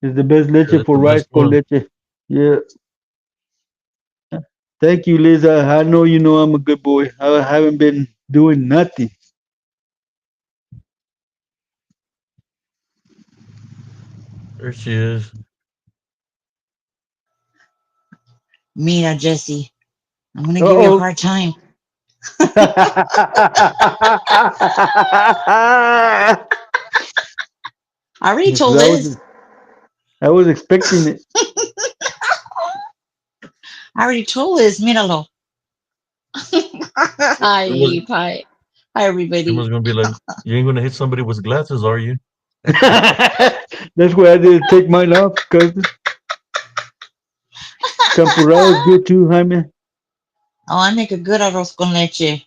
It's the best Yeah, leche that's for the rice best con one. leche. Yeah. Thank you, Liz. I know you know I'm a good boy. I haven't been doing nothing. There she is. Mira, Jesse, I'm gonna give you a Uh-oh. hard time. I already Because told Liz. I was expecting it. I already told Liz. Míralo. It was, Hi, hi, hi, it was everybody. gonna be like, you ain't gonna hit somebody with glasses, are you? That's why I didn't take mine off, cousin. Champurrado is good too, Jaime. Oh, I make a good arroz con leche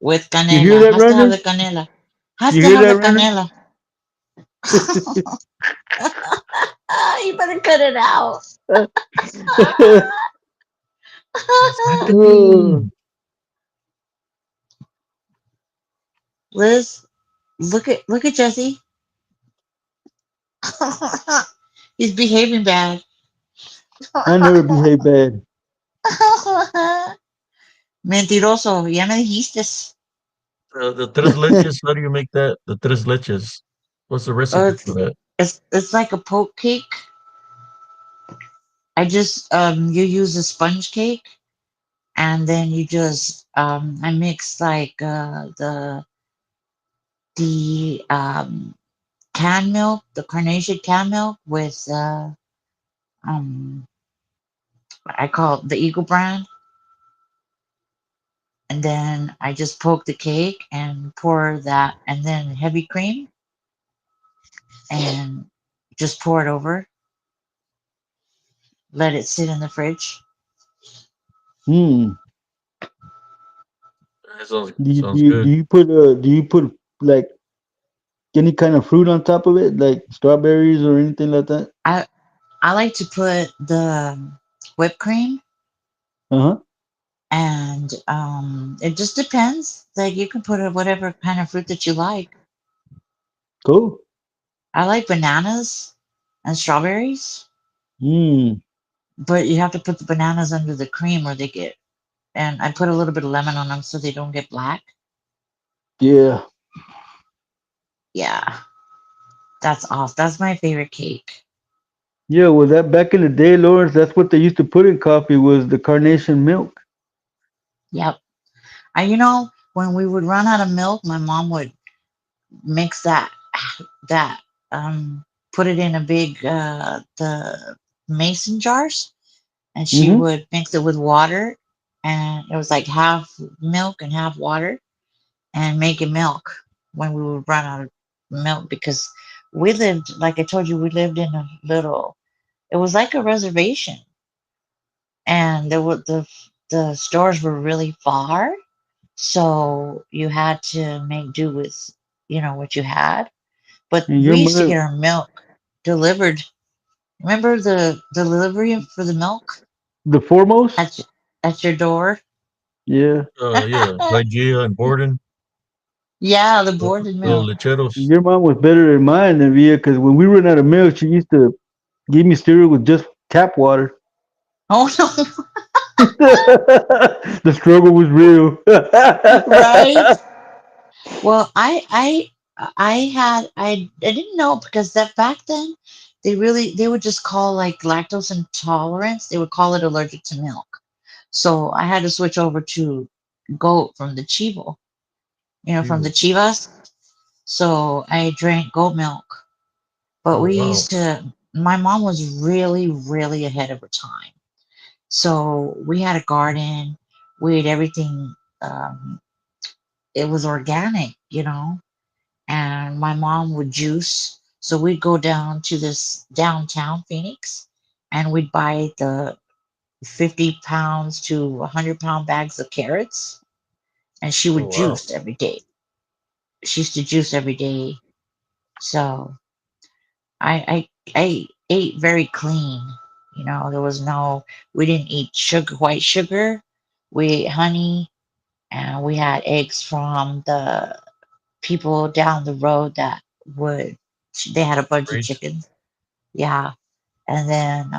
with You hear canela. that, Has to have runner? the canela. Has You to hear have that, the runner? canela. You better cut it out. What's Oh, happening? Liz, look at Jesse. He's behaving bad. I never behave bad. Mentiroso, ya me dijiste. The tres leches, how do you make that? The tres leches. What's the recipe It's, for that? it's like a poke cake. I just you use a sponge cake and then you just I mix like the canned milk, the carnation canned milk with um I call it the Eagle brand, and then I just poke the cake and pour that, and then heavy cream, and just pour it over. Let it sit in the fridge. Hmm. That sounds Do you do sounds you, do good. you put like any kind of fruit on top of it, like strawberries or anything like that? I I like to put the whipped cream, Uh huh. and it just depends. Like you can put whatever kind of fruit that you like. Cool. I like bananas and strawberries, Hmm. but you have to put the bananas under the cream or they get. And I put a little bit of lemon on them so they don't get black. Yeah. Yeah, that's awesome. That's my favorite cake. Yeah. Well, that back in the day, Lawrence, that's what they used to put in coffee was the carnation milk. Yep. When we would run out of milk, my mom would mix that put it in a big the mason jars, and she Mm-hmm. would mix it with water, and it was like half milk and half water, and make it milk when we would run out of milk, because we lived, like I told you, we lived in a little, it was like a reservation, and there were the stores were really far, so you had to make do with what you had. But And we your used to mother, get our milk delivered. Remember the delivery for the milk the foremost. at at your door? Yeah. Yeah, Hygeia and Borden, Yeah, the the boarded little milk. lecheros. Your mom was better than mine, than Via, because when we ran out of milk, she used to give me cereal with just tap water. Oh no, The struggle was real. right? Well, I didn't know, because that back then they would just call like lactose intolerance. They would call it allergic to milk. So I had to switch over to goat from the Chivo, from the Ew. Chivas. So I drank goat milk. But Oh we wow. used to, my mom was really, really ahead of her time. So we had a garden. We had everything. It was organic. And my mom would juice. So we'd go down to this downtown Phoenix, and we'd buy the 50 pounds to 100-pound bags of carrots, and she Oh would wow. juice every day. She used to juice every day. So I ate very clean. There was no, we didn't eat white sugar. We ate honey, and we had eggs from the people down the road that would, they had a bunch of Great. chickens. Yeah. And then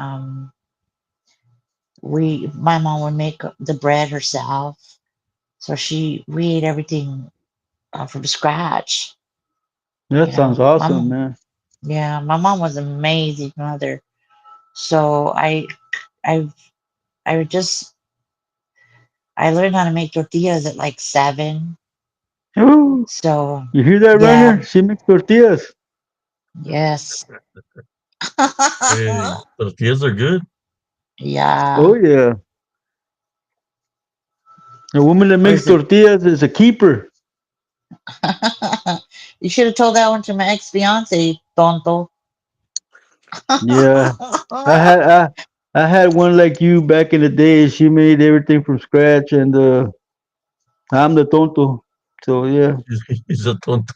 my mom would make the bread herself. So we ate everything from scratch. That sounds My awesome, mom, man. yeah, my mom was an amazing mother. So I I just I learned how to make tortillas at like 7. Ooh, So you hear that, yeah, runner? She makes tortillas. yes. Hey, tortillas are good. Oh Yeah. yeah, a woman that Or makes is it? tortillas is a keeper. You should have told that one to my ex fiance, tonto. Yeah, I had I, I had one like you back in the day. She made everything from scratch, and I'm the tonto. So yeah. He's a tonto.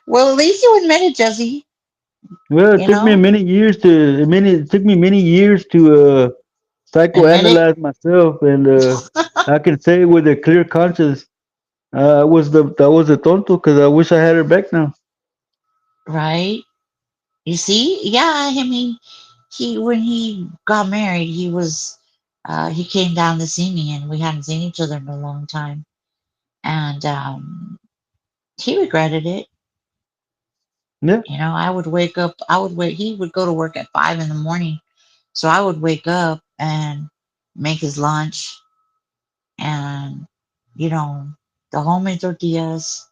Well, at least you admit it, Jesse. Well, You it took me know, it took me many years to admit it, psychoanalyze myself, and I can say with a clear conscience, I was the tonto because I wish I had her back now. right? You see? Yeah, I mean, when he got married, he came down to see me, and we hadn't seen each other in a long time, and he regretted it. Yeah, I would wake up. I would wait. He would go to work at 5 in the morning, so I would wake up and make his lunch, and you know, the homemade tortillas,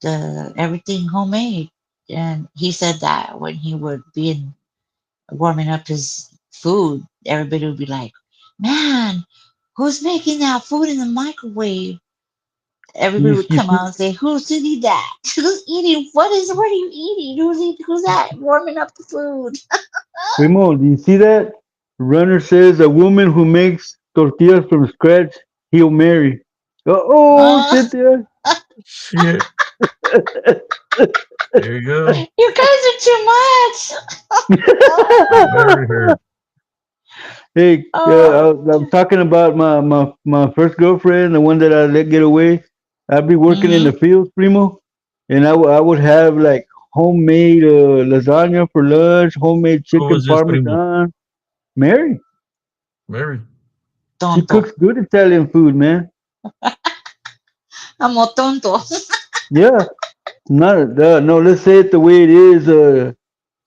the everything homemade. And he said that when he would be warming up his food, everybody would be like, "Man, who's making that food in the microwave? Everybody You, would you come see, out and say, "Who's eating that? Who's eating? What are you eating? Who's eating? Who's that? Warming up the food?" Remo, do you see that? Runner says a woman who makes tortillas from scratch, he'll marry. Oh, Uh, Cynthia. Shit. There you go. you guys are too much. He'll marry her. Hey, Oh, I'm talking about my first girlfriend, the one that I let get away. I'd be working in hmm the fields, primo, and I would have like homemade lasagna for lunch, homemade Who chicken was this primo? parmesan. Mary, Mary. she tonto. cooks good Italian food, man. Amo tonto. Yeah, not no. Let's say it the way it is,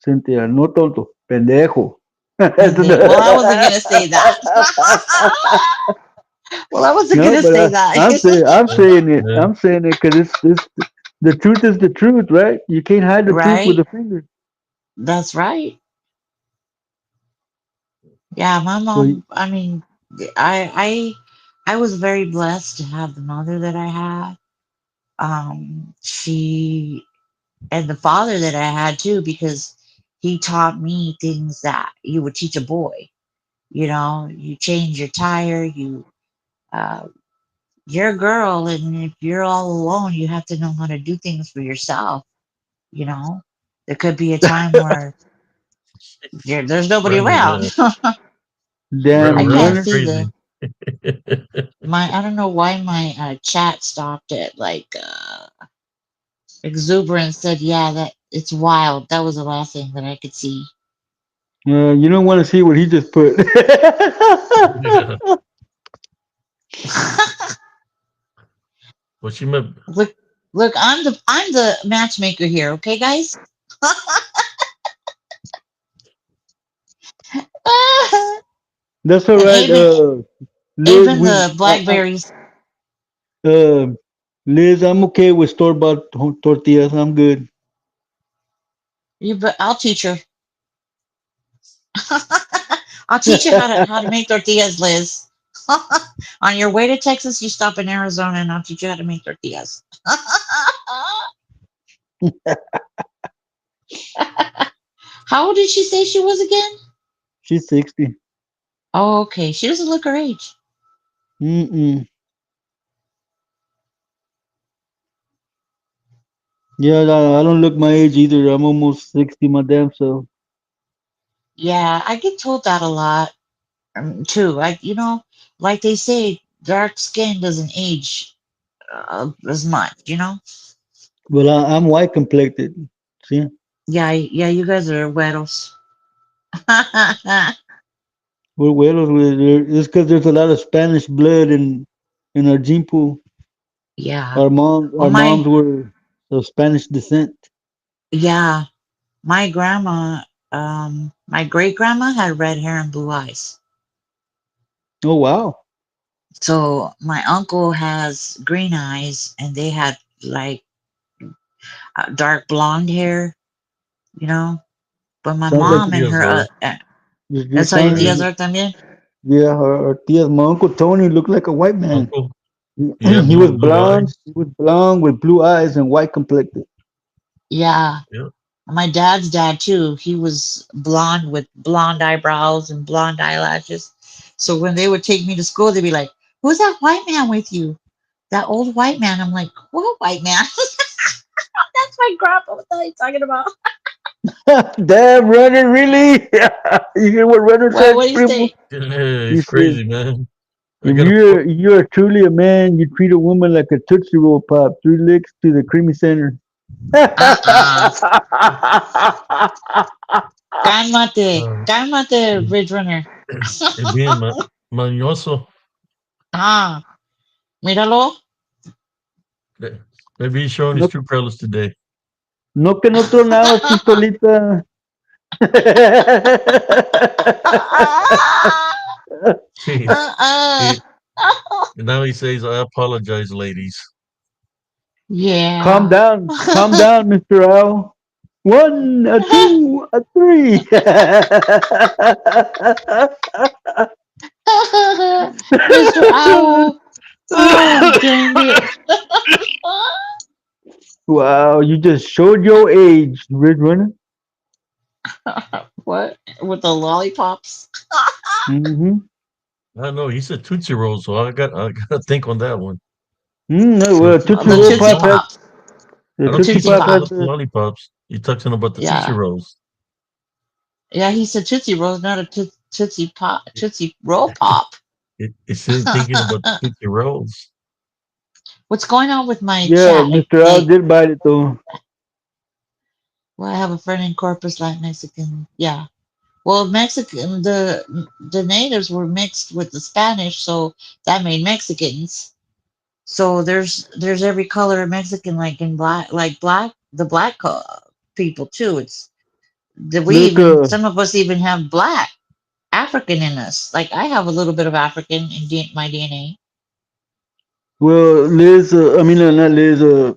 Cynthia. No tonto, pendejo. Well, I wasn't gonna say that. Well, I wasn't No, gonna but say that. I'm Yeah, saying it. yeah. I'm saying it because it's the truth is the truth, right? You can't hide the truth with Right? a finger. That's right. Yeah, my So mom. I mean, I I was very blessed to have the mother that I had. She and the father that I had too, because he taught me things that you would teach a boy. You know, you change your tire, uh, you're a girl, and if you're all alone, you have to know how to do things for yourself. You know, there could be a time where there's nobody Runner, around. damn I runner can't runner. see crazy. my. I don't know why my chat stopped at like exuberance said, "Yeah, that it's wild." That was the last thing that I could see. You don't want to see what he just put. Yeah. Well, she meant. look, look, I'm the matchmaker here. Okay, guys. That's all And right, Liz. even the blackberries. Uh, Liz, I'm okay with store bought tortillas. I'm good. I'll teach her. I'll teach you how to make tortillas, Liz. On your way to Texas, you stop in Arizona, and I'll teach you how to make tortillas. How old did she say she was again? She's 60. Oh, okay. She doesn't look her age. Mm-mm. Yeah, I don't look my age either. I'm almost 60, my damn self. Yeah, I get told that a lot too. Like they say, dark skin doesn't age as much. Well, I'm white complected. See? Yeah, yeah. You guys are weddles. We're well, it's because there's a lot of Spanish blood in our gene pool. Yeah. Well, Our moms were of Spanish descent. yeah, my grandma, my great grandma had red hair and blue eyes. Oh wow. So my uncle has green eyes, and they had like dark blonde hair, you know. But my Sounds My like mom and tias her, are. it that's how your sounds tías Yeah. are también. yeah, our tias, my uncle Tony looked like a white man. Uncle. He, Yeah, he was blue blonde. eyes. He was blonde with blue eyes and white complected. Yeah. Yeah. My dad's dad too. He was blonde with blonde eyebrows and blonde eyelashes. So when they would take me to school, they'd be like, "Who's that white man with you? That old white man?" I'm like, "What white man?" That's my grandpa. What the hell are you talking about? Damn, Runner, really? You hear what Runner What said, do you Primo? say? Yeah, He it's said, crazy, man. I if got a you're truly a man, you treat a woman like a Tootsie Roll Pop, 3 licks to the creamy center. Uh-uh. Cálmate. uh, Cálmate, Ridge Runner. bien mañoso. Ah, míralo. Yeah. Maybe he's showing his No, true colors today. no que no tronabas, pistolita. See, Uh-uh. he, now he says, "I apologize, ladies." Calm Yeah. down. Calm down, Mr. Owl. One, a two, a three. Mr. Owl. Oh, dang it. Wow, you just showed your age, Red Runner. What? With the lollipops? Mm-hmm. I don't know. He said Tootsie Roll, so I gotta think on that one. So Well, Tootsie Tootsie The Rolls Roll is Tootsie Pop one. has Pops. the I The don't Tootsie think Tootsie he Pop said has about Pops. the the lollipops. He talking about the Tootsie Yeah. Rolls. Yeah, he said Tootsie Rolls, not a Tootsie Pop, Tootsie Roll Pop. It's him thinking about the Tootsie Rolls. What's going on with my yeah. chat? Mr. Al Like, did bite it though. well, I have a friend in Corpus, Latin Mexican. Yeah. Well, Mexican, the natives were mixed with the Spanish, so that made Mexicans. So there's every color of Mexican, like in black, like black, the black people too. It's the we Look, even some of us even have black African in us. Like I have a little bit of African in my DNA. well, Liz. Not Liz.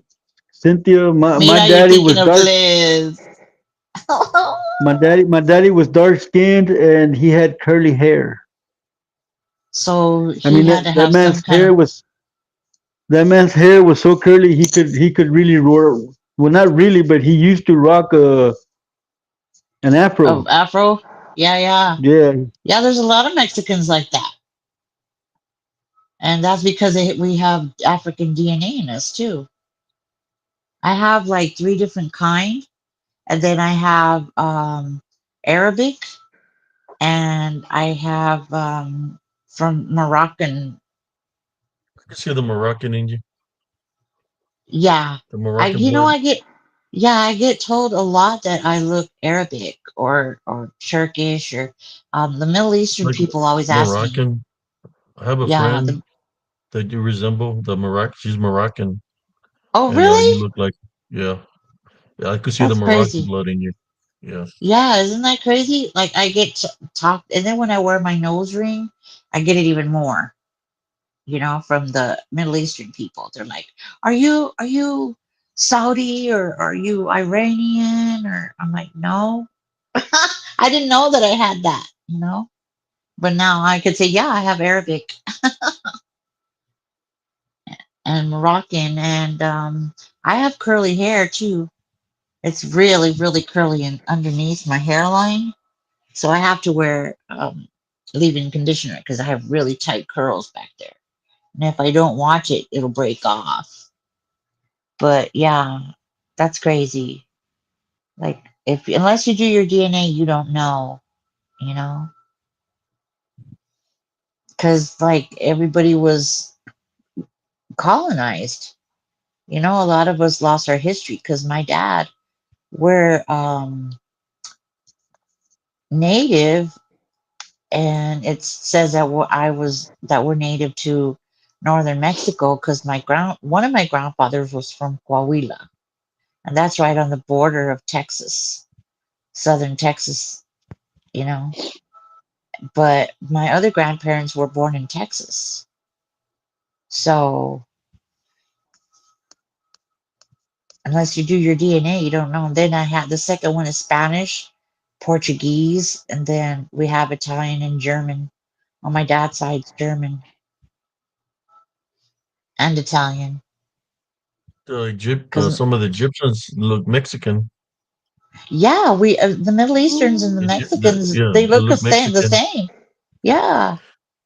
Cynthia. My Mira, you're daddy thinking was of dark. Liz. My daddy was dark skinned and he had curly hair. So I he mean had to that have some kind of man's hair was so curly he could really roar. Well, not really, but he used to rock an afro. afro. Yeah, yeah, Yeah, yeah. There's a lot of Mexicans like that, and that's because we have African DNA in us too. I have like three different kind, and then I have Arabic, and I have from Moroccan. I can see the Moroccan in you, Yeah, the Moroccan blood. I get, yeah, I get told a lot that I look Arabic or Turkish or the Middle Eastern Like people always ask me. Moroccan. I have a Yeah, friend that you resemble the Moroccan. She's Moroccan, oh and you really? look like yeah, yeah. I could see the That's Moroccan crazy. blood in you. Yeah, Yeah, isn't that crazy? Like I get talked, and then when I wear my nose ring, I get it even more. From the Middle Eastern people. They're like, "Are you Saudi or are you Iranian?" Or I'm like, "No." I didn't know that I had that. But now I could say, "Yeah, I have Arabic and Moroccan and I have curly hair too. It's really really curly and underneath my hairline. So I have to wear leave-in conditioner because I have really tight curls back there. And if I don't watch it, it'll break off. But yeah, that's crazy. Like if unless you do your DNA, you don't know, you know, because like everybody was colonized. A lot of us lost our history because my dad, we're native, and it says that we're native to northern Mexico because one of my grandfathers was from Coahuila, and that's right on the border of Texas, southern Texas. You know, but my other grandparents were born in Texas. So unless you do your DNA, you don't know. And then I have the second one is Spanish, Portuguese, and then we have Italian and German. On my dad's side, it's German and Italian. Because some of the Egyptians look Mexican. yeah, we the Middle Easterns and the Mexicans Yeah, they they look the look same. The Mexican. same. Yeah.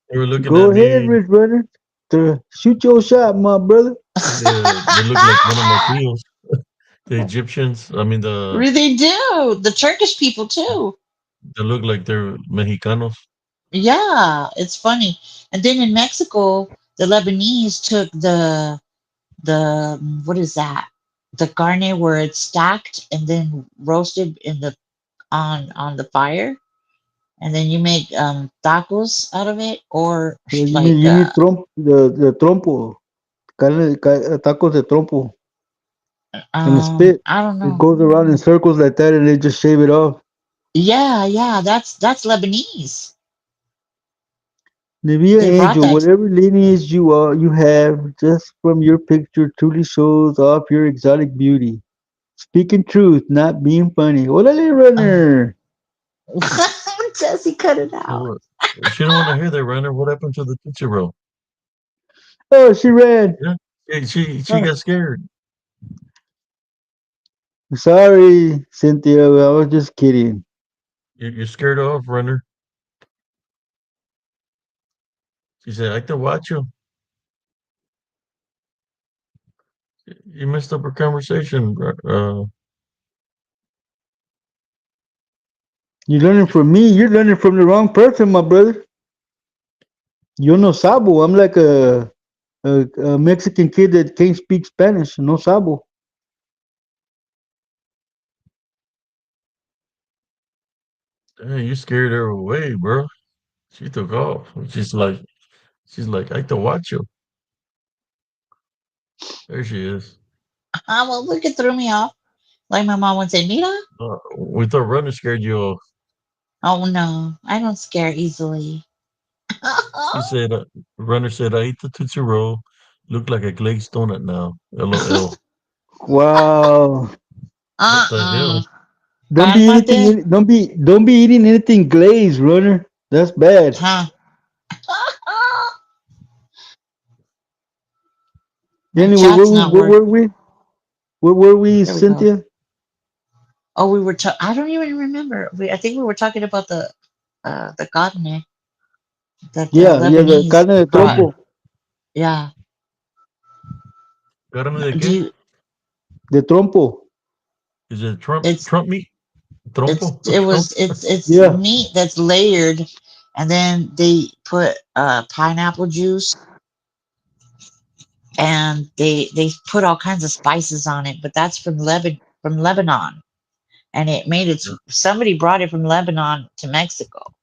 They were looking go at ahead, me. Rich Runner. Shoot your shot, my brother. Yeah, they look like one of my tios. The Egyptians. I mean They do. The Turkish people too. they look like they're Mexicanos. Yeah, it's funny. And then in Mexico, the Lebanese took the what is that? The carne where it's stacked and then roasted in the on the fire, and then you make tacos out of it, or So you mean like you need the trompo, tacos de trompo, and the spit. I don't It know. goes around in circles like that, and they just shave it off. Yeah, yeah, that's Lebanese. Nivea They brought Angel, that. whatever lineage you have, just from your picture, truly shows off your exotic beauty. Speaking truth, not being funny. Orale Uh, runner. Jesse, cut it So out. what? She don't want to hear that, Runner. What happened to the Tootsie Roll? Oh, she ran. Yeah, she Oh, got scared. sorry, Cynthia. I was just kidding. You scared her off, Runner. She said, "I can watch you." You messed up her conversation. You're learning from me. You're learning from the wrong person, my brother. Yo no sabo. I'm like a Mexican kid that can't speak Spanish. No sabo. Dang, you scared her away, bro. She took off. She's like, I can watch you. There she is. Well, look, it threw me off. Like my mom would say, Mira. We thought Runner scared you off. Oh no, I don't scare easily. She said, Runner said, I ate the Tootsie Roll. Look like a glazed donut now. LOL. Wow. What the uh-uh. hell? Don't be Cálmate. anything. Don't be eating anything glazed, runner. That's bad. Huh. My Anyway, chat's not where working. were we? Where were we, There we go. Cynthia? Oh, we were. I don't even remember. I think we were talking about the carne that the Yeah, the Lebanese carne de brought. Carne. trompo, Yeah. Carne de Do qué? you? de trompo. Is it Trump It's Trump meat? Trompo? Trump? it's Yeah. meat that's layered, and then they put pineapple juice, and they put all kinds of spices on it. But that's from Lebanon, and it made its. Yeah, Somebody brought it from Lebanon to Mexico,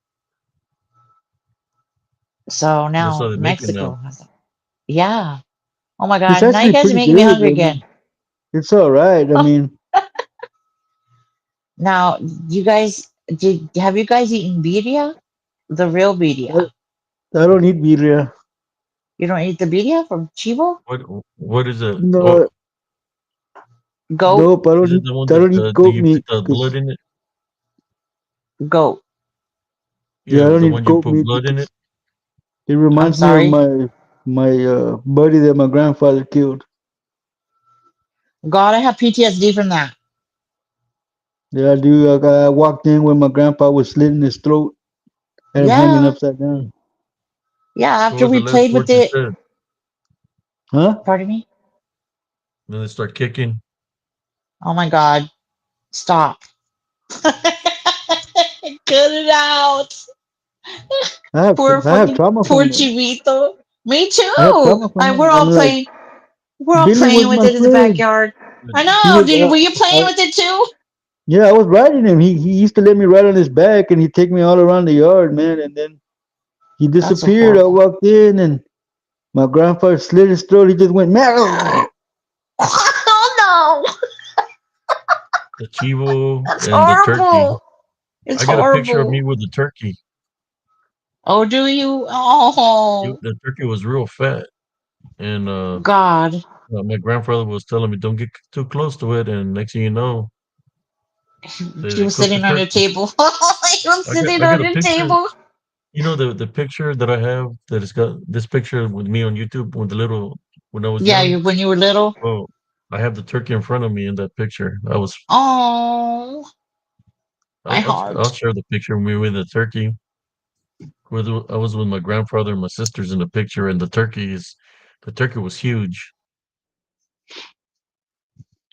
so that's how now they make it Mexico now. has it. Yeah. Oh my It's God! Now you actually guys are pretty making me good. hungry I again. mean, it's all right. I mean, Now, you guys did have you guys eaten birria? The real I, birria. I don't eat birria. You don't eat the birria from Chivo? What what is it? Oh, No, Goat, nope. I is don't it eat. the one I that don't eat do goat you put meat. the blood 'Cause in it? goat. yeah, I Yeah, don't the eat one you goat put meat blood in it. because it I'm reminds me of sorry. my buddy that my grandfather killed. God, I have PTSD from that. Yeah, I do. I walked in when my grandpa was slitting his throat, had him hanging Yeah, upside Hmm. down. yeah. What After was the we last played with word you it, said? Huh? pardon me. Then they start kicking. Oh my God, stop. Cut it out. I have trauma Poor from that. Chivito. Me I have too. trauma from We're that. all I'm like, playing. We're all Billy playing was with my it in the friend. backyard. I He know. was, Were you playing with it too? yeah, I was riding him. He used to let me ride on his back, and he'd take me all around the yard, man. And then he That's a disappeared. I horrible. walked in, and my grandfather slit his throat. He just went, man. Oh no! The chivo That's and the turkey. horrible. It's I got a picture of me horrible. with the turkey. Oh, do you? Oh, The turkey was real fat, and God. my grandfather was telling me don't get too close to it. And next thing you know, He they was cooked the sitting on your turkey. table. He was sitting I got on a your picture. table. You know the picture that I have that has got this picture with me on YouTube with the little when I was Yeah, young. when you were little. Well, I have the turkey in front of me in that picture. Oh, my I'll heart. share the picture of me with the turkey. I was with my grandfather and my sisters in the picture, and the turkey was huge.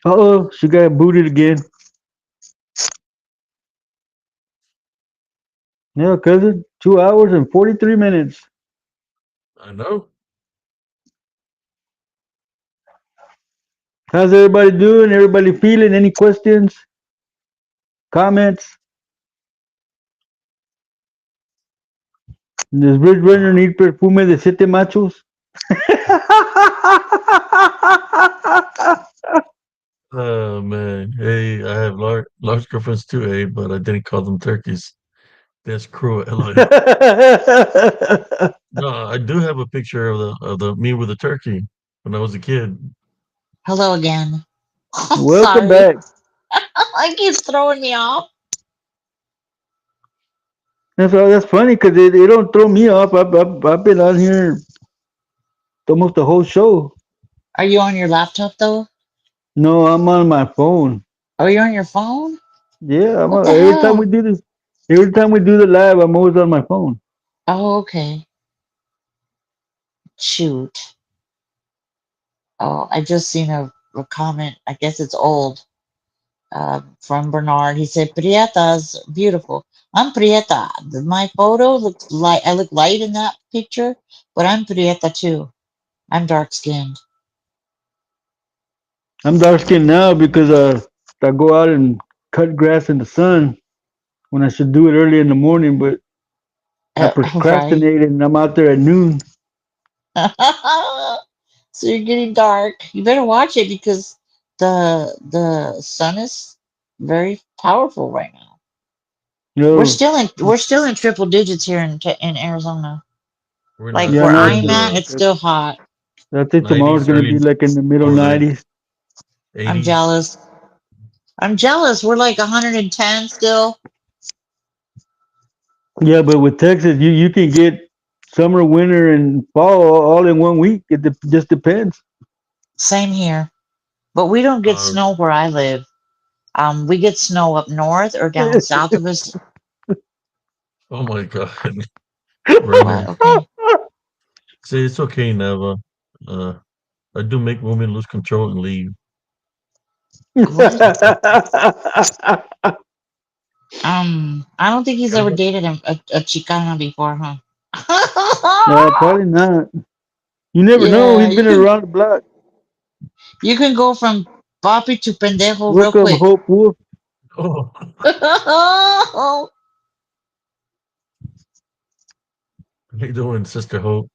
Uh-oh, she got booted again. Yeah, cousin. 2 hours and 43 minutes. I know. How's everybody doing? Everybody feeling? Any questions? Comments? Does Bridge Runner Uh, need perfume de siete machos? oh man, hey, I have large girlfriends too, but I didn't call them turkeys. That's cruel. LOL. No, I do have a picture of the me with the turkey when I was a kid. Hello again. I'm Welcome sorry. back. I keep throwing me off. That's funny because they don't throw me off. I've been on here almost the whole show. Are you on your laptop though? No, I'm on my phone. Are you on your phone? Yeah, What the every time we hell? do this, every time we do the live, I'm always on my phone. Oh, okay. Shoot. Oh, I just seen a comment. I guess it's old. From Bernard. He said, Prieta's beautiful. I'm Prieta. My photo looks light. I look light in that picture, but I'm Prieta too. I'm dark skinned. I'm dark skinned now because I go out and cut grass in the sun when I should do it early in the morning, but I Right? procrastinate and I'm out there at noon. So you're getting dark. You better watch it because the sun is very powerful right now. Yo, We're still in triple digits here in Arizona. We're Like not. yeah, where We're no, in I'm at, the it's still hot. I think tomorrow's 90s, gonna be early like in the middle or the 90s. I'm 80s. jealous. I'm jealous. We're like 110 still. Yeah, but with Texas, you can get summer, winter, and fall all in 1 week. Just depends. Same here. But we don't get Uh, snow where I live. We get snow up north or down south of us. oh my God, Bernard. What? Okay. Say it's okay, Neva. Uh, I do make women lose control and leave. What? I don't think he's ever Neva? dated a Chicana before, huh? No, probably not. You never know. Yeah, He's been around the block. you can go from papi to pendejo real Welcome, quick. Hope Wolf. Oh, how you doing, Sister Hope?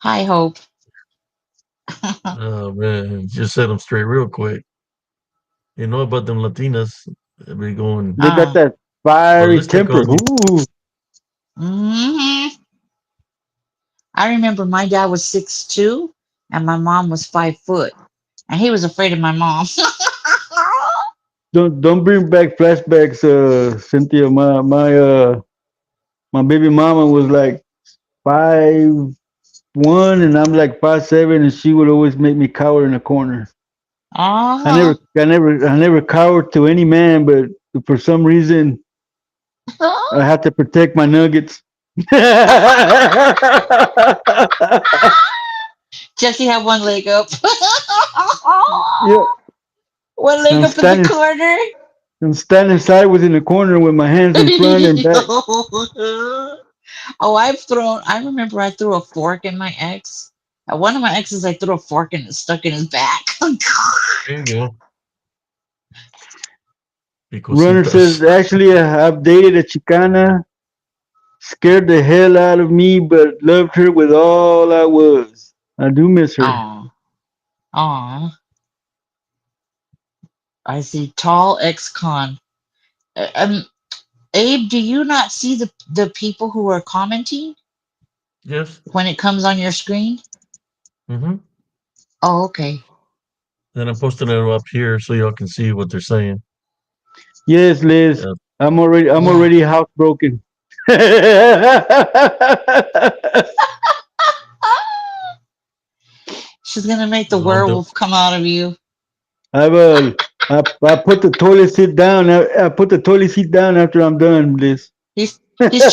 Hi, Hope. Oh man, just set them straight real quick. You know about them Latinas? They be going They got Uh, that fiery ballistic temper. on you. Ooh. hmm I remember my dad was 6'2" and my mom was 5 foot, and he was afraid of my mom. Don't bring back flashbacks, Cynthia. My baby mama was like 5'1" and I'm like 5'7", and she would always make me cower in a corner. Uh-huh. I never cowered to any man, but for some reason I had to protect my nuggets. Jesse had one leg up. Yeah, One leg I'm up in the standing corner. I'm standing sideways in the corner with my hands in front and back. Oh, I remember I threw a fork in my ex. At one of my exes, I threw a fork and it stuck in his back. There you go. Runner Picositas. says, actually, I've dated a Chicana, scared the hell out of me, but loved her with all I was. I do miss her. Aw, aw. I see tall ex-con. Um, Abe, do you not see the people who are commenting Yes. when it comes on your screen? Mm-hmm. Oh, okay. Then I'm posting it up here so y'all can see what they're saying. Yes, Liz, Yeah. I'm Yeah. already housebroken. She's gonna make the All the werewolf come out of you. I've I put the toilet seat down. I put the toilet seat down after I'm done, Liz. He's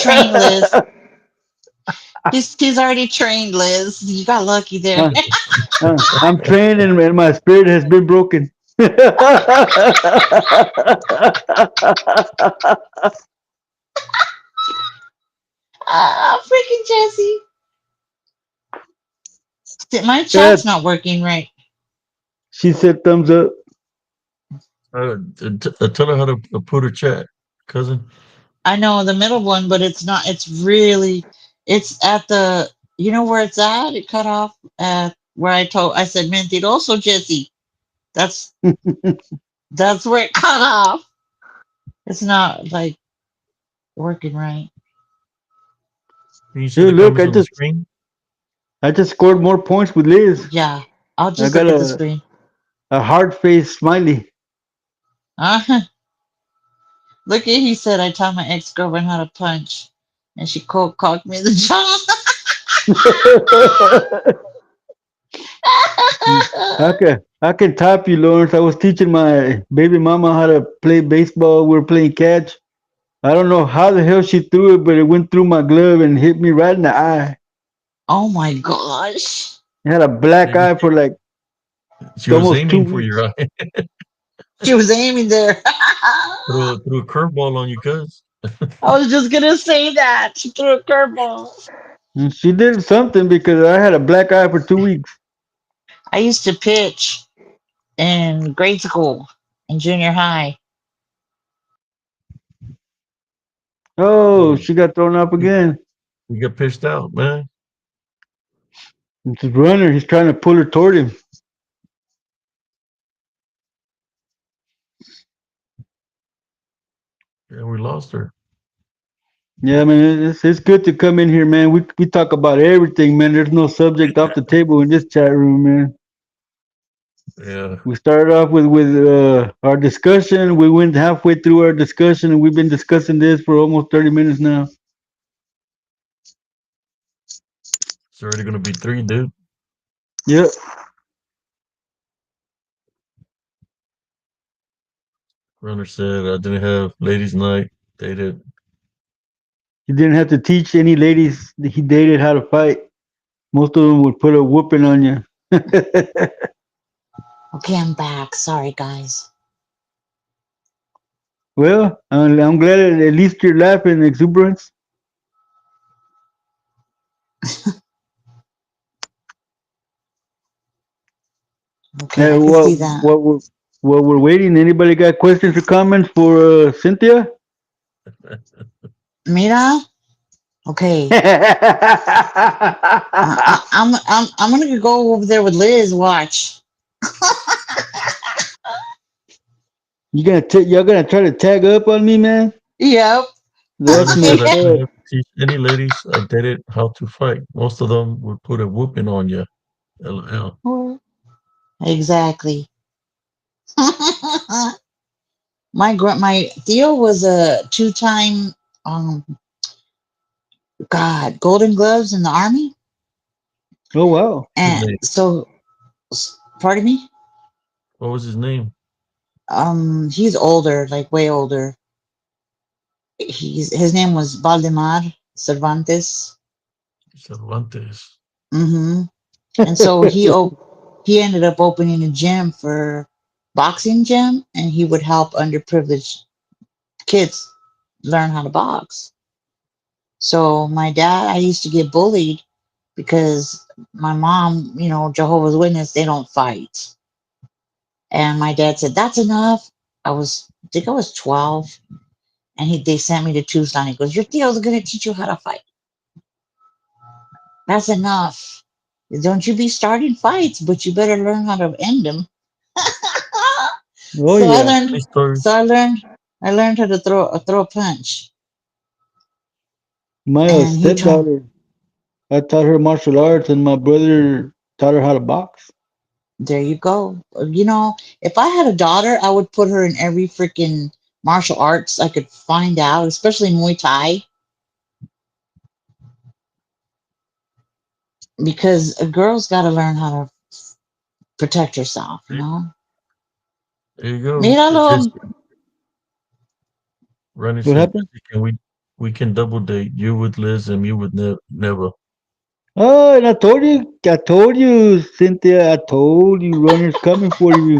trained, Liz. He's already trained, Liz. You got lucky there. Uh, I'm trained and my spirit has been broken. Freaking Jesse. My Yeah, chat's not working right. she said thumbs up. tell her how to put her chat, cousin. I know the middle one, but it's not. It's really. It's at the. You know where it's at? It cut off at where I said mentiroso, Jesse. That's that's where it cut off. It's not like working right. Can you see Hey, the look, comments on the screen? I just scored more points with Liz. Yeah, I'll I just got look at the screen. a hard face smiley. Uh, Look at he said I taught my ex girlfriend how to punch, and she cold cocked me in the jaw. I can top you, Lawrence. I was teaching my baby mama how to play baseball. We were playing catch. I don't know how the hell she threw it, but it went through my glove and hit me right in the eye. Oh my gosh. I had a black Maybe eye for like she was almost two aiming for weeks. your eye. She was aiming there. Threw a curveball on you, cuz. I was just gonna say that. She threw a curveball. And she did something because I had a black eye for 2 weeks. I used to pitch in grade school and junior high. Oh, Oh, she got thrown up you again. you get pitched out, man. It's his runner. He's trying to pull her toward him. Yeah, we lost her. Yeah, man, it's good to come in here, man. We talk about everything, man. There's no subject off the table in this chat room, man. Yeah. We started off with our discussion. We went halfway through our discussion, and we've been discussing this for almost 30 minutes now. It's already gonna be three, dude. Yep. Runner said I didn't have ladies' night. They did. He didn't have to teach any ladies that he dated how to fight. Most of them would put a whooping on you. Okay, I'm back. Sorry, guys. Well, I'm glad at least you're laughing, exuberance. Okay, Yeah, I can see that. what we're waiting. Anybody got questions or comments for Cynthia? Mira. Okay. I'm gonna go over there with Liz. Watch. Y'all gonna try to tag up on me, man? Yep. That's Runner said I messed didn't up. have to teach any ladies I dated how to fight. Most of them would put a whooping on you. LL. Exactly. My Theo was a two-time um God Golden Gloves in the army, Oh wow. His and name. so pardon me. What was his name? He's older, like way older. His name was Valdemar Cervantes. Cervantes. Hmm. And so he ended up opening a gym for boxing gym, and he would help underprivileged kids learn how to box. So my dad, I used to get bullied because my mom, Jehovah's Witness, they don't fight. And my dad said, "That's enough." I think I was 12, and they sent me to Tucson. He goes, "Your Theo's gonna teach you how to fight. That's enough. Don't you be starting fights, but you better learn how to end them." Oh so I yeah. Funny learned. So stories. I learned how to throw a punch, My and he told. stepdaughter, I taught her martial arts, and my brother taught her how to box. There you go. If I had a daughter, I would put her in every freaking martial arts I could find out, especially Muay Thai, because a girl's got to learn how to protect herself. There you go. Míralo. Jesse. Runner What said, happened? Jesse, we can double date you with Liz and me with never. Oh, and I told you, Cynthia, I told you, runner's coming for you.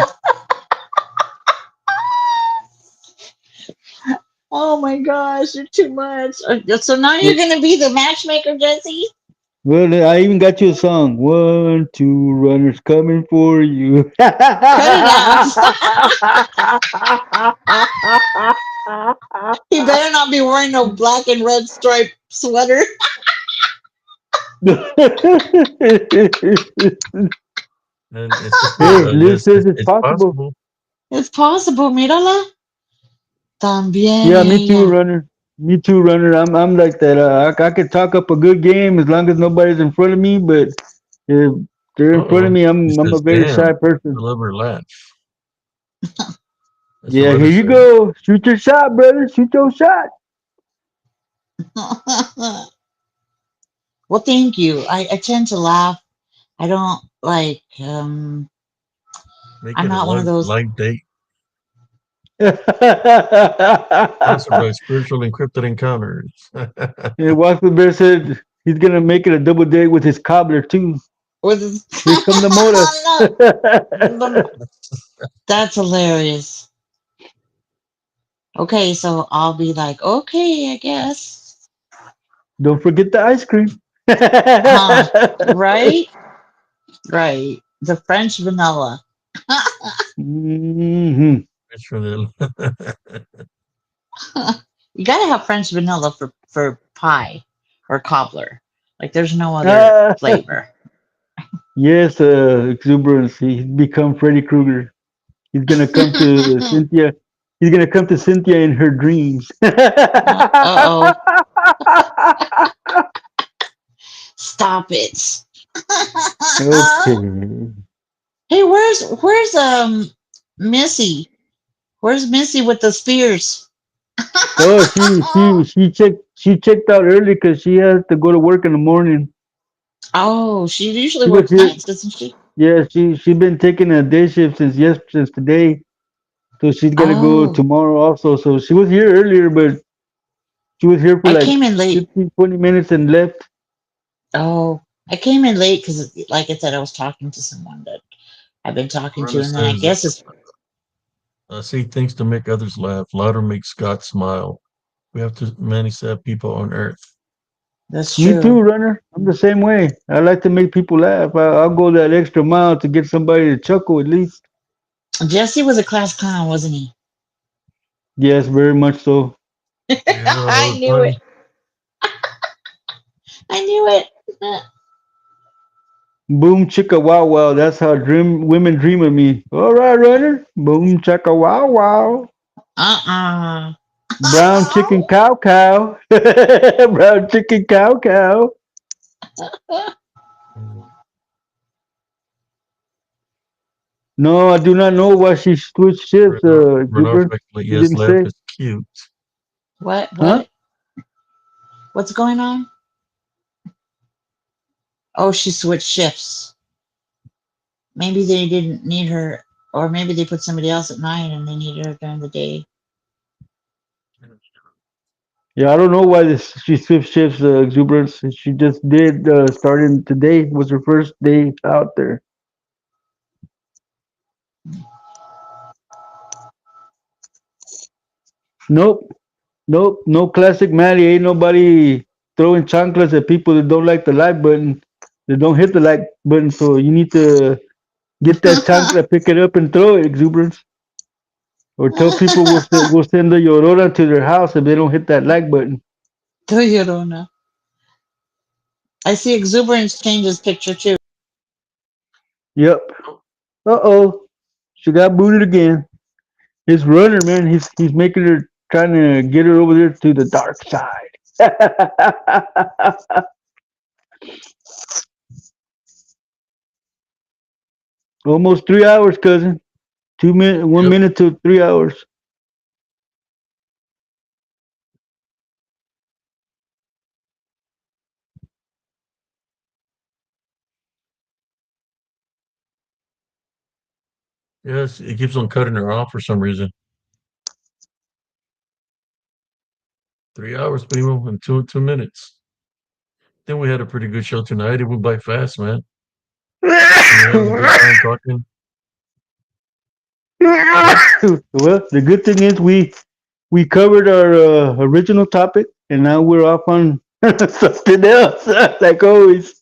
Oh my gosh, you're too much. So now you're Well, gonna be the matchmaker, Jesse. well, I even got you a song. One, two, runners coming for you. Cut it out. He better not be wearing no black and red striped sweater. And sister Hey, Liz Liz says says, it's it's possible. possible. It's possible, mírala. También Yeah, me too, ella. runner. Me too, runner. I'm like that. I could talk up a good game as long as nobody's in front of me. But if they're in front of Uh-oh. me, She I'm a says, very damn. shy I person. love her laugh. That's what Yeah, here others you say. go. Shoot your shot, brother. Shoot your shot. Well, thank you. I tend to laugh. I don't like. Make I'm it a not one of those. light date. Yeah, Sponsored by Spiritual Encrypted Encounters. Walker Bear said he's gonna make it a double date with his cobbler too. With Here come the motor. no, that's hilarious. Okay, so I'll be like, okay, I guess. Don't forget the ice cream. Huh? Right? Right. The French vanilla. hmm It's for the You gotta have French vanilla for pie or cobbler. Like there's no other Ah, flavor. yes, exuberance. He's become Freddy Krueger. He's gonna come to Cynthia. He's gonna come to Cynthia in her dreams. Uh-oh. Stop it. Okay. Hey, where's Missy? Where's Missy with the spears? Oh, she checked out early because she has to go to work in the morning. Oh, she usually She was works here. nights, doesn't she? Yeah, she been taking a day shift since today, so she's gonna go Oh, tomorrow also. So she was here earlier, but she was here for I like came in late. 15, 20 minutes and left. Oh, I came in late because, like I said, I was talking to someone that I've been talking to, runner and then I says, guess it's say things to make others laugh. Louder makes God smile. We have too many sad people on earth. that's Me too, true. runner. I'm the same way. I like to make people laugh. I'll go that extra mile to get somebody to chuckle at least. Jesse was a class clown, wasn't he? Yes, very much so. Yeah, all I the knew it. time. I knew it. Boom chicka wow wow. That's how women dream of me. All right, runner. Boom chicka wow wow. Uh-uh. Brown chicken cow cow. Brown chicken cow cow. Mm. No, I do not know why she switched shifts, Renard Exuberant. speculates, She yes, didn't laugh say. is cute. What? Huh? What? What's going on? Oh, she switched shifts. Maybe they didn't need her, or maybe they put somebody else at night and they needed her during the day. Yeah, I don't know why she switched shifts, Exuberance. She just did, starting today was her first day out there. Nope. Nope. No classic Maddie. Ain't nobody throwing chanclas at people that don't like the like button. They don't hit the like button. So you need to get that chancla, pick it up, and throw it, Exuberance. Or tell people we'll send the Llorona to their house if they don't hit that like button. Toyota. I see exuberance changes picture too. Yep. Uh oh. She got booted again. His runner, man, he's making her, trying to get her over there to the dark side. Almost 3 hours, cousin. 2 minutes, one Yep. minute to 3 hours. Yes, it keeps on cutting her off for some reason. 3 hours, primo, and two minutes. Then we had a pretty good show tonight. It went by fast, man. We were having a good time talking. Well, the good thing is we covered our original topic, and now we're off on something else, like always.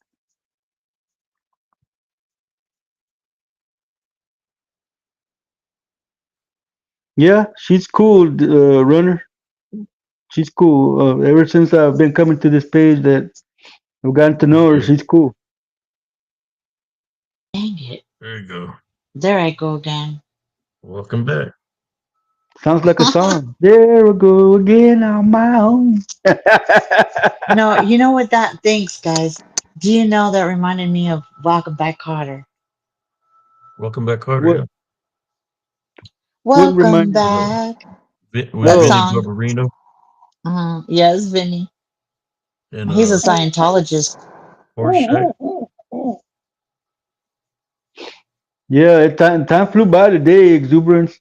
Yeah, she's cool, runner. She's cool. Ever since I've been coming to this page, that I've gotten to know her, Okay, she's cool. Dang it. there you go. There I go again. Welcome back. Sounds like a song. There we go again on my own. No, you know what that thanks, guys. Do you know that reminded me of Welcome Back Carter? Welcome back, Carter. What? Yeah. What Welcome reminded you? uh, back. with That Oh, Vinny song. Barbarino Yes, Vinny. and He's a Scientologist. Horseshack. yeah. Time flew by today. Exuberance.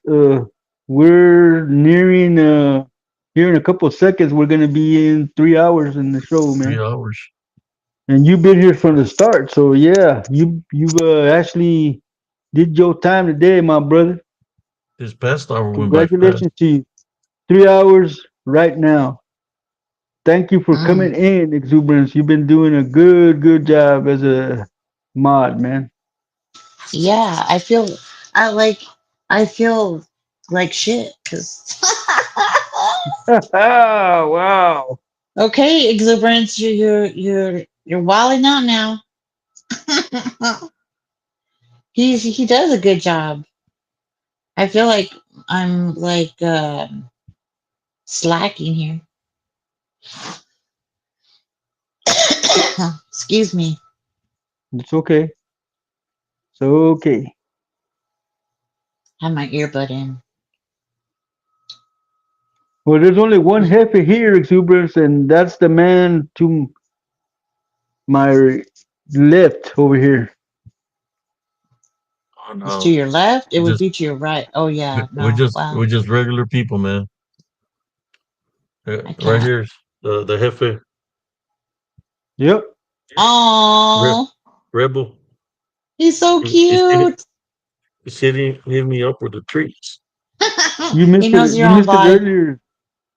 We're nearing. Here in a couple of seconds, we're gonna be in 3 hours in the show, Three man. hours. And you've been here from the start, so yeah, you actually did your time today, my brother. This past hour went by fast. Congratulations to you. 3 hours right now. Thank you for Mm. coming in, Exuberance. You've been doing a good job as a mod, man. Yeah, I like, I feel like shit because. Wow. Okay, exuberance, you're wilding out now. He does a good job. I feel like I'm like slacking here. Excuse me. It's okay. It's okay. Have my earbud in. Well, there's only one Hefe here, Exuberance, and that's the man to my left over here. On It's to your left. It would just be to your right. Oh yeah, we're no. just Well, we're just regular people, man. I Right can't. here's the Jefe Yep. Re- Oh, Rebel. he's so He's hitting, cute. he's hitting me up with the treats. You He missed knows it. you're You on missed it vibe. earlier.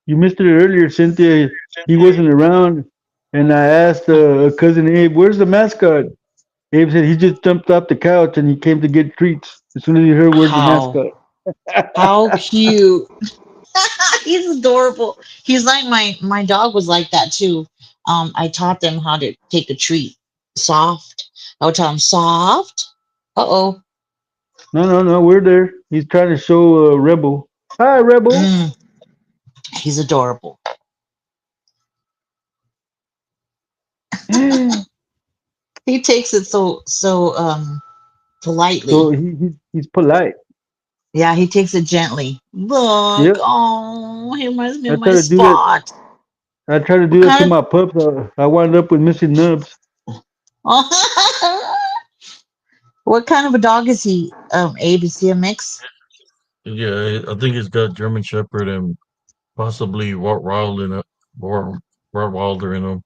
You missed it earlier, Cynthia. He wasn't around, and I asked cousin Abe, "Where's the mascot?" Abe said he just jumped off the couch and he came to get treats as soon as he heard where's the How mascot. how cute. He's adorable. He's like my dog was like that too. I taught them how to take a treat soft. I would tell him soft. Uh oh. No, we're there. He's trying to show Rebel. Hi, Rebel. Mm, he's adorable. so He takes it so politely. he's polite. Yeah, he takes it gently. Look, Yep. oh, he reminds me I of try my to do that. spot. I try to What do that to kind my pups. I wound up with missing nubs. of what kind of a dog is he? Abe, is he a mix? Yeah, I think it's got German Shepherd and possibly Rottweiler in him.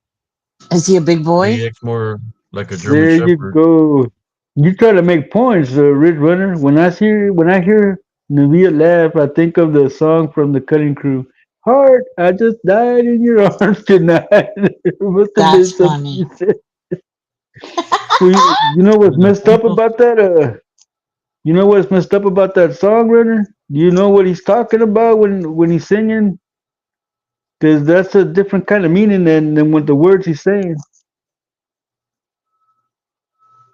Is he a big boy? He acts more like a German There you Shepherd. go. You try to make points, Ridge Runner. When I hear Navia laugh, I think of the song from the Cutting Crew. Heart, I just died in your arms tonight. It must have been That's something funny. you said. Well, you know what's Is it messed up Punto? about that? You know what's messed up about that song, Runner? Do you know what he's talking about when he's singing? Because that's a different kind of meaning than what the words he's saying.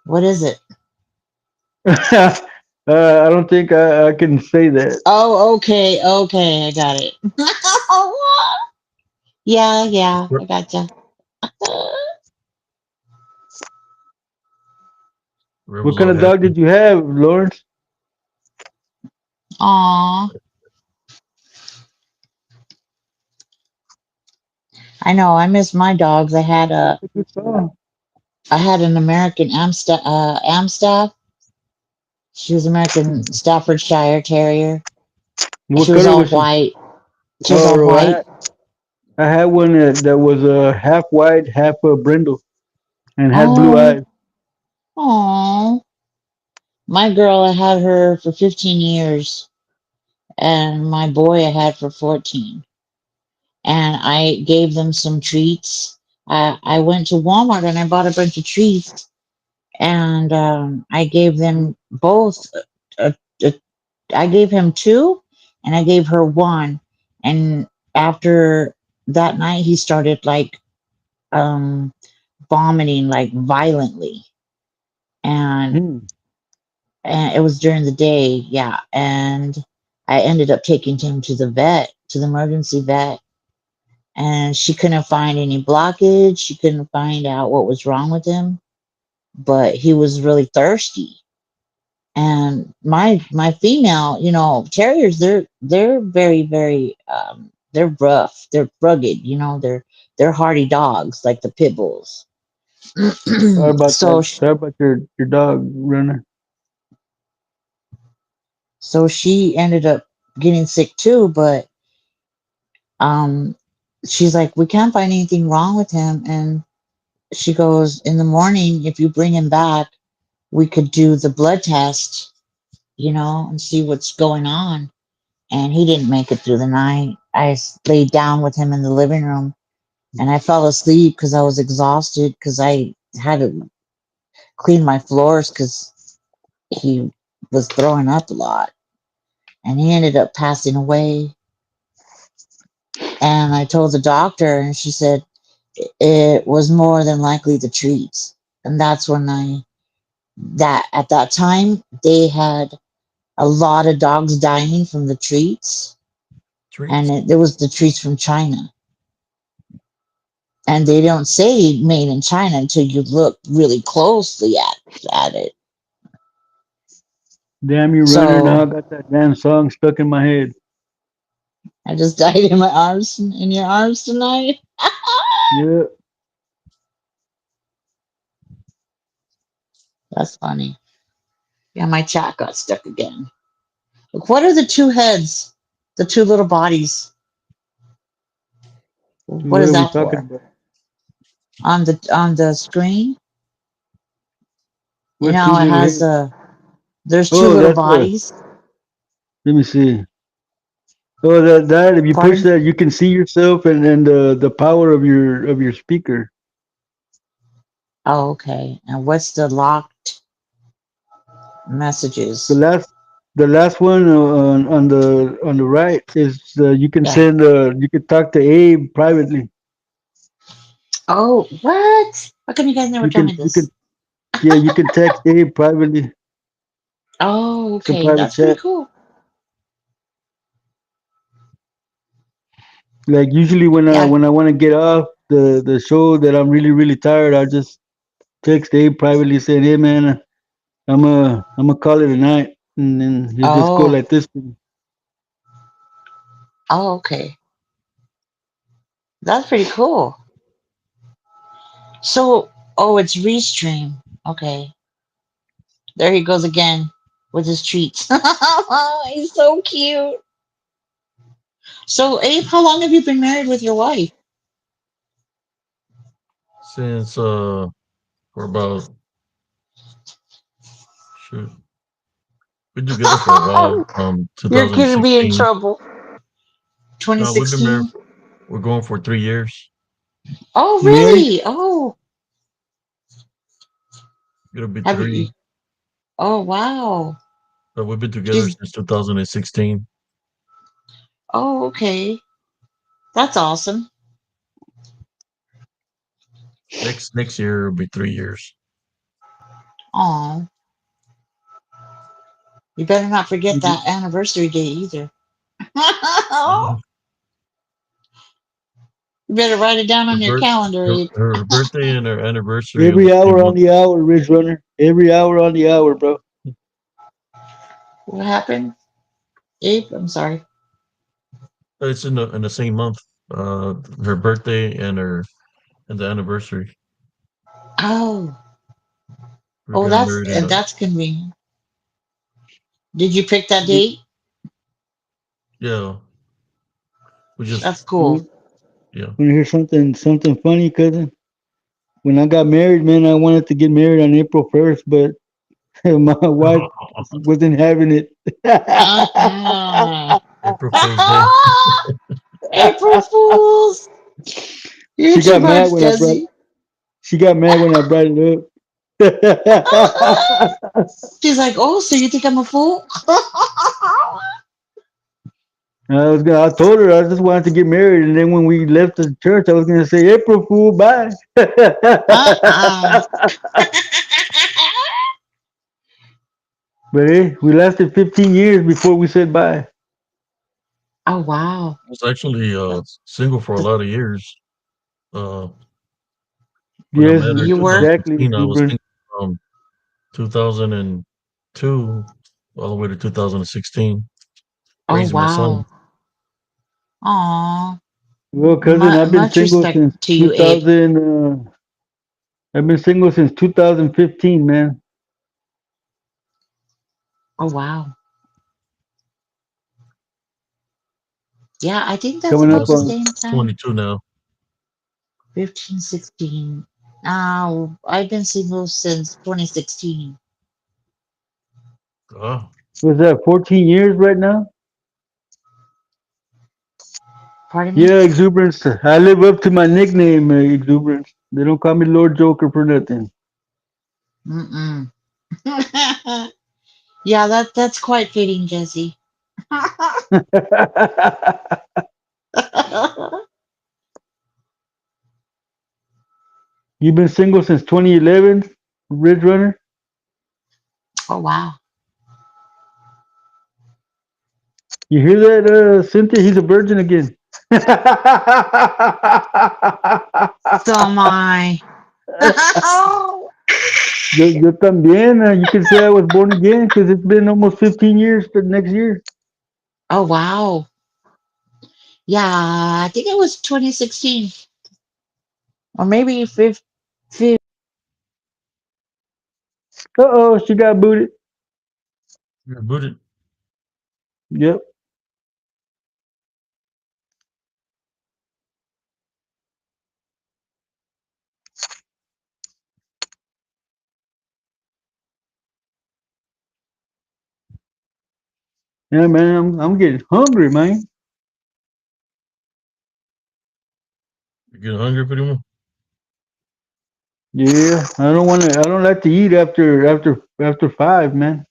What is it? I don't think I can say that. Oh, okay, okay, I got it. Yeah, yeah, Re- I gotcha. What Rebel's kind all of dog happy. did you have, Lawrence? Aw, I know. I miss my dogs. That's a good song. I had an American Amstaff. She was American Staffordshire Terrier. What She was color all was she? white. She was all Oh, white. I had one that was half white, half brindle, and had blue Oh, eyes. oh. My girl, I had her for 15 years, and my boy, I had for 14. And I gave them some treats. I went to Walmart and I bought a bunch of treats, and I gave them both. A, a, I gave him two, and I gave her one. And after that night, he started like um, vomiting like violently, and Hmm. it was during the day, yeah. And I ended up taking him to the vet, to the emergency vet, and she couldn't find any blockage. She couldn't find out what was wrong with him, but he was really thirsty. And my female, terriers, they're very, very they're rough, they're rugged, they're hardy dogs like the pit bulls. Sorry about so that. sh- Sorry about your dog runner. so she ended up getting sick too, but um she's like, we can't find anything wrong with him. And she goes, in the morning, if you bring him back, we could do the blood test, and see what's going on. And he didn't make it through the night. Laid down with him in the living room, and I fell asleep because I was exhausted because I had to clean my floors because he was throwing up a lot. And he ended up passing away. And I told the doctor, and she said it was more than likely the treats. And that's when that at that time, they had a lot of dogs dying from the treats. And Treats. there was the treats from China. And they don't say made in China until you look really closely at it. Damn you, runner. Now I So got that damn song stuck in my head. I just died in my arms, in your arms tonight. Yeah. That's funny. Yeah, my chat got stuck again. Look, what are the two heads? The two little bodies. What What is are we that talking for? about? On the screen, What two it little has heads? there's two Oh, little that's the. bodies. Let me see. Oh, that if you push Pardon? that, you can see yourself and the power of your speaker. Oh, okay. And what's the locked The messages? last the last one on the right is you can Yeah. send you can talk to Abe privately. Oh, what? How come you guys never You told can me you can this? yeah you can text Abe privately. Oh, It's a okay. private That's pretty chat. cool. Like usually when I Yeah. when I want to get off the show that I'm really tired, I just text Abe privately saying, "Hey man, I'm gonna call it a night," and then he'll just go Oh, like this. oh, okay. That's pretty cool. So, oh, it's Restream. Okay. There he goes again with his treats. He's so cute. So, Abe, how long have you been married with your wife? Since for about shoot, been together for a while. You're getting me in 2016. trouble. No, we've been married. 2016? We're going for 3 years. Oh, Married? really? Oh, It'll be have you? three. Oh, wow. But we've been together She's, since 2016. oh, okay. That's awesome. Next year will be 3 years. Oh, you better not forget You that anniversary day either. Mhm. You better write it down Her on your birth, calendar, her, Abe. her birthday and her anniversary are the every same hour on month. the hour, Ridge Runner. Every hour on the hour, bro. What happened? Abe, I'm sorry. It's in the same month. Her birthday and the anniversary. Oh, We oh, got married in a that's convenient. Did you pick that You, date? yeah. We just That's cool. you yeah. want to hear something funny, cousin? When I got married, man, I wanted to get married on April 1st, but my wife wasn't having it. Uh-uh. April Fool's Day. April Fools! You're she too got mad much, when I brought Desi. she got mad when I brought it up. She's like, oh, so you think I'm a fool? I told her I just wanted to get married, and then when we left the church, I was gonna say April Fool, bye. Uh-uh. But hey, we lasted 15 years before we said bye. Oh, wow. I was actually single for a lot of years. Uh, when I Yes, met her in You were? exactly, 2016, I was Hebron. single from 2010. two, all the way to 2016, Oh raising my wow. son. Aw. Well, cousin, I've been Much single respect since to you, Abe. 2000. I've been single since 2015, man. Oh wow. Yeah, I think that's Coming My up about the on. son's same time. 22 now. 15, 16. Now, I've been single since 2016. Oh, Was that 14 years right now? Pardon me? Yeah, exuberance. I live up to my nickname, exuberance. They don't call me Lord Joker for nothing. Mm-mm. Yeah, that's quite fitting, Jesse. You've been single since 2011, Ridge Runner. Oh wow. You hear that, Cynthia? He's a virgin again. So am I. Yo también. You can say I was born again because it's been almost 15 years for next year. Oh wow. Yeah, I think it was 2016 or maybe 15. Uh-oh, she got booted. you're booted. Yep. Yeah, man, I'm getting hungry, man. You getting hungry pretty much? Yeah, I don't like to eat after 5, man.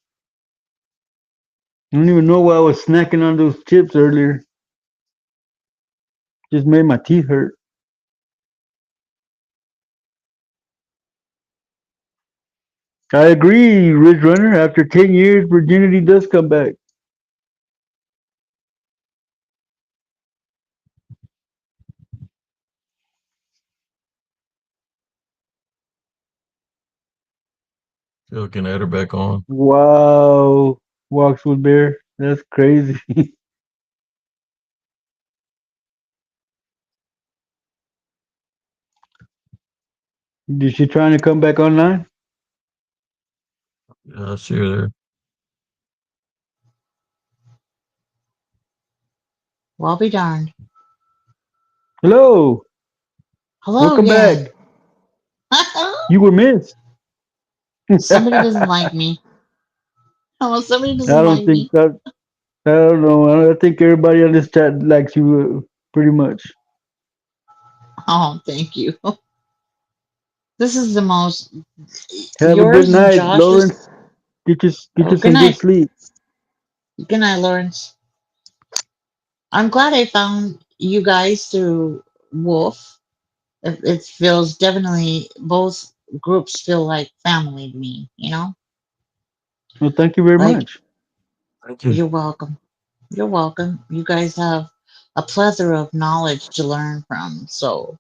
I don't even know why I was snacking on those chips earlier. Just made my teeth hurt. I agree, Ridge Runner. After 10 years, virginity does come back. Still can add her back on. Wow, walks with bear. That's crazy. Is she trying to come back online? Yeah, I see her there. Well, be darned. Hello, Hello welcome again. back. You were missed. Somebody doesn't I like me. Oh, somebody doesn't don't like think me. that. I don't know. I think everybody on this chat likes you pretty much. Oh, thank you. This is the most. Have a good Yours and night, Josh's. Lawrence. Get Oh, you good some good night. sleep. Good night, Lawrence. I'm glad I found you guys through Wolf. It feels definitely both groups feel like family to me. Well, thank you very Like much. Thank you. you're welcome. You're welcome. You guys have a plethora of knowledge to learn from, so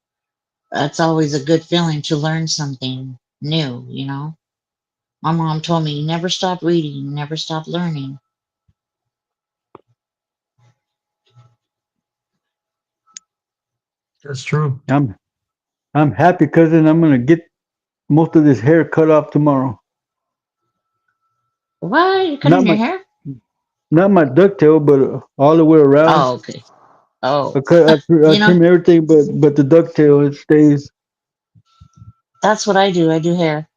that's always a good feeling to learn something new. My mom told me never stop reading, never stop learning. That's true. I'm I'm happy, cousin. I'm gonna get most of this hair cut off tomorrow. What? You Not cutting your my hair? not my ducktail, but all the way around. Oh, okay. Oh, I you know, trim everything, but the ducktail it stays. that's what I do. I do hair.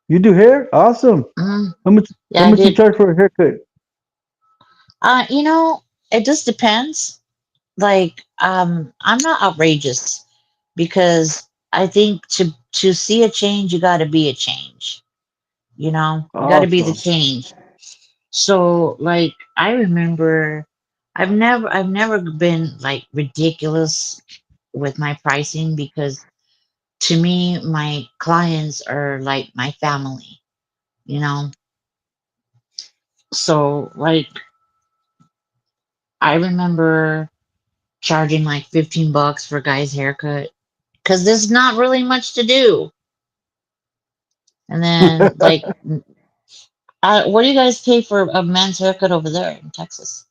You do hair? Awesome. Mm, How much how yeah, I much you did. charge for a haircut? You know, it just depends. Like, I'm not outrageous because I think to see a change, you got to be a change. You got to be the Awesome. change. So, like, I remember, I've never been like ridiculous with my pricing because to me, my clients are like my family. You know, so like I remember charging like 15 bucks for a guy's haircut because there's not really much to do. And then like What do you guys pay for a man's haircut over there in Texas?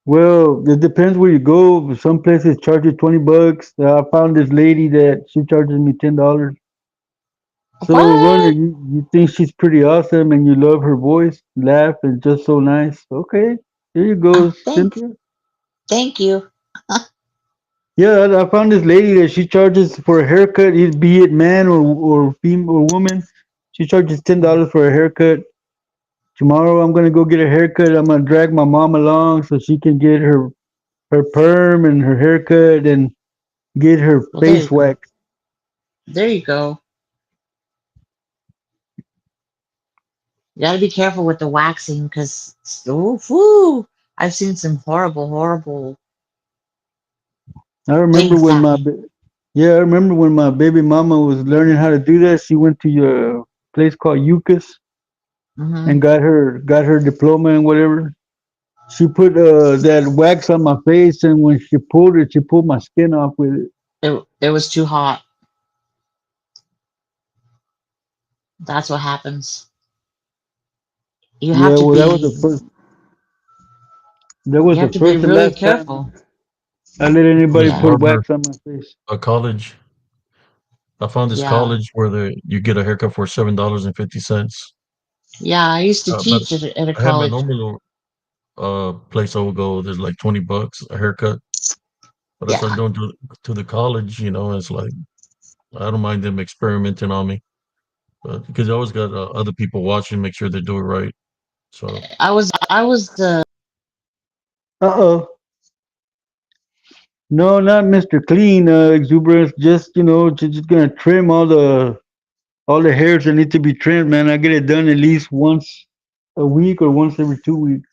Well, it depends where you go. Some places charge you $20. I found this lady that she charges me $10. So, Runner, What? you think she's pretty awesome and you love her voice, laugh, and just so nice. Okay, here you go, Thank, Cynthia. thank you. Yeah, I found this lady that she charges for a haircut, be it man or female or woman. She charges $10 for a haircut. Tomorrow I'm gonna go get a haircut. I'm gonna drag my mom along so she can get her perm and her haircut and get her Well, there you face go. waxed. There you go. You gotta be careful with the waxing because, whoo, I've seen some horrible, horrible I remember things when happen. yeah, I remember when my baby mama was learning how to do that. She went to a place called UCAS Hmm. and got her diploma and whatever. She put that wax on my face, and when she pulled it, she pulled my skin off with it. It was too hot. That's what happens. You have Yeah, to well, be that you was have the to be first and really last careful. time I let It was anybody a Yeah, put barber, wax on my face. a college. I found this yeah, college where you get a haircut for $7.50. yeah. I used to But teach at a I had my college. normal place I would go. There's like $20 a haircut. But I started Yeah, going to the college. It's like I don't mind them experimenting on me, but because you always got other people watching, make sure they do it right. So I was the Uh-oh. No, not Mr. Clean, exuberance. Just just gonna trim all the hairs that need to be trimmed, man. I get it done at least once a week or once every 2 weeks.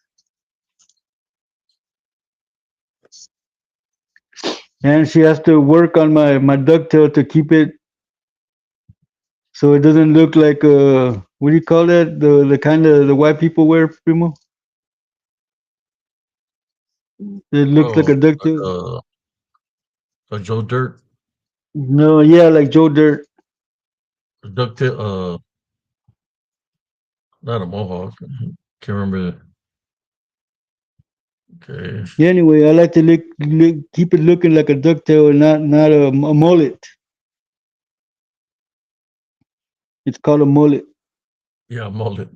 And she has to work on my ducktail to keep it so it doesn't look like what do you call that? The kind of the white people wear, primo. It looks like oh, a like ducktail. a Joe Dirt, No, yeah, like Joe Dirt. a ducktail, not a mohawk. Can't remember. Okay, Yeah, anyway, I like to keep it looking like a ducktail and not a mullet. It's called a mullet. yeah, mullet.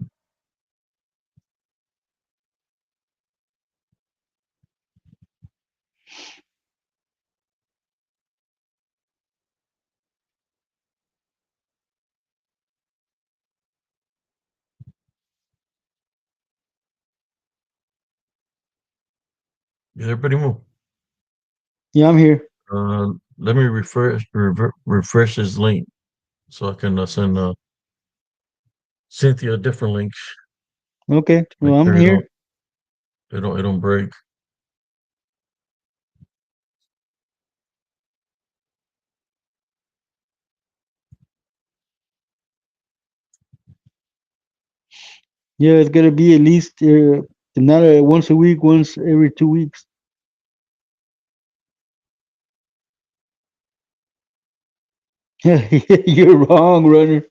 Yeah, they're pretty move. Yeah, I'm here. Let me refresh this link so I can send Cynthia a different link. Okay, Make well, I'm sure you don't here. it don't it don't break. Yeah, it's gonna be at least not once a week, once every 2 weeks. You're wrong, runner.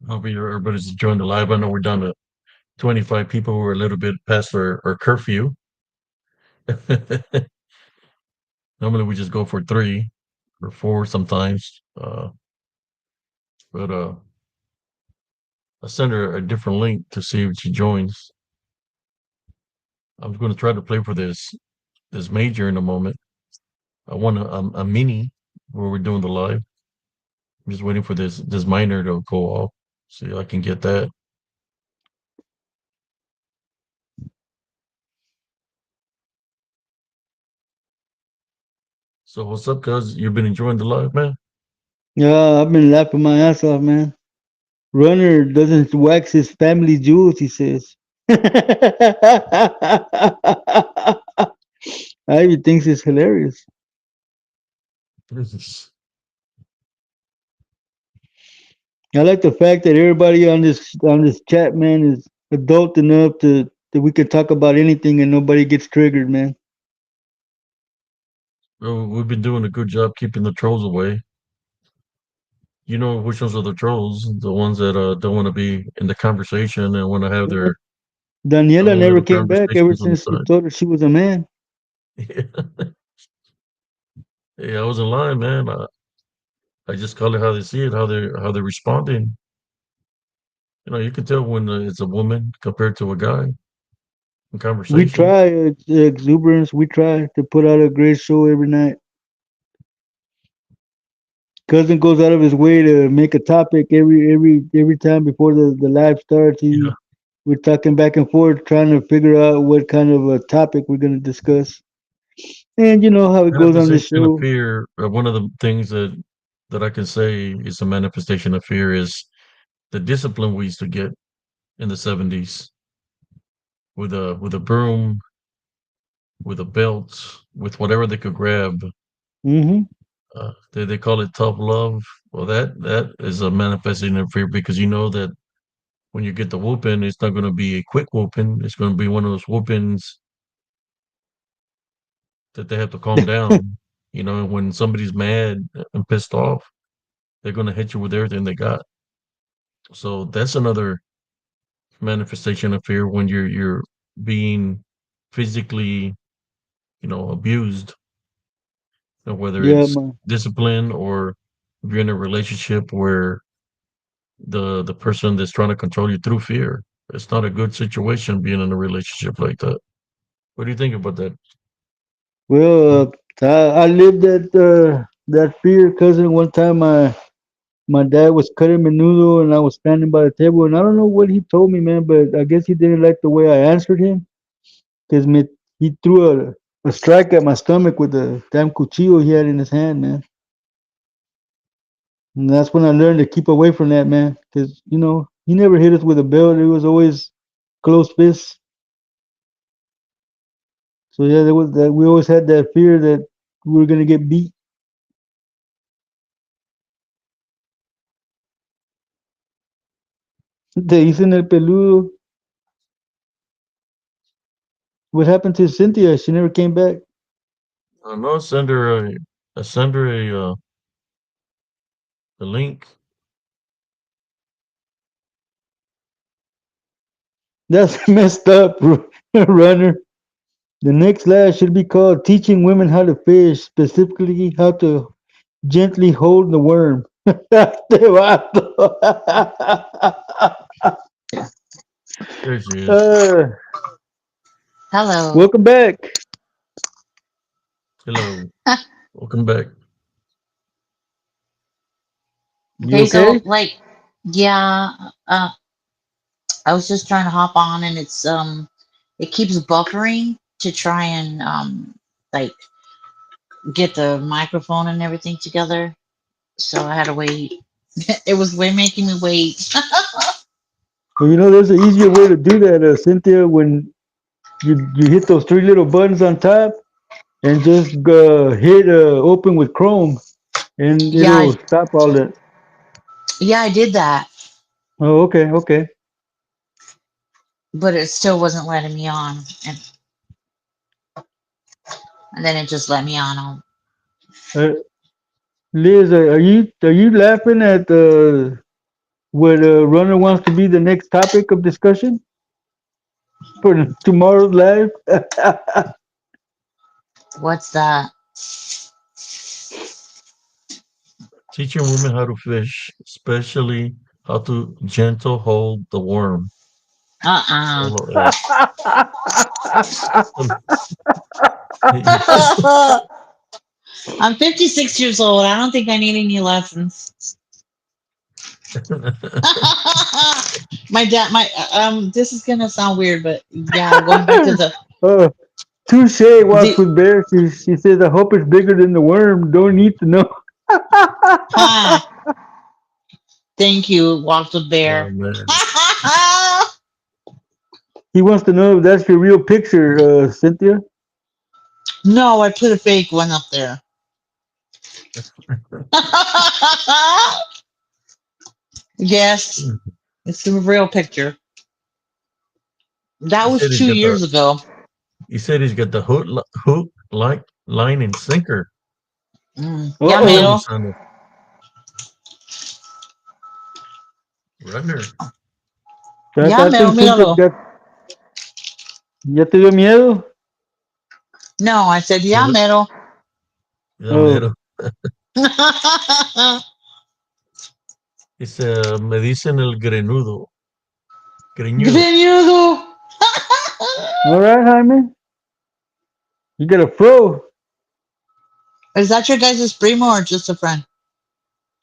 Hope everybody's enjoying the live. I know we're down to 25 people who are a little bit past our curfew. Normally we just go for 3 or 4 sometimes. But I send her a different link to see if she joins. I'm going to try to play for this major in a moment. I want a mini where we're doing the live. I'm just waiting for this minor to go off. See if I can get that. So what's up, cuz? You've been enjoying the live, man? Yeah, I've been laughing my ass off, man. Runner doesn't wax his family jewels, he says. I even thinks it's hilarious. This is I like the fact that everybody on this chat, man, is adult enough to that we can talk about anything and nobody gets triggered, man. well, we've been doing a good job keeping the trolls away. You know which ones are the trolls? The ones that don't want to be in the conversation and want to have Yeah. their Daniela own never little came back ever conversations on the since we side. told her she was a man. Hey, I was in line, man. I just call it how they see it, how they're responding. You know, you can tell when it's a woman compared to a guy in We conversation. try exuberance. We try to put out a great show every night. Cousin goes out of his way to make a topic every time before the live starts. Yeah, We're talking back and forth, trying to figure out what kind of a topic we're gonna discuss. And you know how it goes on the manifestation of show. fear. One of the things that I can say is a manifestation of fear is the discipline we used to get in the '70s with a broom, with a belt, with whatever they could grab. Hmm. They call it tough love. Well, that is a manifestation of fear because you know that when you get the whooping, it's not going to be a quick whooping. It's going to be one of those whoopings that they have to calm down. You know, when somebody's mad and pissed off, they're going to hit you with everything they got. So that's another manifestation of fear when you're being physically, abused, whether Yeah, it's man. discipline or if you're in a relationship where the person that's trying to control you through fear. It's not a good situation being in a relationship like that. What do you think about that? Well, I lived that fear, cousin. One time, my dad was cutting menudo, and I was standing by the table, and I don't know what he told me, man, but I guess he didn't like the way I answered him, because he threw a strike at my stomach with the damn cuchillo he had in his hand, man. And that's when I learned to keep away from that, man, because he never hit us with a belt. It was always close fists. So yeah, there was that. We always had that fear that we were gonna get beat. Te dicen el peludo. What happened to Cynthia? She never came back. No, send her a link. That's messed up, runner. The next class should be called "Teaching Women How to Fish," specifically how to gently hold the worm. Te vato. There she is. uh, Hello. welcome back. Hello, welcome back. You Okay, so okay? like, yeah, I was just trying to hop on, and it keeps buffering to try and like get the microphone and everything together. So I had to wait. It was way making me wait. Well, there's an easier way to do that, Cynthia. When you hit those three little buttons on top and just hit open with Chrome, and Yeah, it'll stop all that. yeah, I did that, Oh, okay, okay. but it still wasn't letting me on, and then it just let me on. Uh, Liz, are you laughing at what Runner wants to be the next topic of discussion for tomorrow's live? What's that? Teaching women how to fish, especially how to gentle hold the worm. Uh-uh. LOL. You- I'm 56 years old. I don't think I need any lessons. This is gonna sound weird, but yeah, going back to the uh, Touche walks the with bear. She says, "I hope it's bigger than the worm. Don't need to know." Ha! Thank you, Walks with Oh Bear. man, He wants to know if that's your real picture, Cynthia. No, I put a fake one up there. Yes, it's a real picture. That he was said he's two got the years ago. he said he's got the hook like line and sinker. Uh Ya Tell oh. me, mero. son of runner. Ya I mero, think Cynthia míralo. ya te dio miedo. No, I said ya Mira, mero. ya Oh, mero. Dice, me dicen el grenudo, greñudo. Greñudo. all right, Jaime. You got a fro. Is that your guys' primo or just a friend?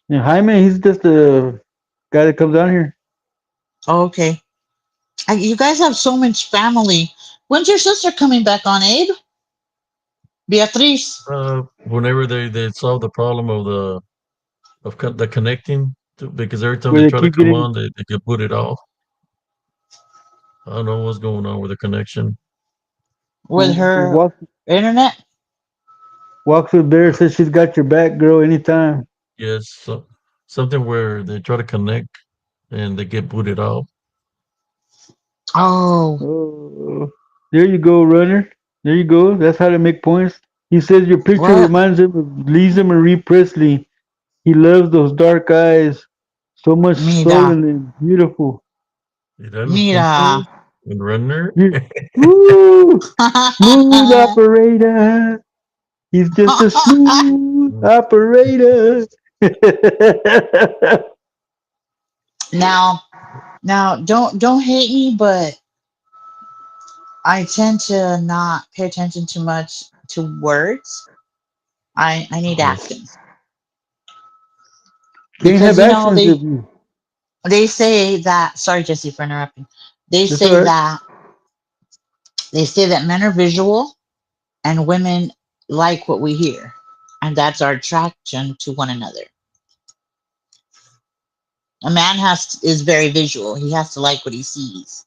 And Jaime, he's just a guy that comes down here. Oh, okay. You guys have so much family. When's your sister coming back on, Abe? Beatriz. Whenever they solve the problem of the connecting, because every time Where they they try to keep come getting on, they get booted off. I don't know what's going on with the connection. With her walks internet? walks with Bear says she's got your back, girl, anytime. Yes, something where they try to connect and they get booted off. Oh, Oh, there you go, runner. There you go. That's how to make points. He says your picture what? reminds him of Lisa Marie Presley. He loves those dark eyes. So much Mira, stolen and beautiful. Mira los mira. puntos. El runner. You- Woo! Smooth operator. He's just a smooth operator. now, now, don't hate me, but I tend to not pay attention too much to words. I need Oh, actions Can't because have you know actions if you. they say that. Sorry, Jesse, for interrupting. They That's all say right. that they say that men are visual and women like what we hear, and that's our attraction to one another. A man is very visual. He has to like what he sees,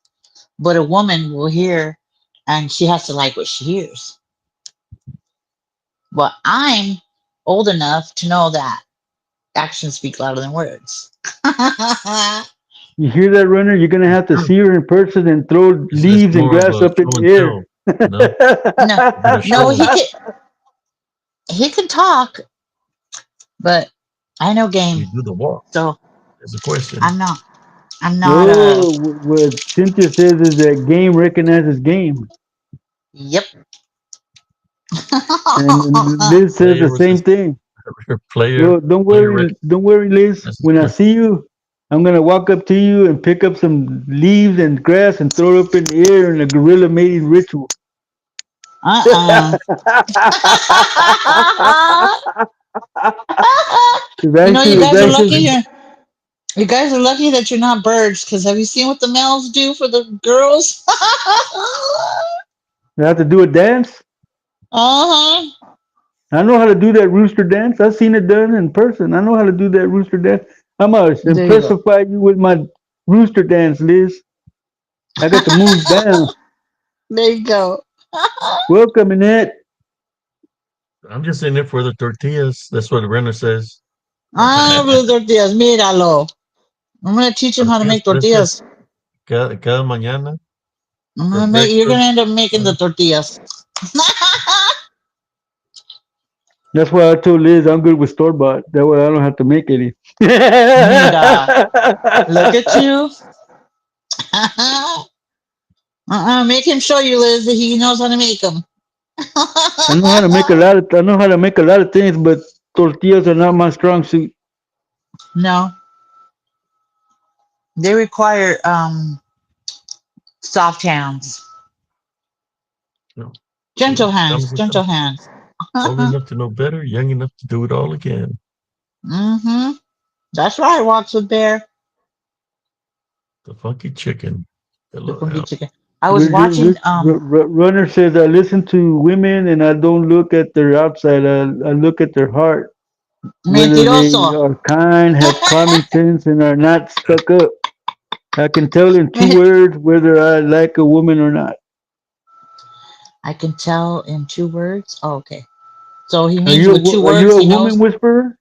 but a woman will hear, and she has to like what she hears. But I'm old enough to know that actions speak louder than words. You hear that, runner? You're gonna have to true. see her in person and throw It's leaves and more of grass a up in show the and air. tell. No, No, you got to no, show. he can talk, but I know You game, do the walk. so There's a question. I'm not. I'm not a. Oh, what Cynthia says is that game recognizes game, Yep. and Liz says Player the versus same thing. player. Well, Player rec. don't worry, Liz. That's When I true. see you, I'm gonna walk up to you and pick up some leaves and grass and throw it up in the air in a gorilla mating ritual. Uh-uh. 'Cause You know, actually, you it's guys are lucky. actually You guys are lucky that you're not birds. Because have you seen what the males do for the girls? I have to do a dance. Uh-huh. I know how to do that rooster dance. I've seen it done in person. I know how to do that rooster dance. I'm gonna There you go. impressify you with my rooster dance, Liz. I got the moves down. There you go. Welcome, Annette. I'm just in it for the tortillas. That's what the runner says. Ah, blue tortillas, míralo. I'm gonna teach him how to Tortillas make tortillas. frescas cada mañana for You're gonna breakfast. end up making the tortillas. That's why I told Liz I'm good with store bought. That way I don't have to make any. Mira, look at you. Make him show you, Liz, that he knows how to make them. I know how to make a lot of things, but tortillas are not my strong suit. No, they require soft hands, No. gentle Well, hands, gentle hands. old enough to know better, young enough to do it all again. Mm-hmm. That's right, walks with bear. The funky chicken. The Hello, funky Al. chicken. I was watching Runner says I listen to women and I don't look at their outside. I look at their heart. whether they Mentiroso. are kind, have common sense, and are not stuck up. I can tell in two I words whether I like a woman or not. can tell in 2 words. Oh, okay. So he Are means you with two are you words a he woman knows. whisperer?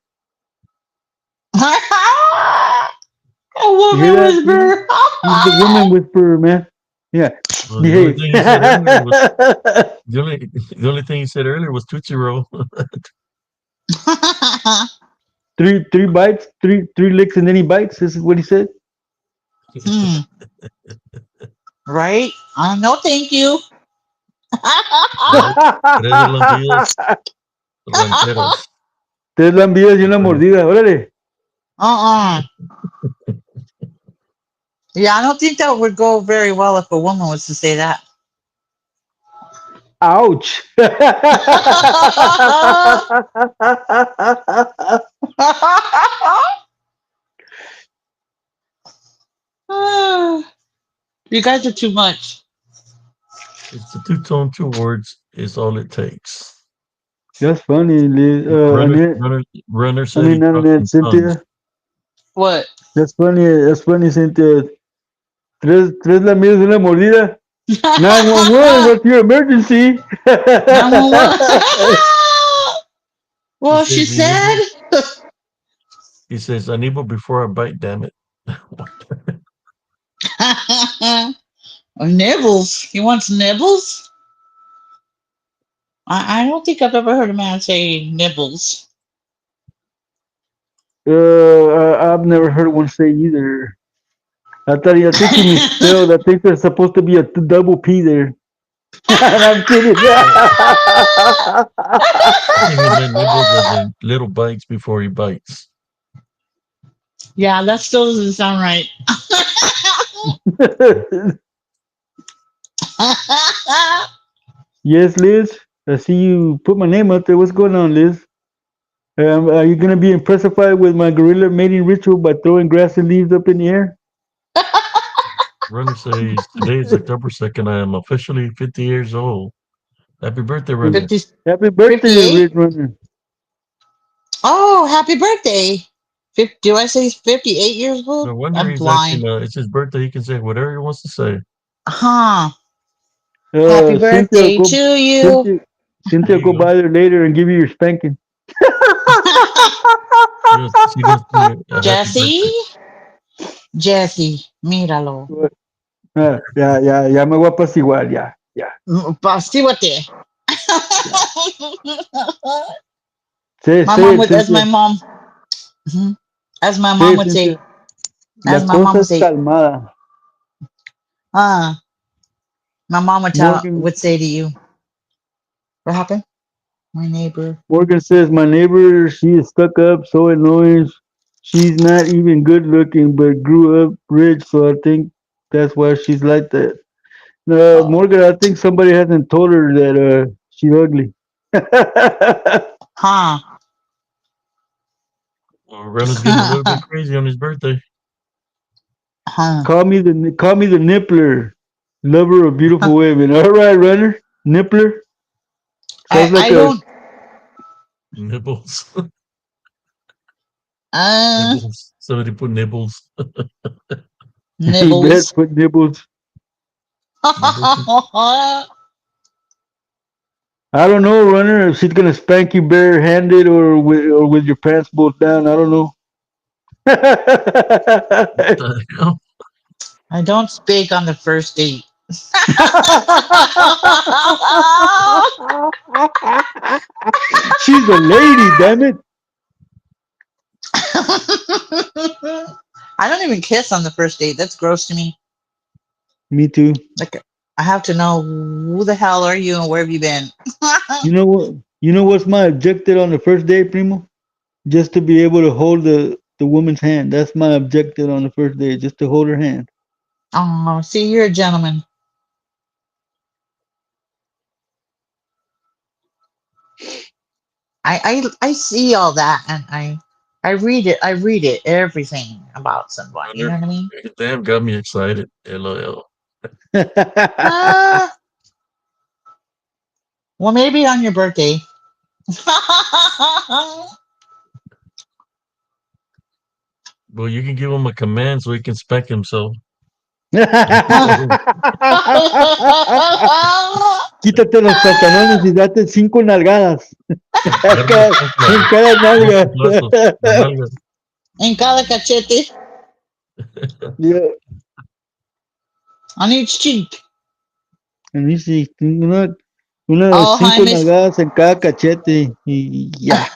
A You hear woman that, Primo? whisperer. He's the woman whisperer, man. Yeah, The only behave. thing he said earlier was the only the only thing he said earlier was Tootsie Roll. three bites, three licks, and then he bites. This is what he said. Hmm. Right? No, thank you. Tres, tres lambidas rancheras. Tres lambidas y una mordida. Órale. Uh-uh. Yeah, I don't think that would go very well if a woman was to say that. Ouch. You guys are too much. It's the two-tone, two words is all it takes. That's funny, Liz. Runner, Annette. runner, runner I said he mean, not talks Annette, in tongues. Cynthia. What? That's funny. That's funny, Cynthia. Tres lambidas y una mordida. 911, what's your emergency? 911. He Well, she says he said. nibbles. He says I nibble before I bite. Damn it! Nibbles. He wants nibbles? I don't think I've ever heard a man say nibbles. I've never heard one say either. I think he misspelled. I think there's supposed to be a double P there. I'm kidding. I think he meant nibbles as in little bites before he bites. Yeah, that still doesn't sound right. Yes, Liz. I see you put my name up there. What's going on, Liz? Are you going to be impressified with my gorilla mating ritual by throwing grass and leaves up in the air? Runner says today is October 2nd. I am officially 50 years old. Happy birthday, Runner! 50, Happy birthday, 58? Red Runner. Oh, happy birthday. Do I say 58 years old? No wonder I'm he's acting. blind. It's his birthday. He can say whatever he wants to say. Huh. Happy Cynthia, birthday to you. Cynthia, There you go go. by there later and give you your spanking. She goes to me a happy Jesse? birthday. Jesse, míralo. Ya me voy a apaciguar, ya, ya. Pastíwate. My Say mom it, would, as my Cynthia. mom, Mhm. As my Say mom it, would say, Cynthia. La cosa es calmada. uh, my mom Morgan would say to you, what happened? My neighbor. Morgan says, my neighbor, she is stuck up, so annoying. She's not even good looking, but grew up rich, so I think that's why she's like that. Oh, Morgan, I think somebody hasn't told her that she's ugly. huh. Runner's getting a little bit crazy on his birthday. Huh. Call me the nippler, lover of beautiful women. All right, runner, nippler. Sounds like I a don't, Nibbles. uh, Nibbles. Somebody put nibbles. nibbles. red foot nibbles. Nibbles. I don't know, runner. If she's gonna spank you barehanded or with your pants pulled down. I don't know. What the hell? I don't speak on the first date. She's a lady, damn it. I don't even kiss on the first date. That's gross to me. Me too. Like, I have to know who the hell are you and where have you been? You know what? You know what's my objective on the first day, Primo? Just to be able to hold the woman's hand. That's my objective on the first day, just to hold her hand. Oh, see, you're a gentleman. I see all that and I read it. I read it. Everything about someone. You know Runner. what I mean? Damn, got me excited. LOL. Uh, well, maybe on your birthday. Well, you can give him a command so he can spank himself. Quítate los pantalones y date 5 nalgadas. Agarra la En chancla, cada unos nalga. chanclazos, la nalga. En cada cachete. Yeah. On each cheek. And you see, unas Oh, 5 nalgadas en cada cachete. Y ya.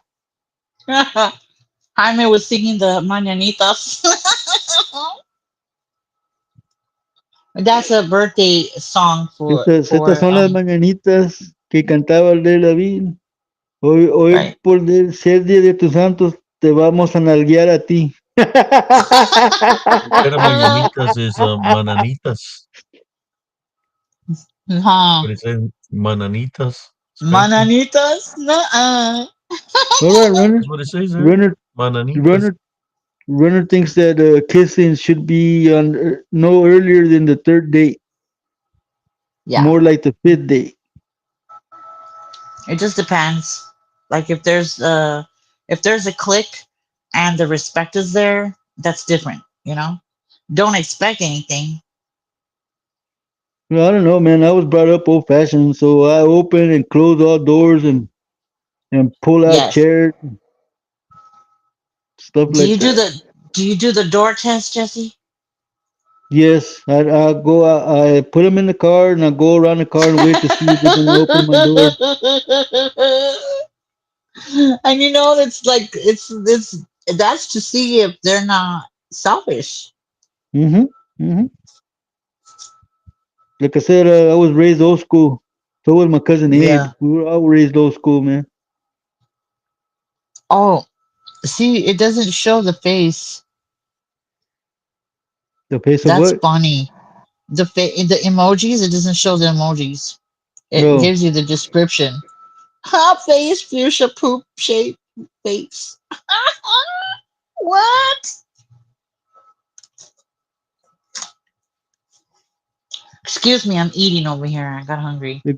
Jaime was singing the Mañanitas. That's a birthday song for Estas for son las mañanitas que cantaba el de David. Hoy right. por ser día de tus santos, te vamos a nalguear a ti. Instead of mañanitas is mananitas. Huh. But it says mananitas. Spanking. Mananitas? Nuh-uh. All right, Runner. That's what it says there. Runner, Mananitas. Runner, Runner thinks that kissing should be on no earlier than the third date, Yeah. more like the fifth date. It just depends. Like if there's a click and the respect is there, that's different, you know? Don't expect anything. Well, I don't know, man. I was brought up old fashioned, so I open and close all doors and pull out Yes. chairs, stuff Do like you do that. the door test, Jesse? Yes, I go. I put them in the car and I go around the car and wait to see if they're gonna open my door. And you know it's that's to see if they're not selfish. Mm-hmm. Mm-hmm. Like I said, I was raised old school. So was my cousin Abe. Yeah. We were all raised old school, man. Oh, see, it doesn't show the face. The pace of That's what? funny. The emojis, it doesn't show the emojis. It No. gives you the description. Hot face, fuchsia poop shape face. What? Excuse me, I'm eating over here. I got hungry. E-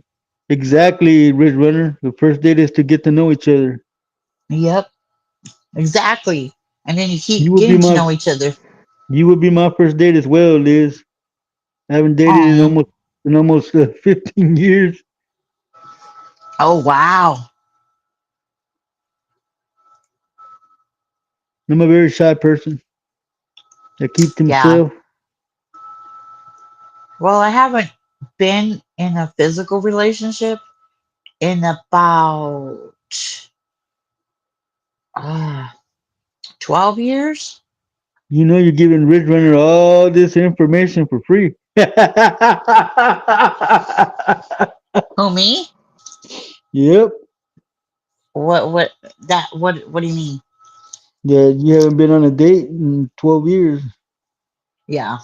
Exactly, Ridge Runner. The first date is to get to know each other. Yep, exactly. And then you You keep would be getting to my know each other. you would be my first date as well, Liz. I haven't dated Oh, in almost 15 years. oh wow. I'm a very shy person that keeps to Yeah. himself. Well, I haven't been in a physical relationship in about uh, 12 years. You know, you're giving Ridge Runner all this information for free. Who, me? Yep. What do you mean? That you haven't been on a date in 12 years. Yeah.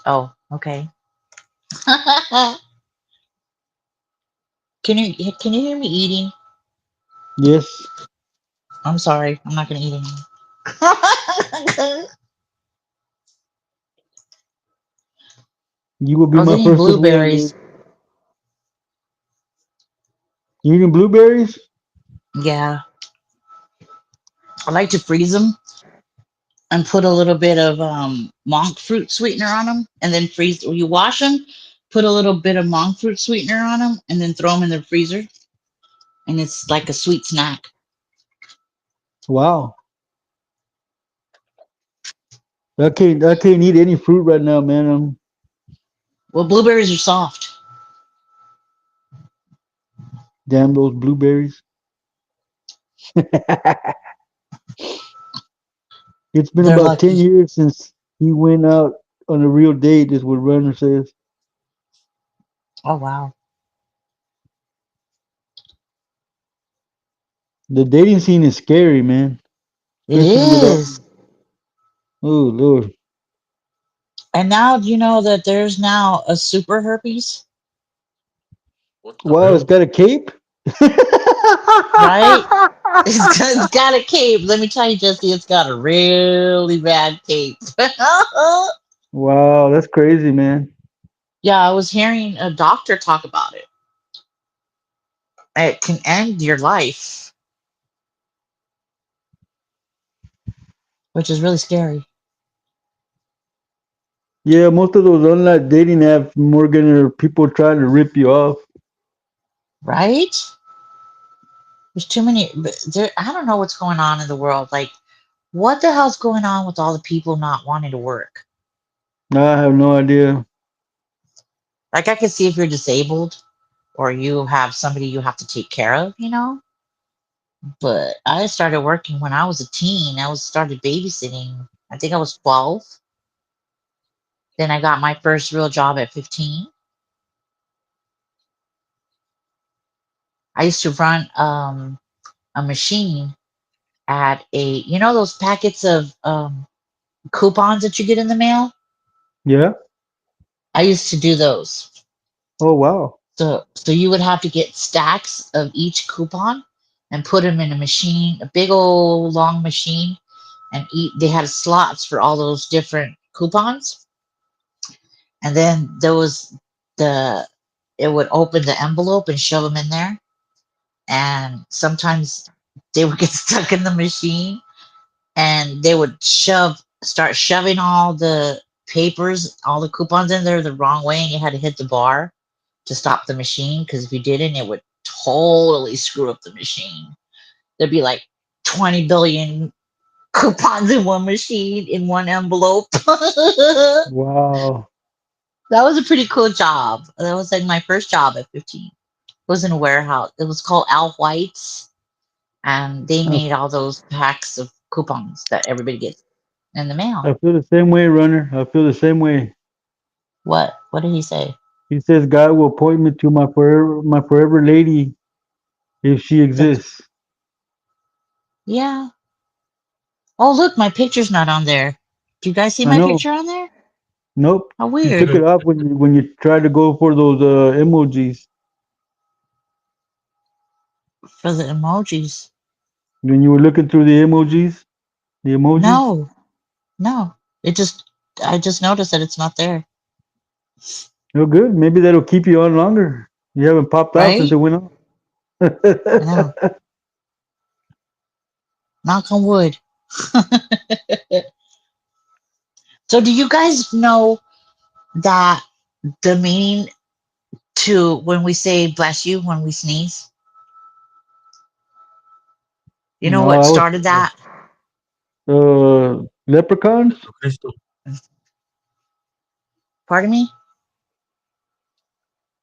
Oh, okay. Can you hear me eating? Yes. I'm sorry. I'm not gonna eat anymore. You will I be was my eating first as well, Liz. blueberries. You eating blueberries? Yeah. I like to freeze them and put a little bit of monk fruit sweetener on them, and then freeze. You wash them, put a little bit of monk fruit sweetener on them, and then throw them in the freezer, and it's like a sweet snack. Wow. I can't eat any fruit right now, man. Well, blueberries are soft. Damn those blueberries. It's been They're about 10 lucky. years since he went out on a real date, is what Runner says. Oh wow, The dating scene is scary, man. it Especially with all, is. oh, Lord. And now do you know that there's now a super herpes, What the Wow, it's hell? got a cape? right? It's got a cape. Let me tell you, Jesse, it's got a really bad cape. Wow, that's crazy, man. Yeah, I was hearing a doctor talk about it. It can end your life, which is really scary. Yeah, most of those online dating apps, Morgan, are people trying to rip you off. right? There's too many. But there, I don't know what's going on in the world. Like, what the hell's going on with all the people not wanting to work? I have no idea. Like, I could see if you're disabled or you have somebody you have to take care of, you know. But I started working when I was a teen. I was started babysitting. I think I was 12. Then I got my first real job at 15. I used to run a machine at a, you know, those packets of coupons that you get in the mail. Yeah. I used to do those. Oh wow. So you would have to get stacks of each coupon and put them in a machine, a big old long machine, and eat. They had slots for all those different coupons, and then there was the it would open the envelope and shove them in there, and sometimes they would get stuck in the machine, and they would start shoving all the papers, all the coupons in there the wrong way, and you had to hit the bar to stop the machine because if you didn't, it would totally screw up the machine. There'd be like 20 billion coupons in one machine in one envelope. That Wow. was a pretty cool job. That was like my first job at 15. It was in a warehouse. It was called Al White's, and they I, made all those packs of coupons that everybody gets in the mail. I feel the same way, runner. I feel the same way. What? What did he say? He says God will point me to my forever lady if she That's exists. yeah. Oh, look, my picture's not on there. Do you guys see I my know. picture on there? Nope. How You weird. took it Okay. off when you tried to go for those emojis. For the emojis. When you were looking through the emojis. No, no. It just I just noticed that it's not there. Oh, good. Maybe that'll keep you on longer. You haven't popped out since Right? it went off. I know. Knock on wood. So do you guys know that the meaning to when we say bless you when we sneeze? You know No, what I was started that? leprechauns. Jesucristo. Pardon me?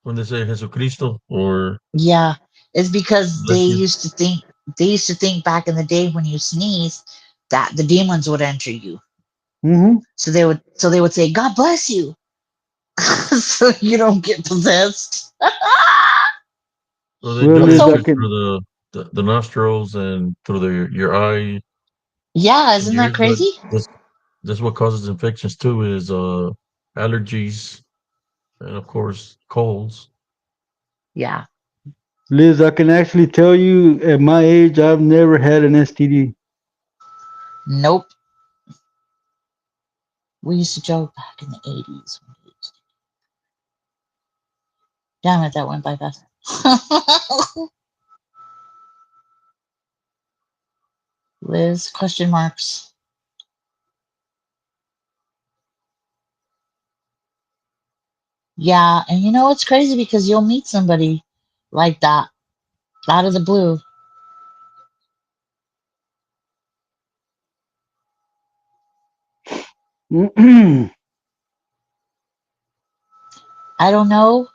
When they say Jesucristo or Yeah. It's because bless you. they used to think back in the day when you sneeze that the demons would enter you. Mm-hmm. So they would say, God bless you. So you don't get possessed. So they Well, do That's Liz, I so enter can. through the nostrils and through your eye yeah, and isn't that ears, but crazy? that's what causes infections too is allergies and of course colds. Yeah. Liz, I can actually tell you at my age, I've never had an STD. Nope. We used to joke back in the 80s. Damn it, that went by fast. Liz, question marks. Yeah, and you know it's crazy because you'll meet somebody like that out of the blue. I don't know,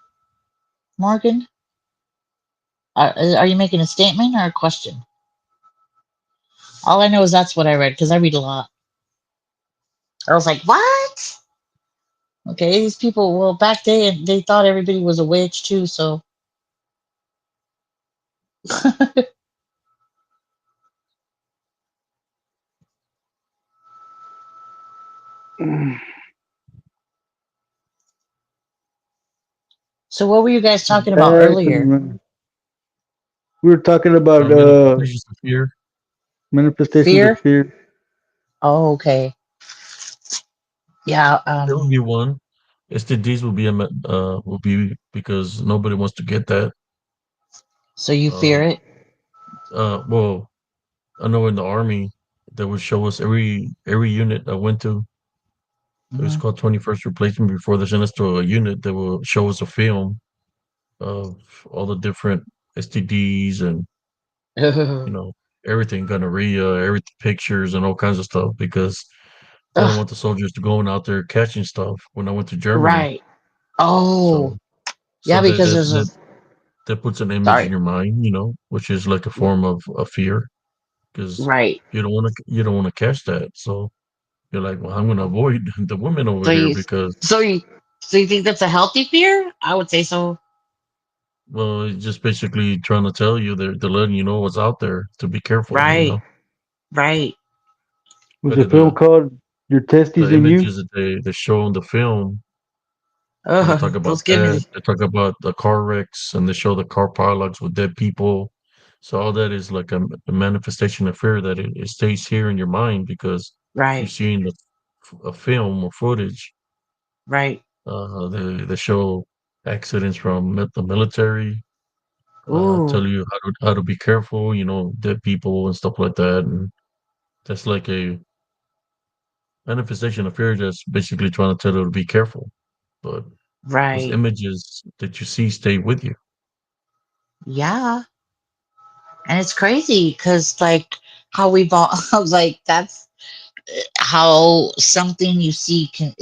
Morgan. Are you making a statement or a question? All I know is that's what I read because I read a lot. I was like, what? Okay, these people. Well, back then they thought everybody was a witch too. So, so what were you guys talking about Back earlier? and we were talking about Manifestations of fear. manifestations of Fear. fear. Oh, okay. Yeah. There will be one. STDs will be will be because nobody wants to get that. So you fear Um, it? well, I know in the army they would show us every unit I went to. It was called 21st Replacement. Before they sent us to a unit, they will show us a film of all the different STDs and you Mhm. know everything, gonorrhea, every pictures and all kinds of stuff because they don't Ugh, want the soldiers to going out there catching stuff. When I went to Germany, right. Oh, so yeah, so because there's a that puts an image in sorry. your mind, which is like a form of fear because Right. you don't want to catch that. So you're like, well, I'm going to avoid the women over So here you, because, so you, so you think that's a healthy fear? I would say so. well, it's just basically trying to tell you they're letting you know what's out there to be careful. Right. Right. Was Look a at film called Your Testes the and You? images that they show in the film when they talk about Those give me that. the They talk about the car wrecks and they show the car pilots with dead people. So all that is like a manifestation of fear that it stays here in your mind because you're right. seeing a film or footage. Right. They show accidents from the military, Ooh. tell you how to be careful, dead people and stuff like that. And that's like a manifestation of fear that's basically trying to tell you to be careful. But those Right. images that you see stay with you. Yeah. And it's crazy because like how we've all like that's how something you see can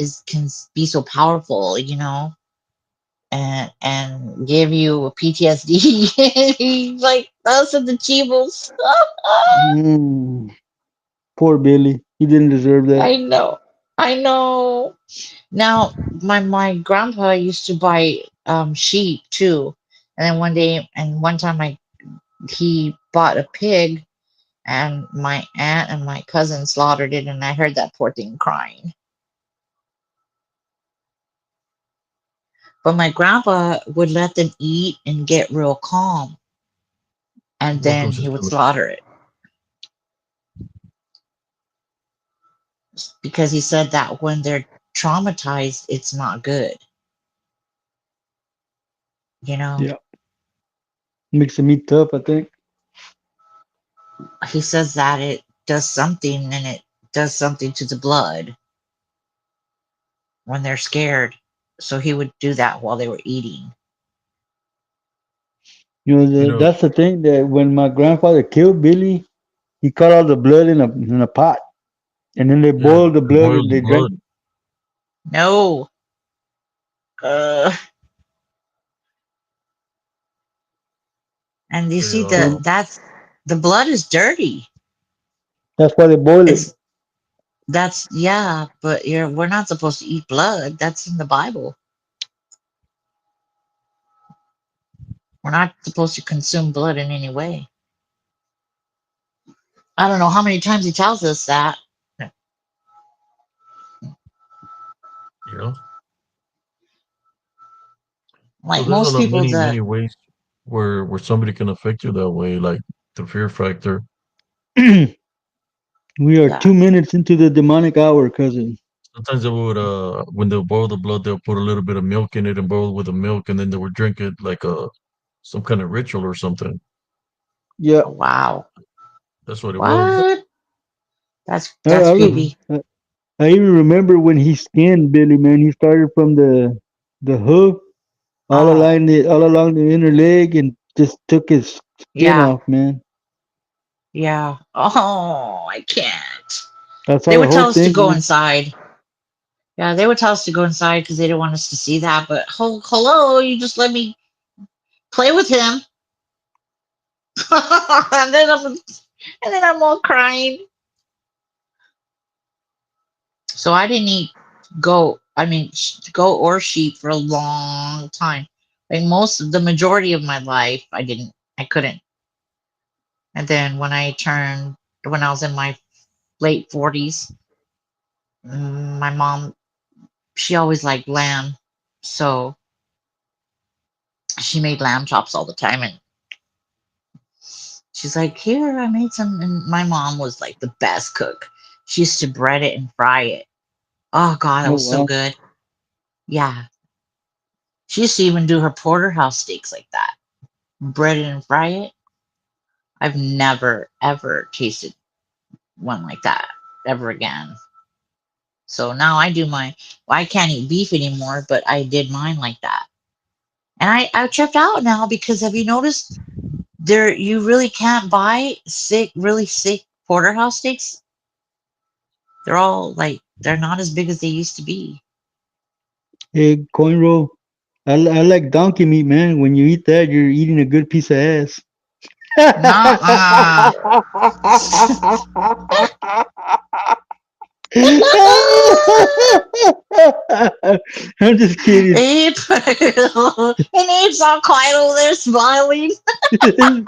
be so powerful, and give you a PTSD like us and the Chivos. Mm, poor Billy. He didn't deserve that. I know. I know. Now my grandpa used to buy sheep too. And then one time he bought a pig and my aunt and my cousin slaughtered it and I heard that poor thing crying. But my grandpa would let them eat and get real calm and Welcome, then he would Sister. slaughter it because he said that when they're traumatized it's not good, you know. Yeah. Makes him eat tough, I think. He says that it does something and it does something to the blood when they're scared. So he would do that while they were eating. You know, That's the thing that when my grandfather killed Billy, he caught all the blood in a pot, and then they yeah, boiled the they blood boil and the they drank. blood. No. Uh, and you They see that's the blood is dirty. That's why they boil it. It's that's yeah, but we're not supposed to eat blood. That's in the Bible. We're not supposed to consume blood in any way. I don't know how many times he tells us that. you know. So Like there's a most lot people many that ways where somebody can affect you that way, like the fear factor. We are yeah. 2 minutes into the demonic hour, cousin. Sometimes they would when they'll boil the blood, they'll put a little bit of milk in it and boil it with the milk, and then they would drink it like some kind of ritual or something. Yeah. Oh, wow. That's what it was. What? That's I, that's I, Hmm. creepy. re- I even remember when he skinned Billy, man. He started from the hoof Oh, all along the inner leg and just took his skin yeah. off, man. Yeah. Oh, I can't. I saw They the would tell whole us to thing, go man. inside. Yeah, they would tell us to go inside because they didn't want us to see that. But hello, you just let me play with him, and then I'm all crying. So I didn't eat goat. I mean, goat or sheep for a long time. Like most of the majority of my life, I didn't. I couldn't. And then when I was in my late 40s, my mom, she always liked lamb, so she made lamb chops all the time, and she's like, "Here, I made some." And my mom was like the best cook. She used to bread it and fry it. Oh God, that Oh was so wow. good. Yeah, she used to even do her porterhouse steaks like that, bread it and fry it. I've never ever tasted one like that ever again. So now I do my. Well, I can't eat beef anymore, but I did mine like that. And I tripped out now because have you noticed there you really can't buy really sick porterhouse steaks. They're all like they're not as big as they used to be. Hey, coin roll. I like donkey meat, man. When you eat that, you're eating a good piece of ass. Nuh-uh. I'm just kidding. Ape. And Ape's all quiet over there smiling. He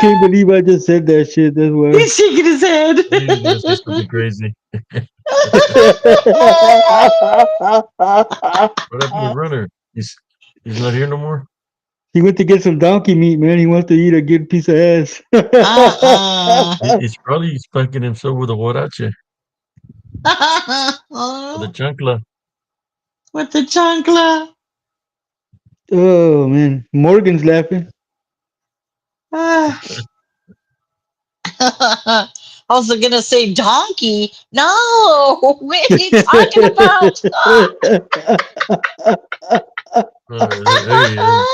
can't believe I just said that shit. That's why. He's shaking his head. You gonna say something crazy? What happened to Runner? He's not here no more. He went to get some donkey meat, man. He wants to eat a good piece of ass. Uh-uh. He's probably spanking himself with a huarache or the chancla. With the chancla. Oh man, Morgan's laughing. Ah. I was gonna say donkey. No, what are you talking about? There he is.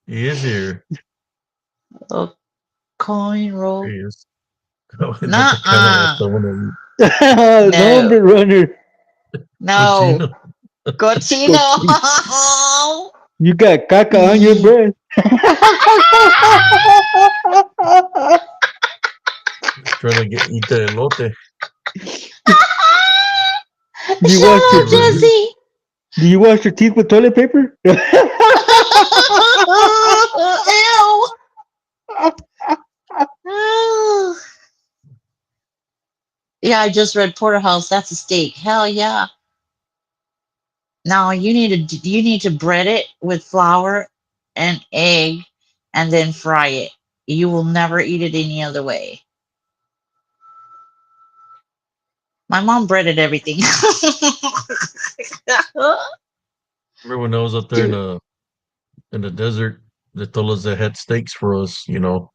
He is here. A coin There roll. he is. That's the kind of ass Nuh-uh. I want to eat. No, No, hombre runner. no. Cochino. Cochino. Cochi- You got caca on your Mm. breath. He's trying to eat the elote. Do you Shut wash your up, Or teeth? Jesse. Do you wash your teeth with toilet paper? Ew. Yeah, I just read porterhouse. That's a steak. Hell yeah. Now you need to bread it with flour and egg, and then fry it. You will never eat it any other way. My mom breaded everything. remember when I was out there in the desert, they told us they had steaks for us. And Uh-huh.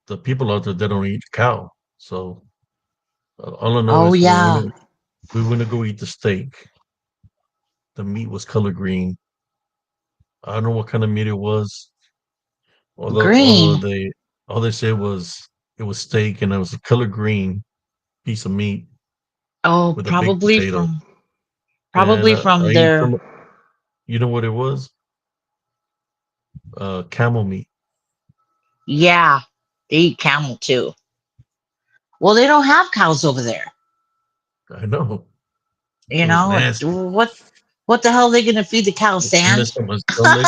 the people out there they don't eat cow. So all I know Oh is yeah, we went to go eat the steak. The meat was color green. I don't know what kind of meat it was. Although green. all they said was it was steak and it was a color green piece of meat Oh, with a baked probably potato. from Man, probably I from ate their. some. You know what it was? Camel meat. Yeah, they eat camel too. Well, they don't have cows over there. I know You it was know nasty. what the hell are they gonna feed the cow? It Sand? messed up my stomach.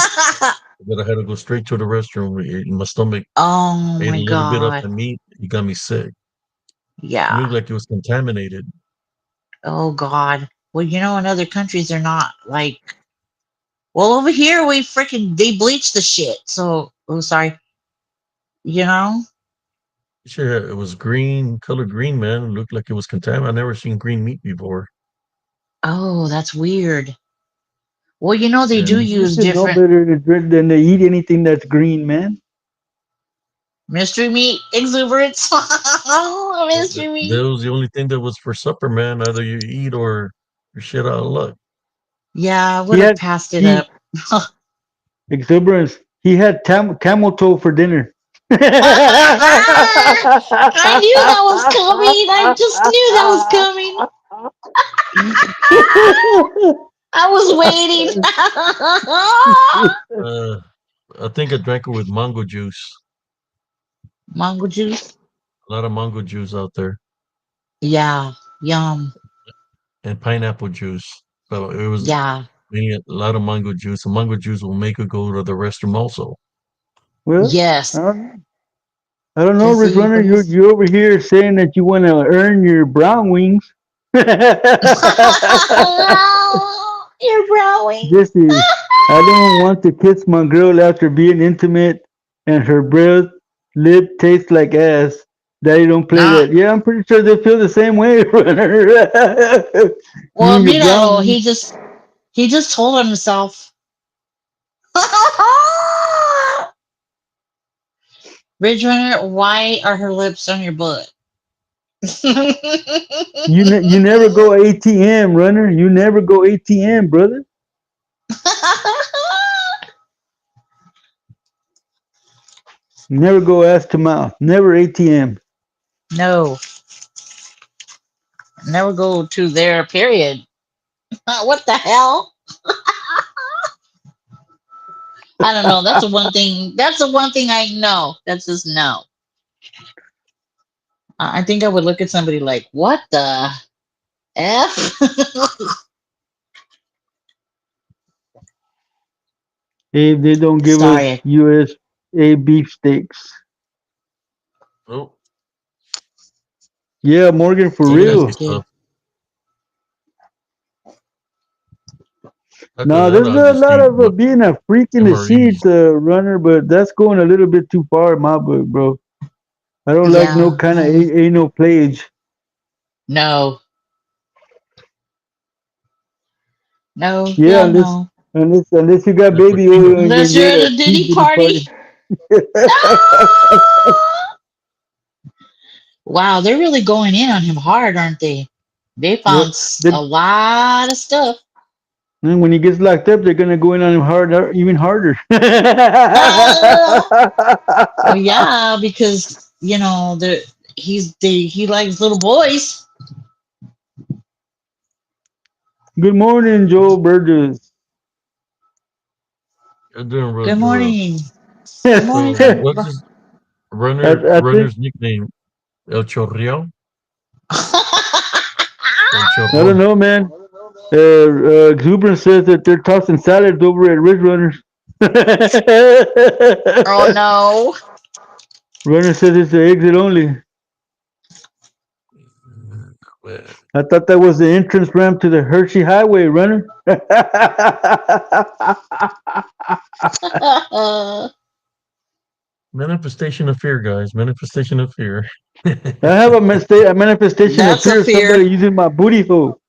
But I had to go straight to the restroom. My stomach Oh ate a my little bit of god. the meat. It got me sick. It Yeah. looked like it was contaminated. Oh god. Well, in other countries they're not like. Well, over here we freaking they bleach the shit. So, oh sorry. You know? Sure, it was green, color green, man. It looked like it was contaminated. I never seen green meat before. Oh, that's weird. Well, they do And You use should know different better than to eat anything that's green, man. mystery meat exuberance. Mystery that meat. was the only thing that was for supper, man. Either you eat or you're shit out of luck. Yeah, I He would have had passed it he up. exuberance. He had camel toe for dinner. I knew that was coming. I just knew that was coming. I was waiting. Uh, I think I drank it with mango juice. Mango juice. A lot of mango juice out there, Yeah. Yum. and pineapple juice. So it was Yeah. mainly a lot of mango juice. And mango juice will make you go to the restroom also. Well, I Yes. don't, I don't know, Rich Jesse, Runner. what You is? you over here saying that you want to earn your brown wings. You're growing. Jesse, I don't want to kiss my girl after being intimate and her breath lip tastes like ass. Daddy don't play Nah. that. Yeah, I'm pretty sure they feel the same way, Runner. You Well, and your brown Mira, wings. he just told on himself. Ridge Runner, why are her lips on your butt? You never go ATM, runner. You never go ATM, brother. Never go ass to mouth. Never ATM. No, never go to their period. What the hell? I don't know. That's the one thing. That's the one thing I know. That's just no. I think I would look at somebody like, "What the f?" If they don't give us Sorry. USA beefsteaks. Oh, Yeah, Morgan, for some nasty real. Okay. stuff. After Now, that, there's I'll a just lot eat of being a freak in the sheet, MREs. runner, but that's going a little bit too far in my book, bro. I don't like no Yeah. kind of anal plage. No. No. Yeah, Hell no. unless you got The baby cochino. oil and then Unless you're you're at at a a cute Diddy little party. party. No! Wow, they're really going in on him hard, aren't they? They Yeah. found a Then lot of stuff. then when he gets locked up, they're gonna go in on him hard, even harder. Ah! Well, yeah, because he likes little boys. Good morning, Joe Burgess. You're doing real Good good. morning. Good So, morning. what's his I think runner's nickname? El Chorrial? El I don't Chorrón. know, man. Exuberance says that they're tossing salads over at Ridge Runners. Oh no. Runner says it's the exit only. Well, I thought that was the entrance ramp to the Hershey Highway, Runner. manifestation of fear, guys. Manifestation of fear. I have a manifestation of That's a fear of somebody fear. using my booty hole.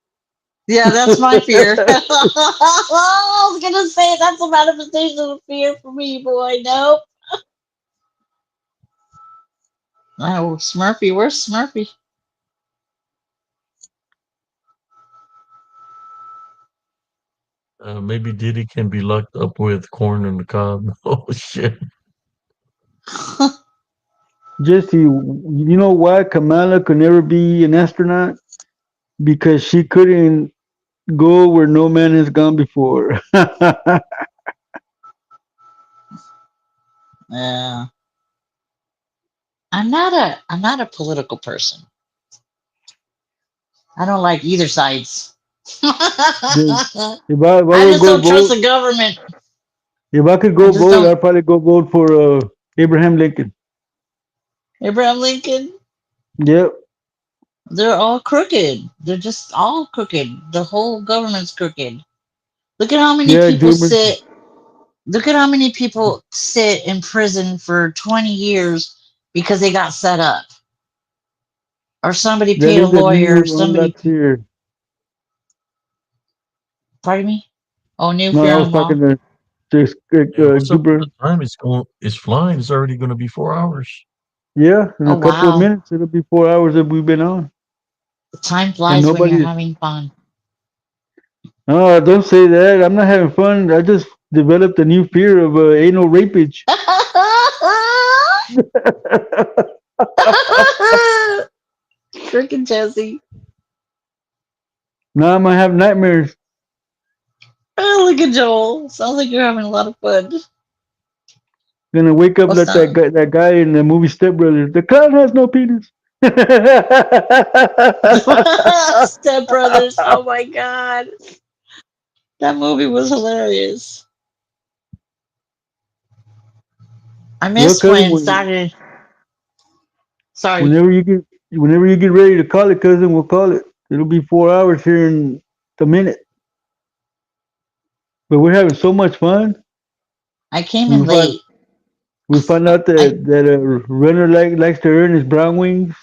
Yeah, that's my fear. I was gonna say that's a manifestation of fear for me, boy. Nope. Oh, Smurfy, where's Smurfy? Maybe Diddy can be locked up with corn on the cob. Oh shit! Jesse, you know why Kamala could never be an astronaut? Because she couldn't go where no man has gone before. Yeah. I'm not a political person. I don't like either sides. I If I would just go don't trust vote, the government. if I could I go just vote, don't. I'd probably go vote for Abraham Lincoln. Abraham Lincoln, Yep. they're all crooked. They're just all crooked. The whole government's crooked. Look at how many Yeah, people exuberance. sit. Look at how many people sit in prison for 20 years because they got set up, or somebody That paid a is a lawyer. new Somebody, unlocked here. pardon me. Oh, new No, fear I was unlocked. talking to Yeah, what's up with the exuberance. time? It's flying. It's already going to be 4 hours. Yeah, in Oh a couple of wow, minutes, it'll be 4 hours that we've been on, the time and flies when you're nobody. having fun. Oh, don't say that. I'm not having fun. I just developed a new fear of anal rapage. Freaking Jesse. Now I'm gonna have nightmares. Oh, look at Joel. Sounds like you're having a lot of fun. Gonna wake up What's like that? that guy in the movie Step Brothers. The clown has no penis. Step Brothers. Oh my god. That movie was hilarious. I Well, missed cousin, when Saturday. Sorry. whenever you get ready to call it, cousin, we'll call it. It'll be 4 hours here in a minute. But we're having so much fun. I came We in find late. we find out I that a runner likes to earn his brown wings.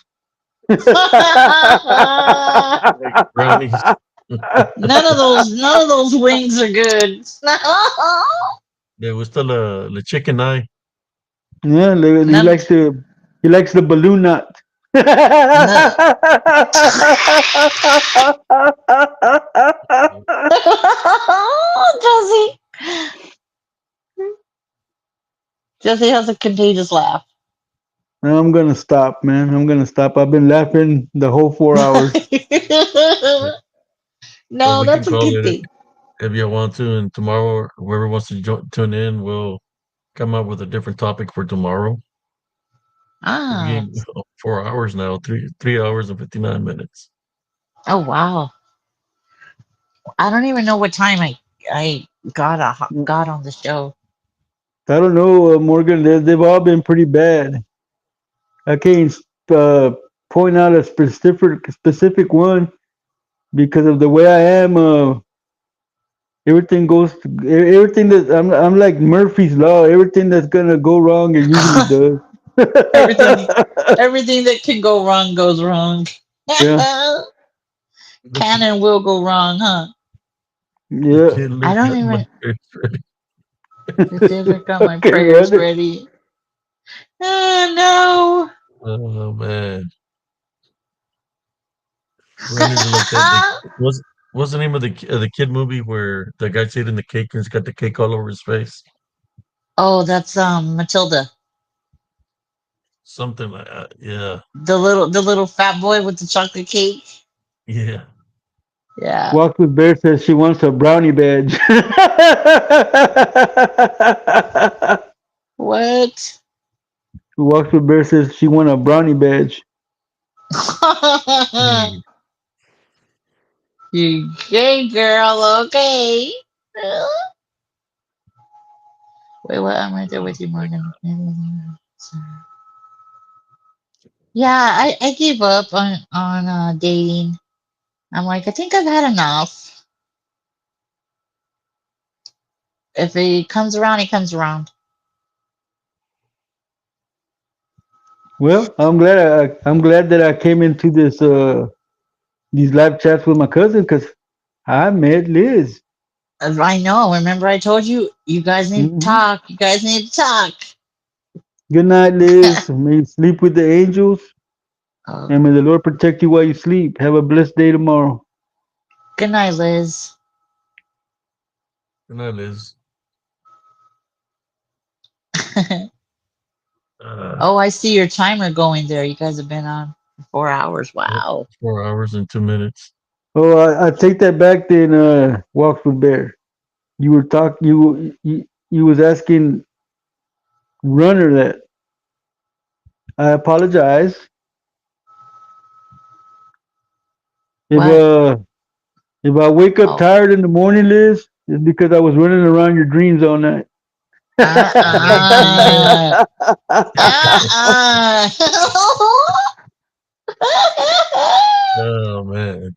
Like brownies. none of those wings are good. Le gusta la chicken eye. Yeah, None he likes the balloon knot. No. Josie. Josie has a contagious laugh. I'm gonna stop, man. I'm gonna stop. I've been laughing the whole 4 hours. Well, No, we can that's a call good it thing. if you want to, and tomorrow, whoever wants to tune in, we'll come up with a different topic for tomorrow. We're Ah. getting 4 hours now, three hours and 59 minutes. Oh wow. I don't even know what time I got on the show. I don't know, Morgan. They've all been pretty bad. I can't uh, point out a specific one because of the way I am. Everything goes. Everything that I'm like Murphy's law. Everything that's gonna go wrong, it usually does. everything everything that can go wrong goes wrong. Yeah, Can and will go wrong, huh? The yeah. kid I Luke don't got my even ready. the dinner got my Okay, prayers brother. ready. Oh Oh man, no. Renner's like that. What's the name of the kid movie where the guy's eating the cake and he's got the cake all over his face? Oh, that's Matilda. Something like that. Yeah, The little fat boy with the chocolate cake. yeah. Yeah. Walks with Bear says she wants a brownie badge. What? Walks with Bear says she want a brownie badge. Mm. You gay girl, okay. Wait, what? I'm right there Oh, with you, my Morgan. Yeah, I gave up on dating. I'm like, I think I've had enough. If he comes around, he comes around. Well, I'm glad that I came into these live chats with my cousin because I met Liz. I know. Remember, I told you, you guys need to Hmm. talk. You guys need to talk. Good night, Liz. May you sleep with the angels, Oh, and may the Lord protect you while you sleep. Have a blessed day tomorrow. good night, Liz. and that is uh, Oh, I see your timer going there. You guys have been on for 4 hours. yep, Wow. 4 hours and 2 minutes. Oh, I take that back. Then walks with Bear. You were talk. You was asking Runner that. I apologize if What? if I wake up Oh, tired in the morning, Liz. It's because I was running around your dreams all night. Mm. uh-uh. Uh-uh. On Oh man.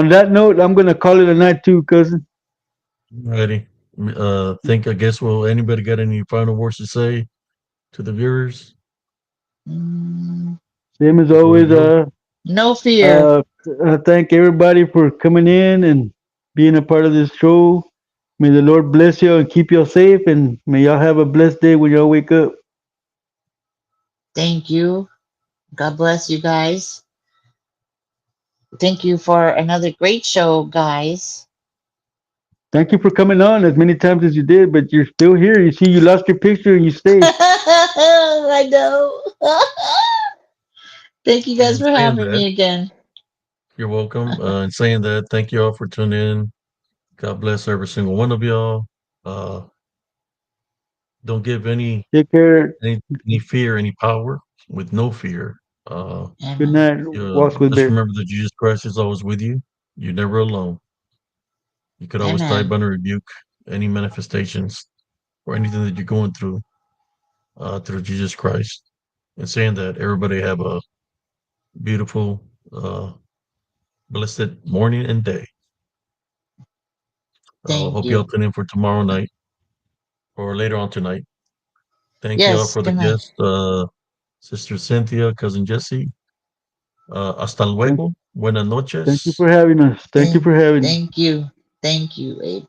that note, I'm gonna call it a night too, cousin. Ready. Think I guess well anybody got any final words to say to the viewers Mm, Same as before we always. go? no fear. Uh, thank everybody for coming in and being a part of this show. May the Lord bless you and keep you safe, and may y'all have a blessed day when y'all wake up. Thank you. God bless you guys. Thank you for another great show, guys. Thank you for coming on as many times as you did, but you're still here. You see, you lost your picture and you stayed. I know. Thank you guys And for saying having that, me again. you're welcome. And saying that, thank you all for tuning in. God bless every single one of y'all. Uh, don't give Take care. any fear any power with no fear. Good Amen. night. Walks with Just Bear. remember that Jesus Christ is always with you. You're never alone. You could always type Amen. under rebuke any manifestations or anything that you're going through Jesus Christ. And saying that, everybody have a beautiful, blessed morning and day. Thank Hope y'all you. tune in for tomorrow night or later on tonight. Thank you all Yes, for the good night. guest, Sister Cynthia, Cousin Jesse. Hasta Thank, luego. Buenas thank you noches. for having us. Thank you for having us. Thank you. Thank you, Abe.